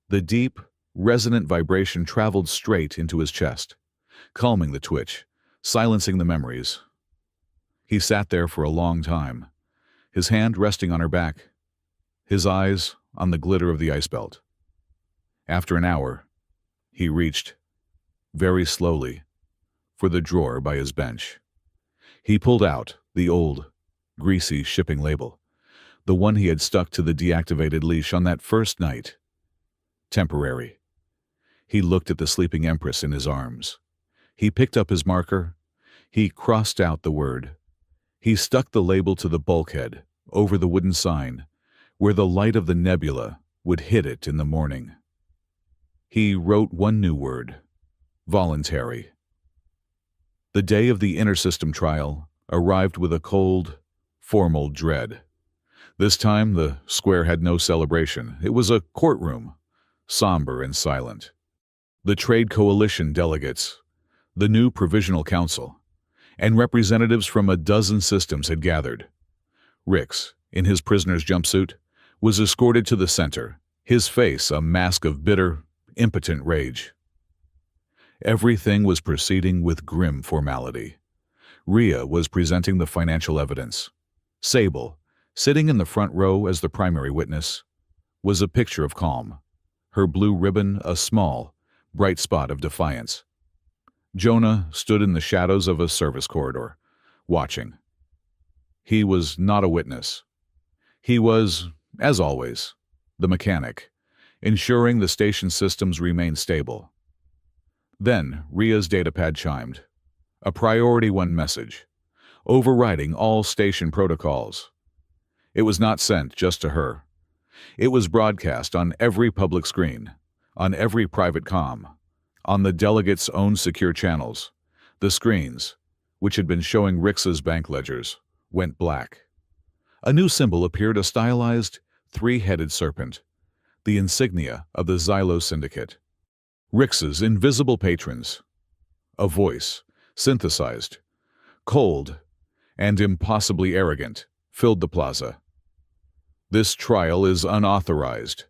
The deep, resonant vibration traveled straight into his chest, calming the twitch, silencing the memories. He sat there for a long time, his hand resting on her back, his eyes on the glitter of the ice belt. After an hour, he reached, very slowly, for the drawer by his bench. He pulled out the old, greasy shipping label, the one he had stuck to the deactivated leash on that first night. Temporary. He looked at the sleeping Empress in his arms. He picked up his marker. He crossed out the word. He stuck the label to the bulkhead, over the wooden sign, where the light of the nebula would hit it in the morning. He wrote one new word: voluntary. The day of the inter-system trial arrived with a cold, formal dread. This time the square had no celebration. It was a courtroom, somber and silent. The Trade Coalition delegates, the new Provisional Council, and representatives from a dozen systems had gathered. Rix, in his prisoner's jumpsuit, was escorted to the center, his face a mask of bitter, impotent rage. Everything was proceeding with grim formality. Rhea was presenting the financial evidence. Sable, sitting in the front row as the primary witness, was a picture of calm, her blue ribbon a small, bright spot of defiance. Jonah stood in the shadows of a service corridor, watching. He was not a witness. He was, as always, the mechanic, ensuring the station systems remained stable. Then Rhea's datapad chimed. A Priority 1 message, overriding all station protocols. It was not sent just to her. It was broadcast on every public screen, on every private comm, on the delegates' own secure channels. The screens, which had been showing Rix's bank ledgers, went black. A new symbol appeared, a stylized, three-headed serpent, the insignia of the Xylo Syndicate. Rix's invisible patrons. A voice, synthesized, cold, and impossibly arrogant, filled the plaza. This trial is unauthorized.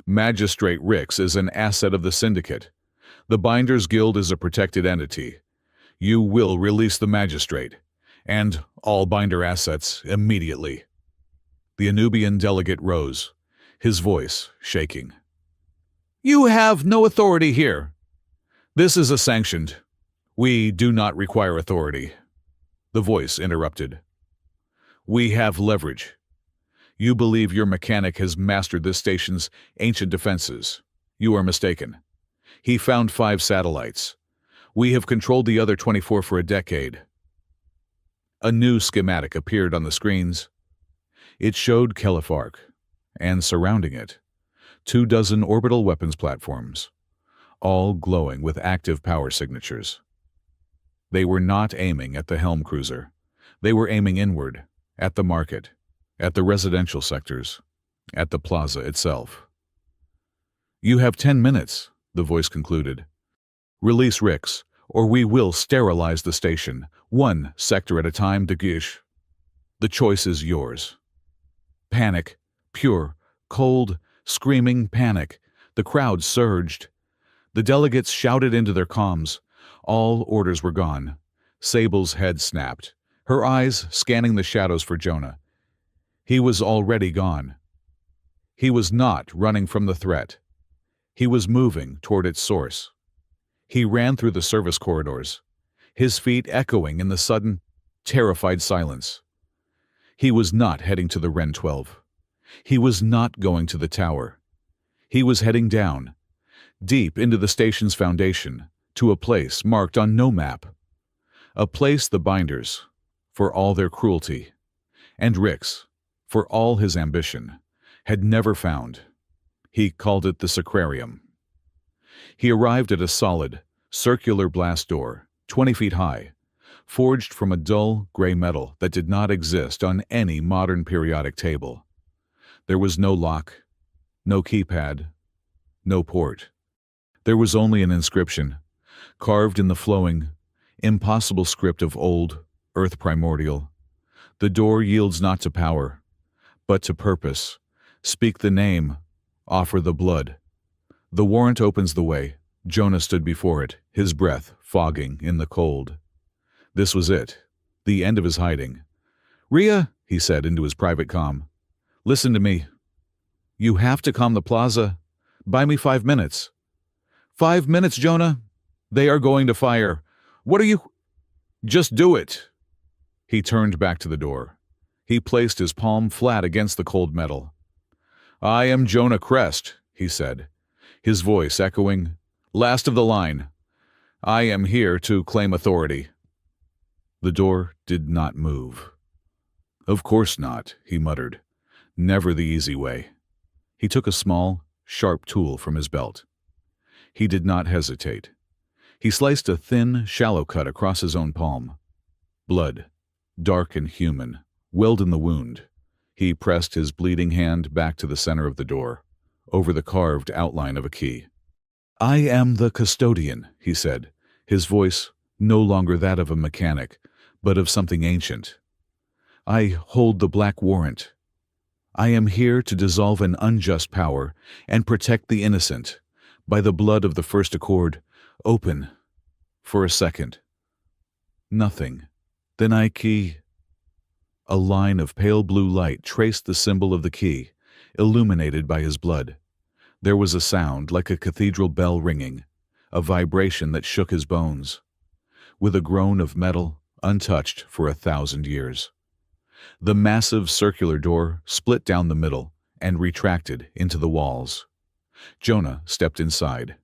Magistrate Rix is an asset of the Syndicate. The Binders Guild is a protected entity. You will release the magistrate, and all Binder assets immediately. The Anubian delegate rose, his voice shaking. You have no authority here. This is a sanctioned. We do not require authority. The voice interrupted. We have leverage. You believe your mechanic has mastered this station's ancient defenses. You are mistaken. He found 5 satellites. We have controlled the other 24 for a decade. A new schematic appeared on the screens. It showed Kelifark, and surrounding it, 24 orbital weapons platforms, all glowing with active power signatures. They were not aiming at the Helm cruiser. They were aiming inward, at the market, at the residential sectors, at the plaza itself. You have 10 minutes, the voice concluded. Release Rix, or we will sterilize the station, 1 sector at a time, de Guiche. The choice is yours. Panic, pure, cold, screaming panic. The crowd surged. The delegates shouted into their comms. All orders were gone. Sable's head snapped, her eyes scanning the shadows for Jonah. He was already gone. He was not running from the threat. He was moving toward its source. He ran through the service corridors, his feet echoing in the sudden, terrified silence. He was not heading to the Ren 12. He was not going to the tower. He was heading down, deep into the station's foundation, to a place marked on no map. A place the Binders, for all their cruelty, and Rix, for all his ambition, had never found. He called it the Sacrarium. He arrived at a solid, circular blast door, 20 feet high, forged from a dull, gray metal that did not exist on any modern periodic table. There was no lock, no keypad, no port. There was only an inscription, carved in the flowing, impossible script of old, earth primordial. The door yields not to power, but to purpose. Speak the name, offer the blood. The warrant opens the way. Jonah stood before it, his breath fogging in the cold. This was it, the end of his hiding. Rhea, he said into his private comm, listen to me. You have to calm the plaza, Buy me 5 minutes. 5 minutes, Jonah. They are going to fire. What are you? Just do it. He turned back to the door. He placed his palm flat against the cold metal. I am Jonah Crest, he said, his voice echoing, last of the line. I am here to claim authority. The door did not move. Of course not, he muttered. Never the easy way. He took a small, sharp tool from his belt. He did not hesitate. He sliced a thin, shallow cut across his own palm. Blood, dark and human, welled in the wound. He pressed his bleeding hand back to the center of the door, over the carved outline of a key. I am the custodian, he said, his voice no longer that of a mechanic, but of something ancient. I hold the black warrant. I am here to dissolve an unjust power and protect the innocent. By the blood of the first accord, open. For a second. Nothing. Then I key. A line of pale blue light traced the symbol of the key, illuminated by his blood. There was a sound like a cathedral bell ringing, a vibration that shook his bones. With a groan of metal, untouched for 1,000 years. The massive circular door split down the middle and retracted into the walls. Jonah stepped inside.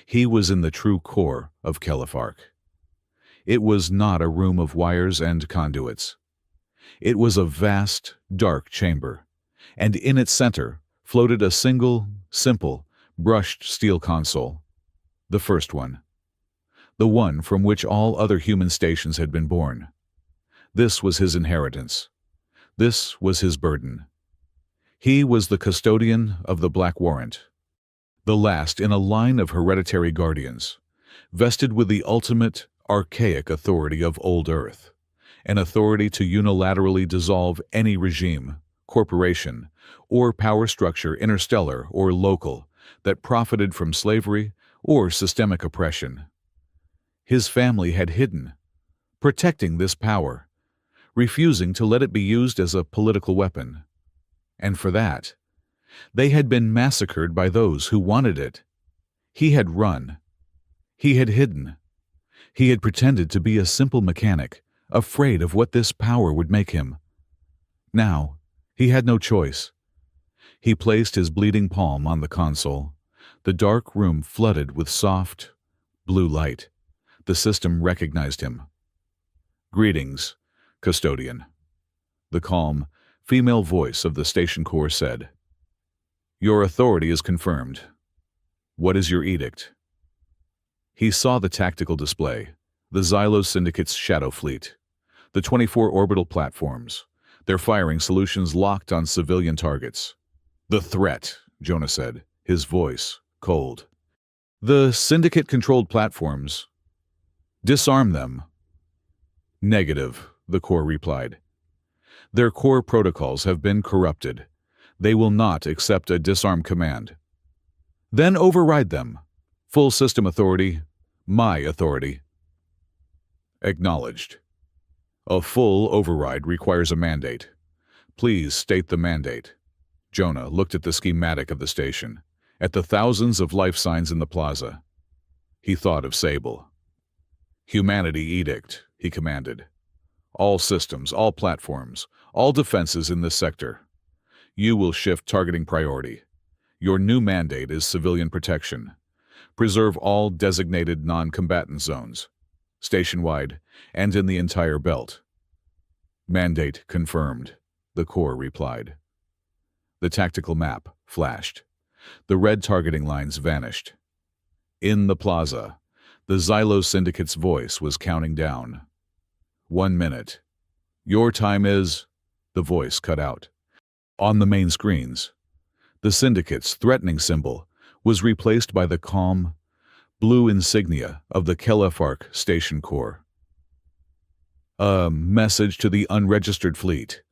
He was in the true core of Kelefark. It was not a room of wires and conduits. It was a vast, dark chamber, and in its center floated a single, simple, brushed steel console. The first one. The one from which all other human stations had been born. This was his inheritance. This was his burden. He was the custodian of the Black Warrant, the last in a line of hereditary guardians, vested with the ultimate, archaic authority of old Earth, an authority to unilaterally dissolve any regime, corporation, or power structure, interstellar or local, that profited from slavery or systemic oppression. His family had hidden, protecting this power, refusing to let it be used as a political weapon. And for that, they had been massacred by those who wanted it. He had run. He had hidden. He had pretended to be a simple mechanic, afraid of what this power would make him. Now, he had no choice. He placed his bleeding palm on the console. The dark room flooded with soft, blue light. The system recognized him. Greetings, custodian. The calm, female voice of the station core said. Your authority is confirmed. What is your edict? He saw the tactical display, the Xylos Syndicate's shadow fleet, the 24 orbital platforms, their firing solutions locked on civilian targets. The threat, Jonah said, his voice cold. The Syndicate-controlled platforms. Disarm them. Negative, the core replied. Their core protocols have been corrupted. They will not accept a disarm command. Then override them. Full system authority, my authority. Acknowledged. A full override requires a mandate. Please state the mandate. Jonah looked at the schematic of the station, at the thousands of life signs in the plaza. He thought of Sable. Humanity Edict, he commanded. All systems, all platforms, all defenses in this sector. You will shift targeting priority. Your new mandate is civilian protection. Preserve all designated non-combatant zones, station-wide and in the entire belt. Mandate confirmed, the core replied. The tactical map flashed. The red targeting lines vanished. In the plaza, the Xylos Syndicate's voice was counting down. 1 minute. Your time is... The voice cut out. On the main screens, the Syndicate's threatening symbol was replaced by the calm, blue insignia of the Kelefark Station Core. A message to the unregistered fleet,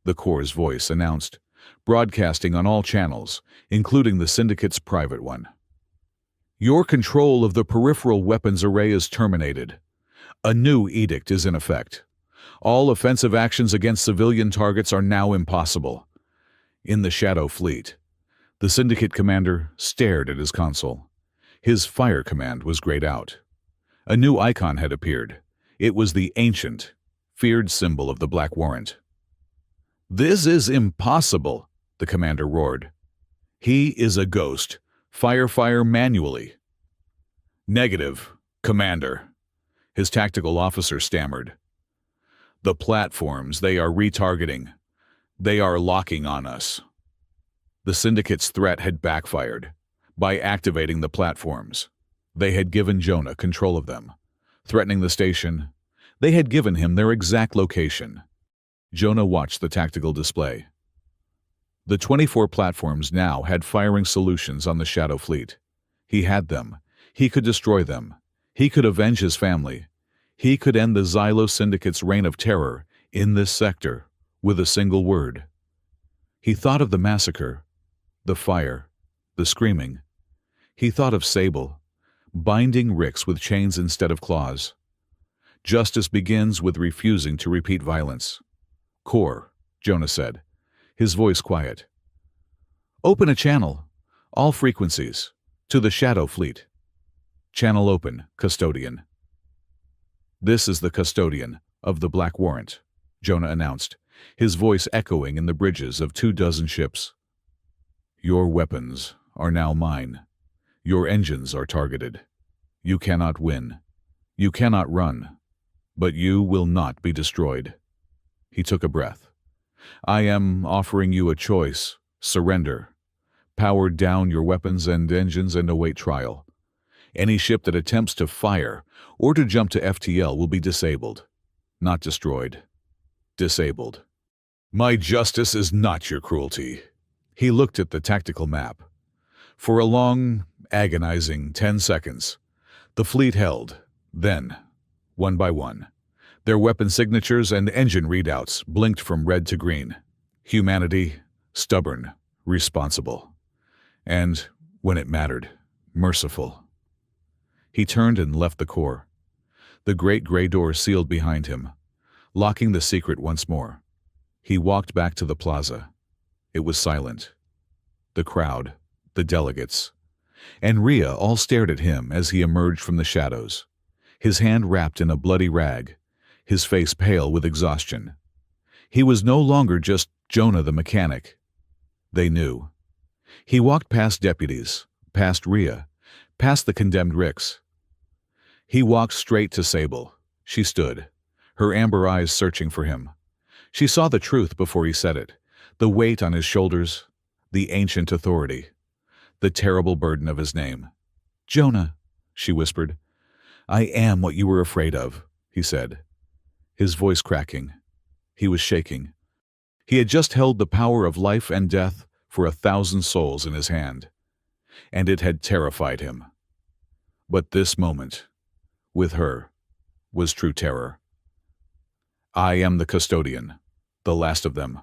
the Core's voice announced, broadcasting on all channels, including the Syndicate's private one. Your control of the peripheral weapons array is terminated. A new edict is in effect. All offensive actions against civilian targets are now impossible. In the Shadow Fleet, The Syndicate commander stared at his console. His fire command was grayed out. A new icon had appeared. It was the ancient, feared symbol of the Black Warrant. "This is impossible," the commander roared. "He is a ghost. Fire manually." "Negative, Commander," his tactical officer stammered. "The platforms, they are retargeting. They are locking on us." The Syndicate's threat had backfired. By activating the platforms, they had given Jonah control of them. Threatening the station, they had given him their exact location. Jonah watched the tactical display. The 24 platforms now had firing solutions on the Shadow Fleet. He had them. He could destroy them. He could avenge his family. He could end the Xylo Syndicate's reign of terror in this sector with a single word. He thought of the massacre, the fire, the screaming. He thought of Sable, binding Rix with chains instead of claws. Justice begins with refusing to repeat violence. "Core," Jonah said, his voice quiet. "Open a channel, all frequencies, to the Shadow Fleet." "Channel open, Custodian." "This is the Custodian of the Black Warrant," Jonah announced, his voice echoing in the bridges of 24 ships. "Your weapons are now mine. Your engines are targeted. You cannot win. You cannot run. But you will not be destroyed." He took a breath. "I am offering you a choice. Surrender. Power down your weapons and engines and await trial. Any ship that attempts to fire or to jump to FTL will be disabled. Not destroyed. Disabled." "My justice is not your cruelty." He looked at the tactical map. For a long, agonizing 10 seconds, the fleet held. Then, one by one, their weapon signatures and engine readouts blinked from red to green. Humanity, stubborn, responsible. And, when it mattered, merciful. He turned and left the core. The great gray door sealed behind him, locking the secret once more. He walked back to the plaza. It was silent. The crowd, the delegates, and Rhea all stared at him as he emerged from the shadows, his hand wrapped in a bloody rag, his face pale with exhaustion. He was no longer just Jonah the mechanic. They knew. He walked past deputies, past Rhea, past the condemned Rix. He walked straight to Sable. She stood, her amber eyes searching for him. She saw the truth before he said it, the weight on his shoulders, the ancient authority, the terrible burden of his name. "Jonah," she whispered. "I am what you were afraid of," he said, his voice cracking. He was shaking. He had just held the power of life and death for 1,000 souls in his hand, and it had terrified him. But this moment, with her, was true terror. "I am the Custodian, the last of them."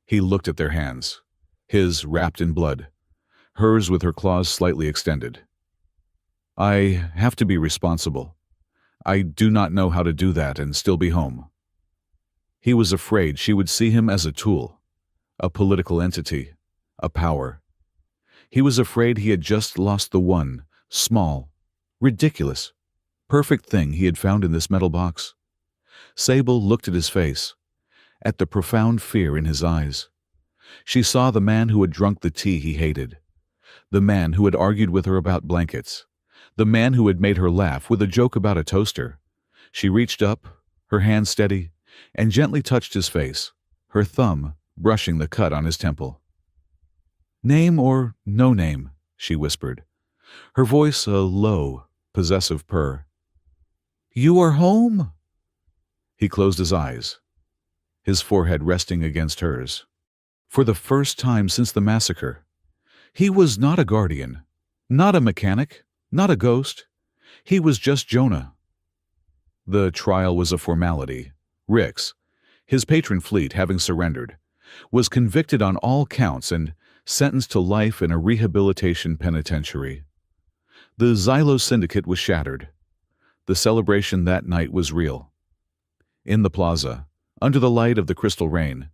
He looked at their hands, his wrapped in blood, hers with her claws slightly extended. "I have to be responsible. I do not know how to do that and still be home." He was afraid she would see him as a tool, a political entity, a power. He was afraid he had just lost the one, small, ridiculous, perfect thing he had found in this metal box. Sable looked at his face, at the profound fear in his eyes. She saw the man who had drunk the tea he hated, the man who had argued with her about blankets, the man who had made her laugh with a joke about a toaster. She reached up, her hand steady, and gently touched his face, her thumb brushing the cut on his temple. "Name or no name," she whispered, her voice a low, possessive purr. "You are home." He closed his eyes, his forehead resting against hers. For the first time since the massacre, he was not a guardian, not a mechanic, not a ghost. He was just Jonah. The trial was a formality. Rix, his patron fleet having surrendered, was convicted on all counts and sentenced to life in a rehabilitation penitentiary. The Xylo Syndicate was shattered. The celebration that night was real. In the plaza, under the light of the crystal rain,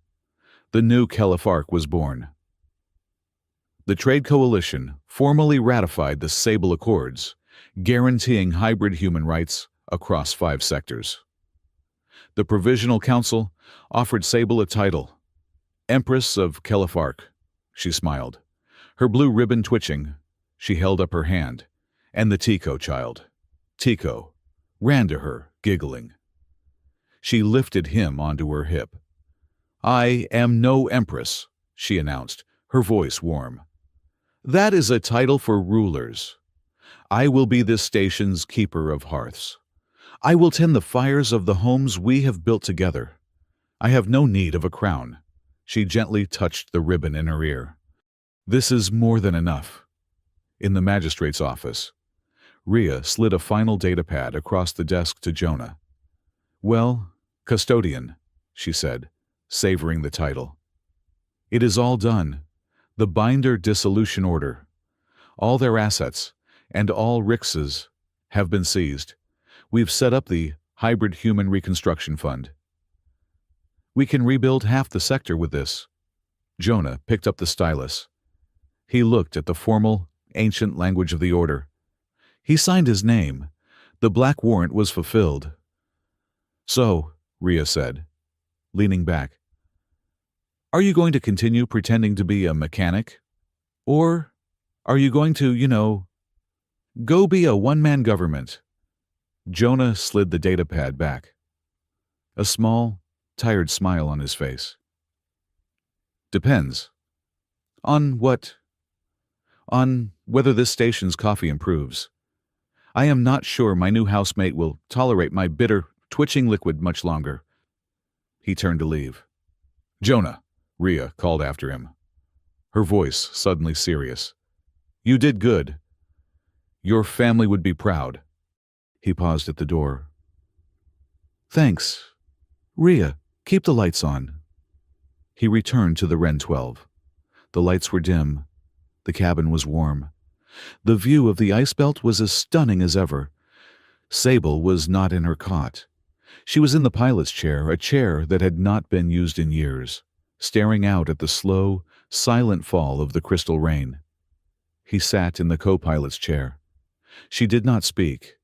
the new Caliph Ark was born. The Trade Coalition formally ratified the Sable Accords, guaranteeing hybrid human rights across 5 sectors. The Provisional Council offered Sable a title, Empress of Kelifark. She smiled. Her blue ribbon twitching, she held up her hand, and the Tico child, Tico, ran to her, giggling. She lifted him onto her hip. "I am no empress," she announced, her voice warm. "That is a title for rulers. I will be this station's keeper of hearths. I will tend the fires of the homes we have built together. I have no need of a crown." She gently touched the ribbon in her ear. "This is more than enough." In the magistrate's office, Rhea slid a final data pad across the desk to Jonah. "Well, custodian," she said, savoring the title. "It is all done. The Binder dissolution order. All their assets, and all Rix's, have been seized. We've set up the Hybrid Human Reconstruction Fund. We can rebuild half the sector with this." Jonah picked up the stylus. He looked at the formal, ancient language of the order. He signed his name. The black warrant was fulfilled. "So," Rhea said, leaning back, "are you going to continue pretending to be a mechanic? Or are you going to, go be a one-man government?" Jonah slid the datapad back. A small, tired smile on his face. "Depends. On what? On whether this station's coffee improves. I am not sure my new housemate will tolerate my bitter, twitching liquid much longer." He turned to leave. "Jonah," Rhea called after him, her voice suddenly serious. "You did good. Your family would be proud." He paused at the door. "Thanks. Rhea, keep the lights on." He returned to the Ren 12. The lights were dim. The cabin was warm. The view of the ice belt was as stunning as ever. Sable was not in her cot. She was in the pilot's chair, a chair that had not been used in years, staring out at the slow, silent fall of the crystal rain. He sat in the co-pilot's chair. She did not speak,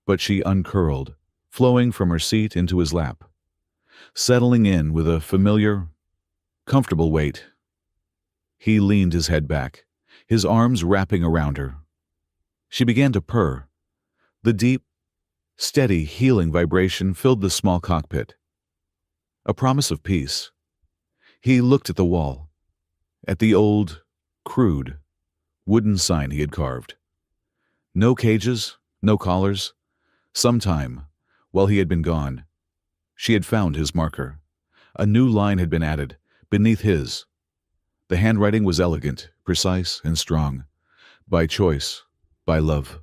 but she uncurled, flowing from her seat into his lap, settling in with a familiar, comfortable weight. He leaned his head back, his arms wrapping around her. She began to purr. The deep, steady, healing vibration filled the small cockpit. A promise of peace. He looked at the wall, at the old, crude, wooden sign he had carved. No cages, no collars. Sometime, while he had been gone, she had found his marker. A new line had been added, beneath his. The handwriting was elegant, precise, and strong. By choice, by love.